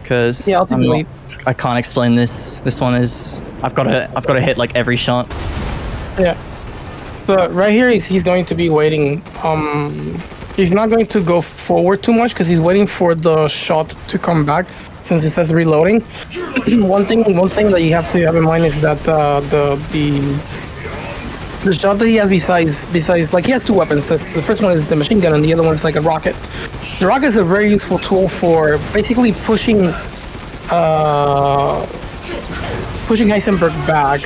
Because Yeah, I'll take the lead. I can't explain this. This one is I've got to hit like every shot. Yeah. So right here, he's going to be waiting. He's not going to go forward too much because he's waiting for the shot to come back. Since it says reloading, one thing that you have to have in mind is that the shot that he has besides like he has 2 weapons. The first one is the machine gun, and the other one is like a rocket. The rocket is a very useful tool for basically pushing Heisenberg back.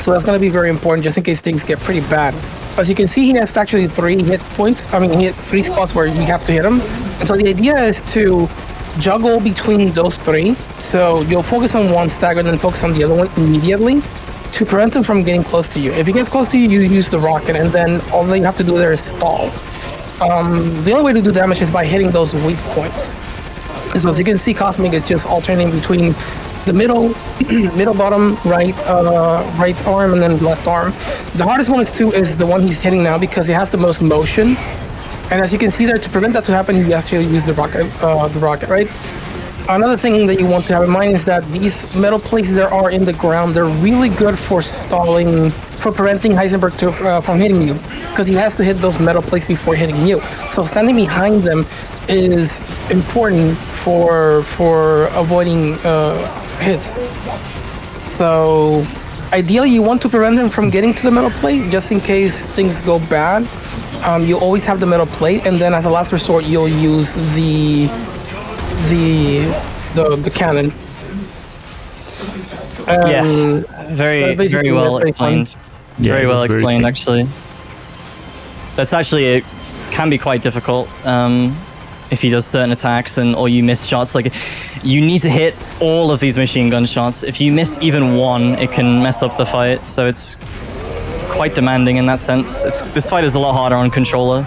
So that's going to be very important just in case things get pretty bad. As you can see, he has actually 3 hit points. I mean, he hit 3 spots where you have to hit him. And so the idea is to juggle between those 3. So you'll focus on one, stagger, and then focus on the other one immediately to prevent him from getting close to you. If he gets close to you, you use the rocket, and then all that you have to do there is stall. The only way to do damage is by hitting those weak points. And so as you can see, Cosmic is just alternating between the middle, bottom, right arm, and then left arm. The hardest one is the one he's hitting now because it has the most motion. And as you can see there, to prevent that to happen, you actually use the rocket, right? Another thing that you want to have in mind is that these metal plates that are in the ground, they're really good for stalling, for preventing Heisenberg from hitting you, because he has to hit those metal plates before hitting you. So standing behind them is important for avoiding hits. So ideally, you want to prevent him from getting to the metal plate, just in case things go bad. You always have the metal plate, and then as a last resort, you'll use the cannon. Yeah, very well explained. Yeah, Very well it's very explained, quick. actually. That's actually, it can be quite difficult. if he does certain attacks or you miss shots. Like, you need to hit all of these machine gun shots. If you miss even one, it can mess up the fight. So it's quite demanding in that sense. This fight is a lot harder on controller.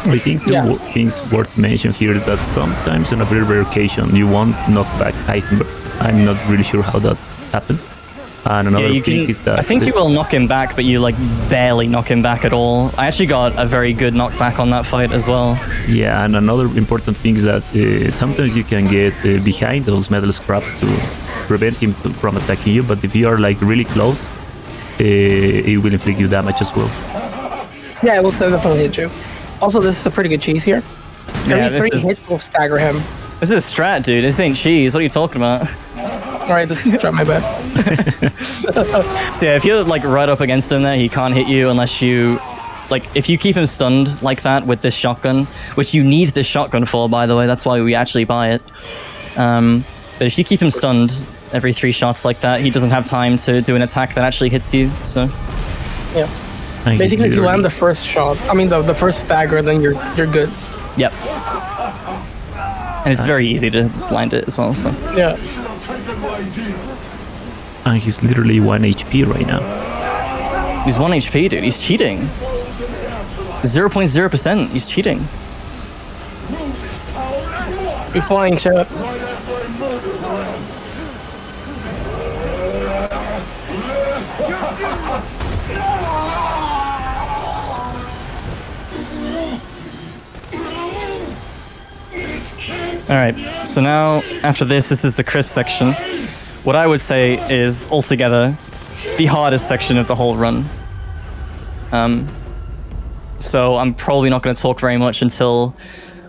I think the things worth mentioning here is that sometimes on a very rare occasion you won't knock back Heisenberg. I'm not really sure how that happened. And another thing is that... I think you will knock him back, but you like barely knock him back at all. I actually got a very good knockback on that fight as well. Yeah, and another important thing is that sometimes you can get behind those metal scraps to prevent him from attacking you, but if you are like really close, it will inflict you damage as well. Yeah, it will definitely hit you. Also, this is a pretty good cheese here. Every 3 hits will stagger him. This is a strat, dude. This ain't cheese. What are you talking about? Alright, this is a strat, my bad. So yeah, if you're like right up against him there, he can't hit you unless you... Like, if you keep him stunned like that with this shotgun, which you need this shotgun for, by the way, that's why we actually buy it. But if you keep him stunned every 3 shots like that, he doesn't have time to do an attack that actually hits you, so... Yeah. Basically, if you land the first shot, I mean the first stagger, then you're good. Yep. And it's very easy to land it as well, so... Yeah. And he's literally 1 HP right now. He's 1 HP, dude. He's cheating. 0.0%. He's cheating. You're flying, chat. Alright, so now, after this is the Chris section. What I would say is, altogether, the hardest section of the whole run. So I'm probably not going to talk very much until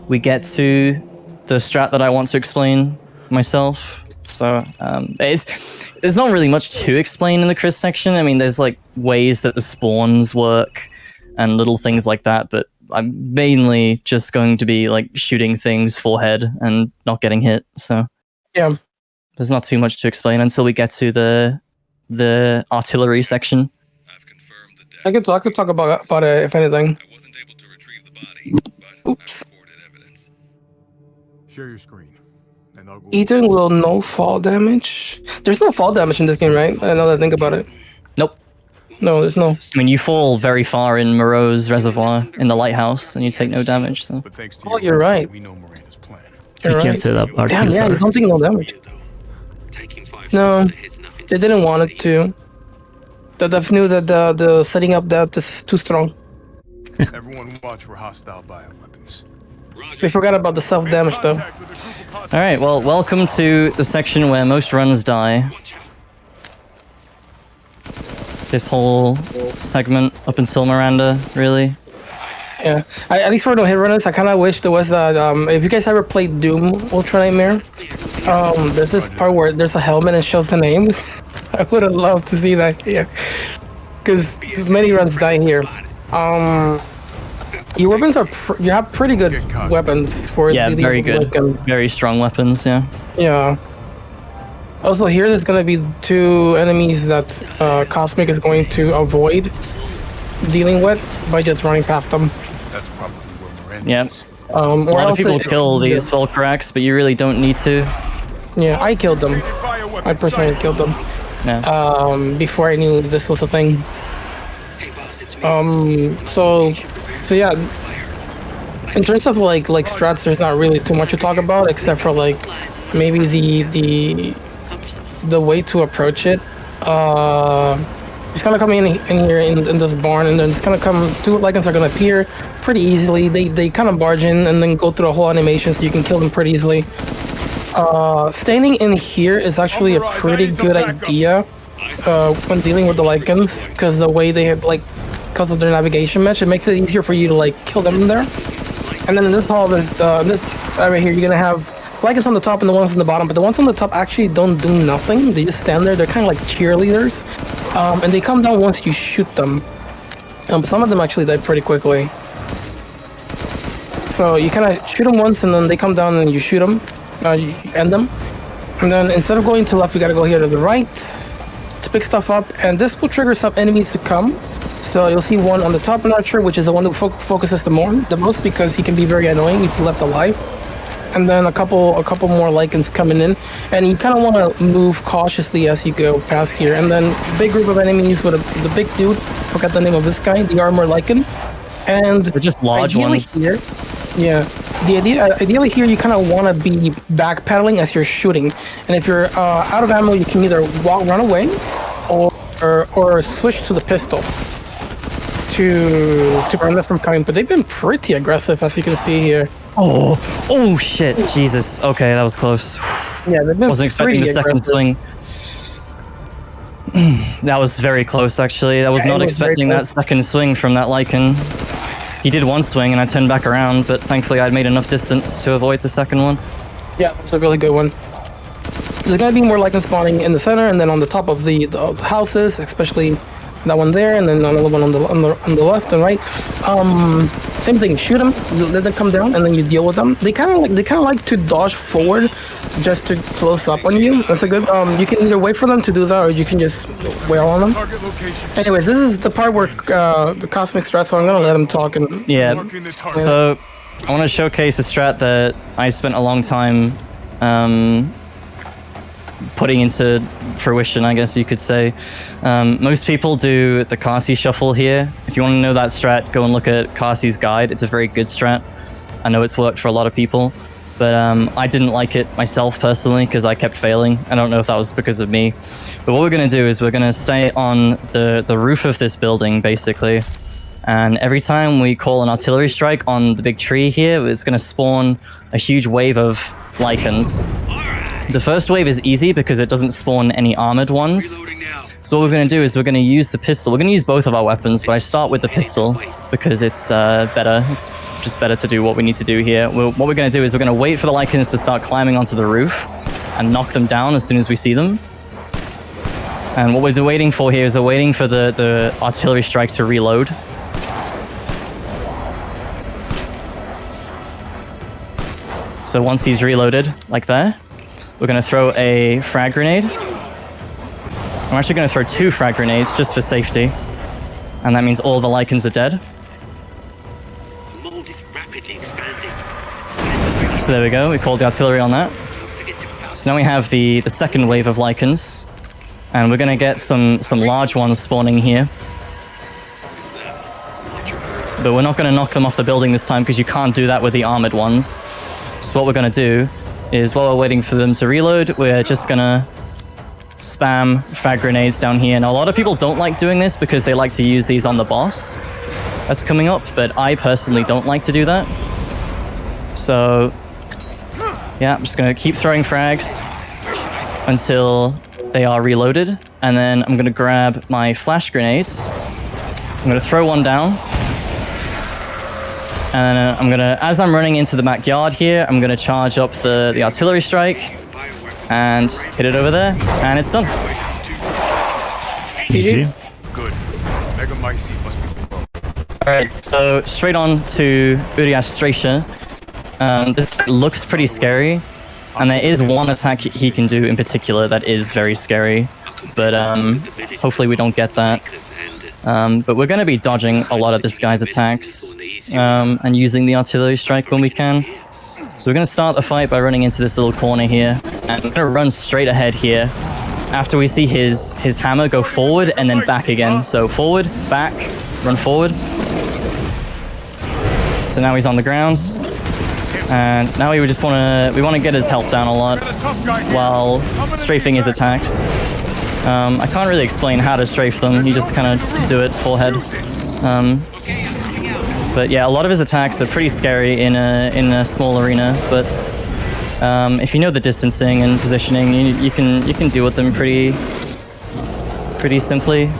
we get to the strat that I want to explain myself. So, there's not really much to explain in the Chris section. I mean, there's like ways that the spawns work and little things like that, but I'm mainly just going to be like shooting things forehead and not getting hit. So yeah, there's not too much to explain until we get to the artillery section. I could talk about it if anything. I wasn't able to retrieve the body, but Oops. I recorded evidence. Share your screen, and I'll go. Ethan will no fall damage. There's no fall damage in this game, right? I know that I think about it. Nope. No, there's no. I mean, you fall very far in Moreau's reservoir in the lighthouse, and you take no damage. So. But thanks to Oh, you're right. We know Miranda's plan. You're You right. can't set up Damn, yeah, you artillery. don't take no damage. No, they didn't want it to. The devs knew that the setting up that is too strong. Everyone watch for hostile bioweapons. They forgot about the self-damage though. All right. Well, welcome to the section where most runs die. This whole segment up until Miranda, really. Yeah, at least for the hit runners, I kind of wish there was that. If you guys ever played Doom Ultra Nightmare, there's this part where there's a helmet and shows the name. I would have loved to see that here, because many runs die here. Your weapons are you have pretty good weapons for Yeah, dealing very with, good. like, Very strong weapons. Yeah. yeah. Also, here there's gonna be 2 enemies that Cosmic is going to avoid dealing with by just running past them. That's probably where Miranda Yeah. is. A lot of people kill these Volcarax, but you really don't need to. Yeah, I killed them. I personally killed them. Yeah. Before I knew this was a thing. So yeah. In terms of like strats, there's not really too much to talk about except for like maybe the way to approach it. It's gonna come in here in this barn, and then it's gonna come. 2 Lycans are gonna appear pretty easily. They kind of barge in and then go through the whole animation, so you can kill them pretty easily. Standing in here is actually a pretty good idea when dealing with the Lycans, because the way they had because of their navigation mesh, it makes it easier for you to like kill them in there. And then in this hall, there's this right here. You're gonna have Lycans on the top and the ones on the bottom, but the ones on the top actually don't do nothing. They just stand there. They're kind of like cheerleaders, and they come down once you shoot them. Some of them actually die pretty quickly. So you kind of shoot them once, and then they come down, and you shoot them, you end them. And then instead of going to left, you gotta go here to the right to pick stuff up, and this will trigger some enemies to come. So you'll see one on the top archer, which is the one that focuses the most, because he can be very annoying if left alive. and then a couple more Lycans coming in, and you kind of want to move cautiously as you go past here. And then big group of enemies with the big dude. Forgot the name of this guy, the armor Lycan, and They're just large ones. Here, yeah. The idea, ideally here, you kind of want to be backpedaling as you're shooting, and if you're out of ammo, you can either run away, or switch to the pistol to prevent them from coming. But they've been pretty aggressive, as you can see here. Oh shit, Jesus. Okay, that was close. Yeah, they've been Wasn't expecting the pretty second aggressive. swing. That was very close, actually. I was Yeah, not it was very expecting that close. second swing from that Lycan. He did one swing and I turned back around, but thankfully I'd made enough distance to avoid the second one. Yeah, it's a really good one. There's gonna be more Lycans spawning in the center, and then on the top of the houses, especially that one there, and then another one on the left and right. Same thing. Shoot them, let them come down, and then you deal with them. They kind of like to dodge forward, just to close up on you. That's a good. You can either wait for them to do that, or you can just wail on them. Target location. Anyways, this is the part where the Cosmic strat, so I'm gonna let him talk. And Yeah, Marking the target. so I want to showcase a strat that I spent a long time putting into fruition, I guess you could say. Most people do the Kasi shuffle here. If you want to know that strat, go and look at Kasi's guide. It's a very good strat. I know it's worked for a lot of people, but I didn't like it myself personally because I kept failing. I don't know if that was because of me. But what we're going to do is we're going to stay on the roof of this building, basically. And every time we call an artillery strike on the big tree here, it's going to spawn a huge wave of Lycans. The first wave is easy because it doesn't spawn any armored ones. So what we're going to do is we're going to use the pistol. We're going to use both of our weapons, but I start with the pistol because it's better. It's just better to do what we need to do here. What we're going to do is we're going to wait for the Lycans to start climbing onto the roof and knock them down as soon as we see them. And what we're waiting for here is we're waiting for the artillery strike to reload. So once he's reloaded, like there, we're going to throw a frag grenade. I'm actually going to throw 2 frag grenades just for safety. And that means all the Lycans are dead. The mold is rapidly expanding. So there we go, we called the artillery on that. So now we have the second wave of Lycans. And we're going to get some large ones spawning here. But we're not going to knock them off the building this time because you can't do that with the armored ones. So what we're going to do is while we're waiting for them to reload, we're just going to spam frag grenades down here. Now, a lot of people don't like doing this because they like to use these on the boss that's coming up, but I personally don't like to do that. So, yeah, I'm just going to keep throwing frags until they are reloaded, and then I'm going to grab my flash grenades. I'm going to throw one down. And I'm gonna, as I'm running into the backyard here, I'm gonna charge up the artillery strike and hit it over there, and it's done. GG. Good. Mega Mycete must be. Alright, so straight on to Urias Stracia. This looks pretty scary, and there is one attack he can do in particular that is very scary, but hopefully we don't get that. But we're going to be dodging a lot of this guy's attacks and using the artillery strike when we can. So we're going to start the fight by running into this little corner here, and we're going to run straight ahead here after we see his hammer go forward and then back again. So forward, back, run forward. So now he's on the ground, and now we just want to get his health down a lot while strafing his attacks. I can't really explain how to strafe them, you just kind of do it full head. But yeah, a lot of his attacks are pretty scary in a small arena, but if you know the distancing and positioning, you can deal with them pretty simply.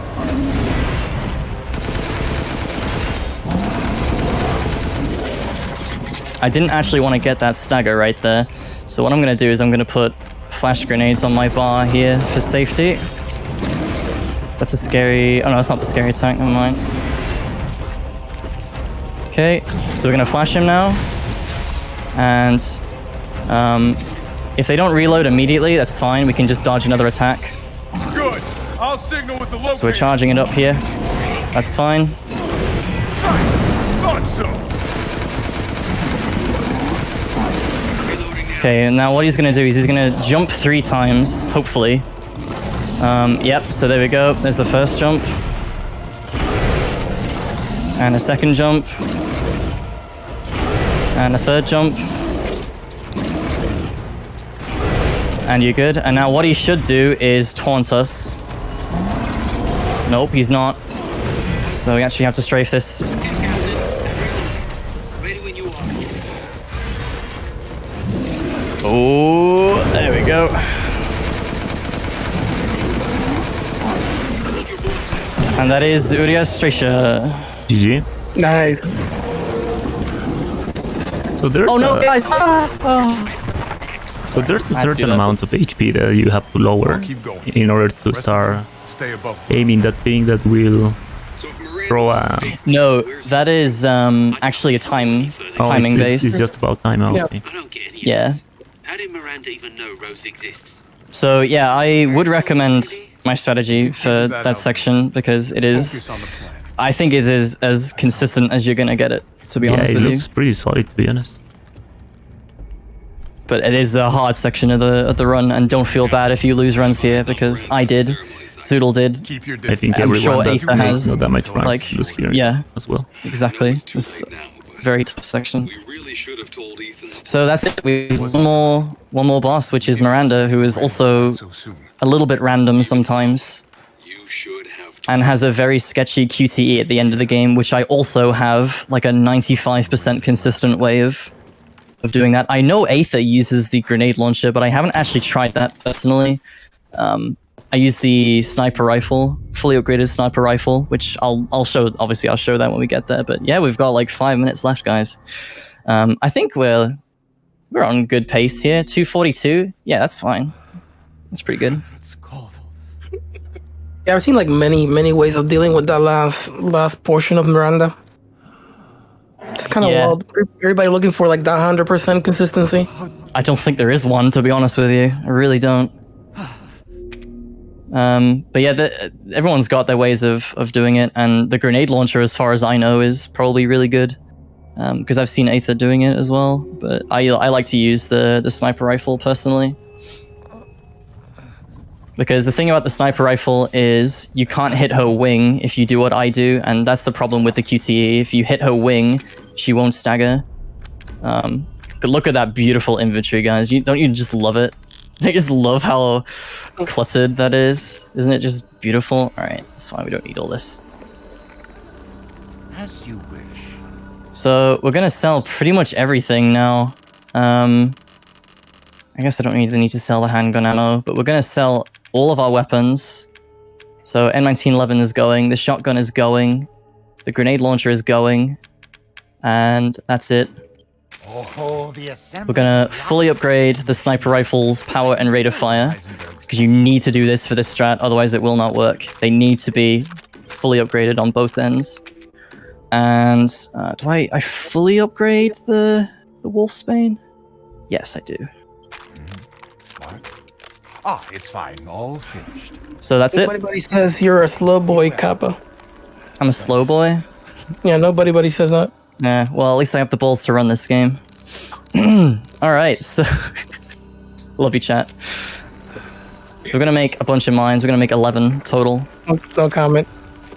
I didn't actually want to get that stagger right there, so what I'm going to do is I'm going to put flash grenades on my bar here for safety. That's a scary... Oh no, that's not the scary attack, never mind. Okay, so we're going to flash him now. And if they don't reload immediately, that's fine. We can just dodge another attack. Good. I'll signal with the locator. So we're charging it up here. That's fine. Thought so. Okay, now what he's gonna do is he's gonna jump 3 times, hopefully. Yep, so there we go. There's the first jump. And a second jump. And a third jump. And you're good. And now what he should do is taunt us. Nope, he's not. So we actually have to strafe this. Ready when you are. Oh, there we go. And that is Urias Strisha. GG. Nice. So there's Oh no, a, guys! so there's a I had to do certain that. amount of HP that you have to lower Keep going. in order to start Stay above. aiming that thing that will So if Miranda throw was a... big, No, where's that is actually a timing it's based. just about time. Oh, Yeah. okay. I don't get any Yeah. of this. How did Miranda even know Rose exists? So yeah, I would recommend my strategy for that section because it is, Focus on the plan. I think it is as consistent as you're gonna get it, to be Yeah, honest it with you. looks pretty solid, to be honest. But it is a hard section of the run, and don't feel bad if you lose runs here because I did, Zoodle did, Keep your I think distance. I'm sure everyone that Aether makes has, no damage runs like, lose here yeah. as well. exactly. It's too It's late now, but very tough section. we really should have told Ethan. So that's it. We have one more boss, which is Miranda, who is also So soon. a little bit random sometimes. You should have told And has a very sketchy QTE at the end of the game, which I also have like a 95% consistent way of doing that. I know Aether uses the grenade launcher, but I haven't actually tried that personally. I use the sniper rifle, fully upgraded sniper rifle, which I'll show. Obviously, I'll show that when we get there. But yeah, we've got like 5 minutes left, guys. I think we're on good pace here. 242. Yeah, that's fine. That's pretty good. It's cold. Yeah, I've seen like many ways of dealing with that last portion of Miranda. It's kind of Yeah. wild. Everybody looking for like that 100% consistency. I don't think there is one, to be honest with you. I really don't. But yeah, everyone's got their ways of doing it, and the grenade launcher, as far as I know, is probably really good. Because I've seen Aether doing it as well, but I like to use the sniper rifle personally. Because the thing about the sniper rifle is you can't hit her wing if you do what I do, and that's the problem with the QTE. If you hit her wing, she won't stagger. But look at that beautiful inventory, guys. Don't you just love it? Don't you just love how cluttered that is? Isn't it just beautiful? Alright, it's fine, we don't need all this. As you wish. So we're gonna sell pretty much everything now. I guess I don't even need to sell the handgun ammo, but we're gonna sell all of our weapons. So M1911 is going, the shotgun is going, the grenade launcher is going, and that's it. Oh, the assembly. We're gonna fully upgrade the sniper rifle's power and rate of fire, because you need to do this for this strat, otherwise it will not work. They need to be fully upgraded on both ends. And do I fully upgrade the Wolfsbane? Yes, I do. What? Ah, it's fine. All finished. So that's it. Nobody says you're a slow boy, Kappa. I'm a slow boy. Yeah, nobody says that. Yeah, well, at least I have the balls to run this game. Alright, so... Love you, chat. So we're gonna make a bunch of mines. We're gonna make 11 total. No comment.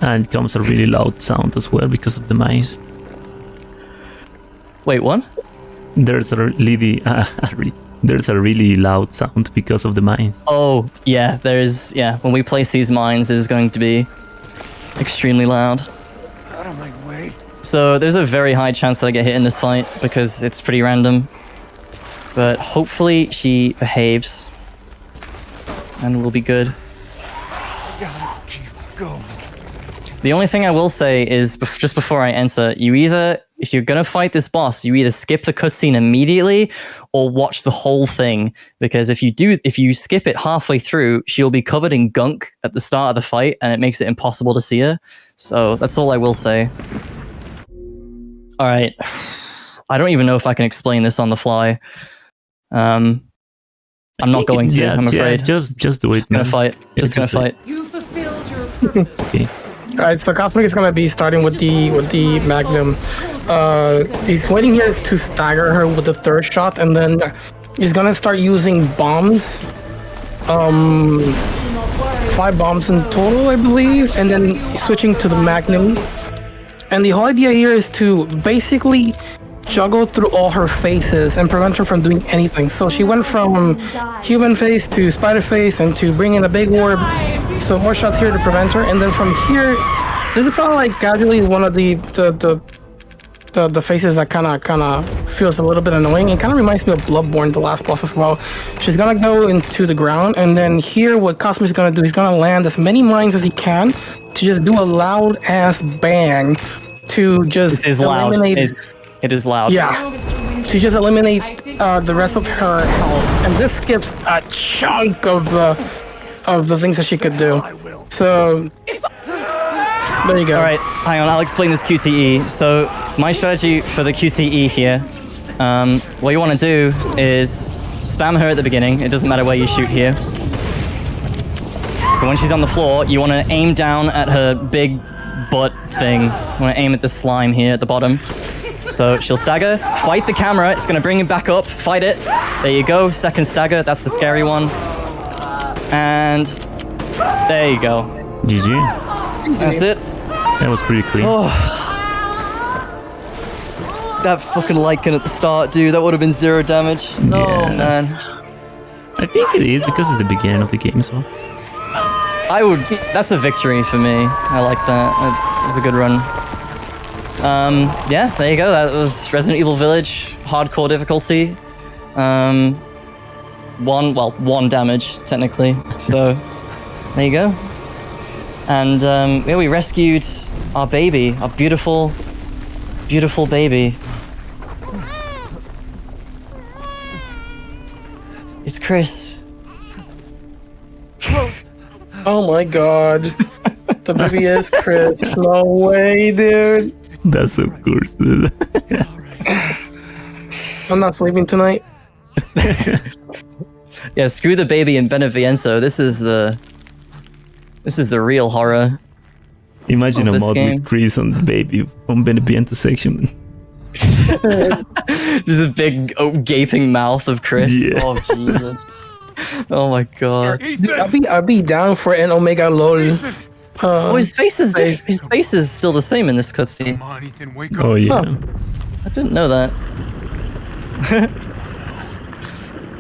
And it comes a really loud sound as well because of the mines. Wait, what? There's a really, there's a really loud sound because of the mines. Oh, yeah, there's... Yeah, when we place these mines, it's going to be extremely loud. Out of my way. So there's a very high chance that I get hit in this fight because it's pretty random. But hopefully she behaves. And we'll be good. Gotta keep going. The only thing I will say is, just before I enter, if you're gonna fight this boss, you either skip the cutscene immediately or watch the whole thing. Because if you skip it halfway through, she'll be covered in gunk at the start of the fight, and it makes it impossible to see her. So that's all I will say. All right, I don't even know if I can explain this on the fly. I'm not going to. I'm afraid. Yeah, just do it. Just gonna man. fight. Yeah, Just gonna do it. fight. You fulfilled your purpose. Okay. Alright, so Cosmic is gonna be starting with the Magnum. He's waiting here to stagger her with the third shot, and then is gonna start using bombs. 5 bombs in total, I believe, and then switching to the Magnum. And the whole idea here is to basically juggle through all her faces and prevent her from doing anything. So she went from human face to spider face and to bring in a big orb. So more shots here to prevent her. And then from here, this is probably like casually one of the faces that kind of feels a little bit annoying. It kind of reminds me of Bloodborne, the last boss as well. She's gonna go into the ground, and then here what Cosmic's gonna do, he's gonna land as many mines as he can to just do a loud ass bang to just eliminate. It is loud. Yeah, to just eliminate the rest of her health, and this skips a chunk of the things that she could do. So there you go. All right, hang on. I'll explain this QTE. So my strategy for the QTE here, what you want to do is spam her at the beginning. It doesn't matter where you shoot here. So when she's on the floor, you want to aim down at her big butt thing. You want to aim at the slime here at the bottom. So she'll stagger, fight the camera. It's going to bring it back up. Fight it. There you go. Second stagger. That's the scary one. And there you go. GG. That's it. That was pretty clean. Oh. That fucking Lycan at the start, dude. That would have been 0 damage. Yeah. Oh, man. I think it is because it's the beginning of the game, so. That's a victory for me. I like that. That was a good run. Yeah, there you go. That was Resident Evil Village, hardcore difficulty. 1 damage, technically. So, there you go. And, yeah, we rescued our baby, our beautiful, beautiful baby. It's Chris. Oh my god. The baby is Chris. No way, dude. That's of course, dude. I'm not sleeping tonight. Yeah, screw the baby and Beneviento. This is the real horror. Imagine a this mod game. with Chris on the baby from Beneviento section. Just a big gaping mouth of Chris. Yeah. Oh Jesus. Oh my god. Dude, I'll be down for an Omega LOL. Oh, his face is still the same in this cutscene. Come on, Ethan, wake up. Oh yeah. Huh. I didn't know that.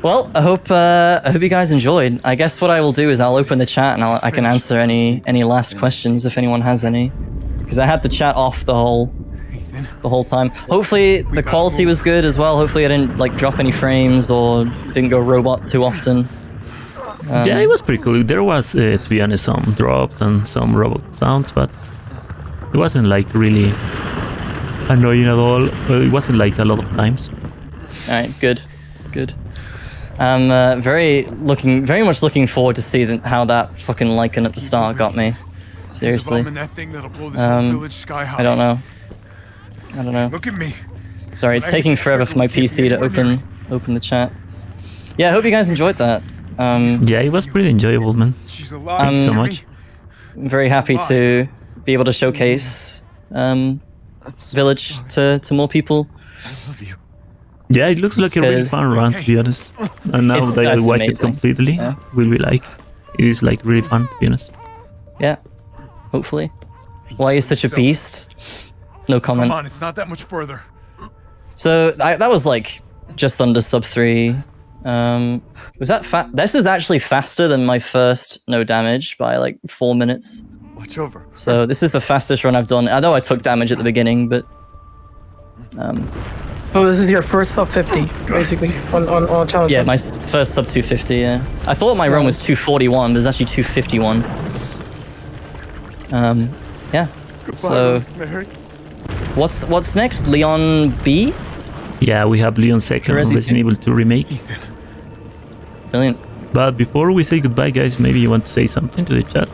Well, I hope you guys enjoyed. I guess what I will do is I'll open the chat and I can answer any last questions if anyone has any, because I had the chat off the whole time. Hopefully the quality was good as well. Hopefully I didn't like drop any frames or didn't go robot too often. Yeah, it was pretty cool. There was, to be honest, some drops and some robot sounds, but it wasn't like really annoying at all. It wasn't like a lot of times. All right, good. I'm very much looking forward to see how that fucking Lycan at the start got me. Seriously. I don't know. Look at me. Sorry, it's taking forever for my PC to open the chat. Yeah, I hope you guys enjoyed that. Yeah, it was pretty enjoyable, man. She's alive. Thank you so much. I'm very happy to be able to showcase Village to more people. Yeah, it looks like a really fun run, to be honest. And now that I watch it completely, will be like, it is like really fun, to be honest. Yeah, hopefully. Why are you such a beast? No comment. Come on, it's not that much further. So that was like just under sub 3. Was that this is actually faster than my first no damage by like 4 minutes. Watch over. So this is the fastest run I've done. I know I took damage at the beginning, but So this is your first sub 50, basically, on challenge. yeah, my first sub 250. Yeah, I thought my run was 241, but it's actually 251. Yeah. So what's next? Leon B? Yeah, we have Leon 2nd, Resident Evil 2 Remake. Brilliant. But before we say goodbye, guys, maybe you want to say something to the chat?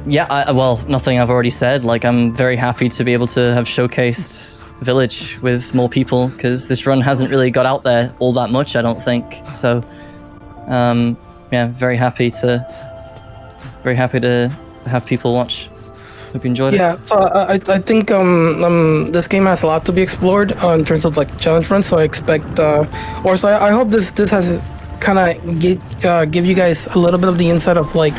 Yeah, well, nothing I've already said. Like, I'm very happy to be able to have showcased Village with more people, because this run hasn't really got out there all that much, I don't think. So, yeah, very happy to have people watch. Hope you enjoyed it. Yeah, so I think this game has a lot to be explored in terms of like challenge runs. So I expect, I hope this has kind of give you guys a little bit of the insight of like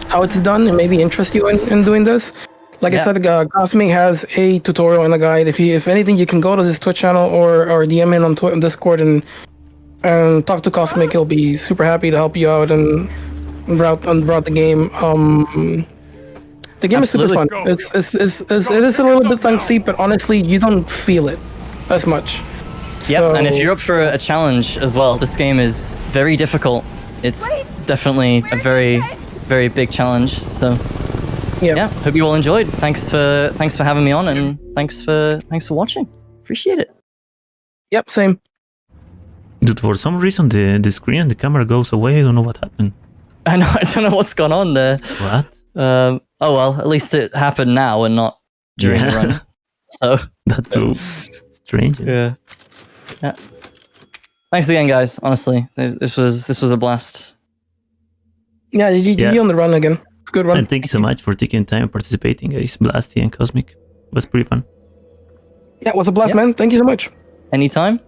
how it's done and maybe interest you in doing this. Like I said, Cosmic has a tutorial and a guide. If anything, you can go to his Twitch channel or DM in on Discord and talk to Cosmic. He'll be super happy to help you out and throughout the game. The game Absolutely. is super fun. It is a little bit lengthy, but honestly, you don't feel it as much. Yep, So, and if you're up for a challenge as well, this game is very difficult. It's definitely a very, very big challenge. So yeah, hope you all enjoyed. Thanks for having me on, and thanks for watching. Appreciate it. Yep, same. Dude, for some reason the screen and the camera goes away. I don't know what happened. I don't know what's gone on there. What? Oh well, at least it happened now and not during the run. So that's so strange. Yeah. Thanks again, guys. Honestly, this was a blast. Yeah, you on the run again. It's a good run. And thank you so much for taking time and participating, guys. Blasty and Cosmic. It was pretty fun. Yeah, it was a blast, man. Thank you so much. Anytime.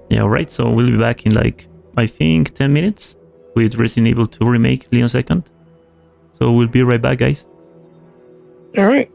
Yeah, alright, so we'll be back in like, I think 10 minutes with Resident Evil 2 Remake, Leon 2nd. So we'll be right back, guys. Alright.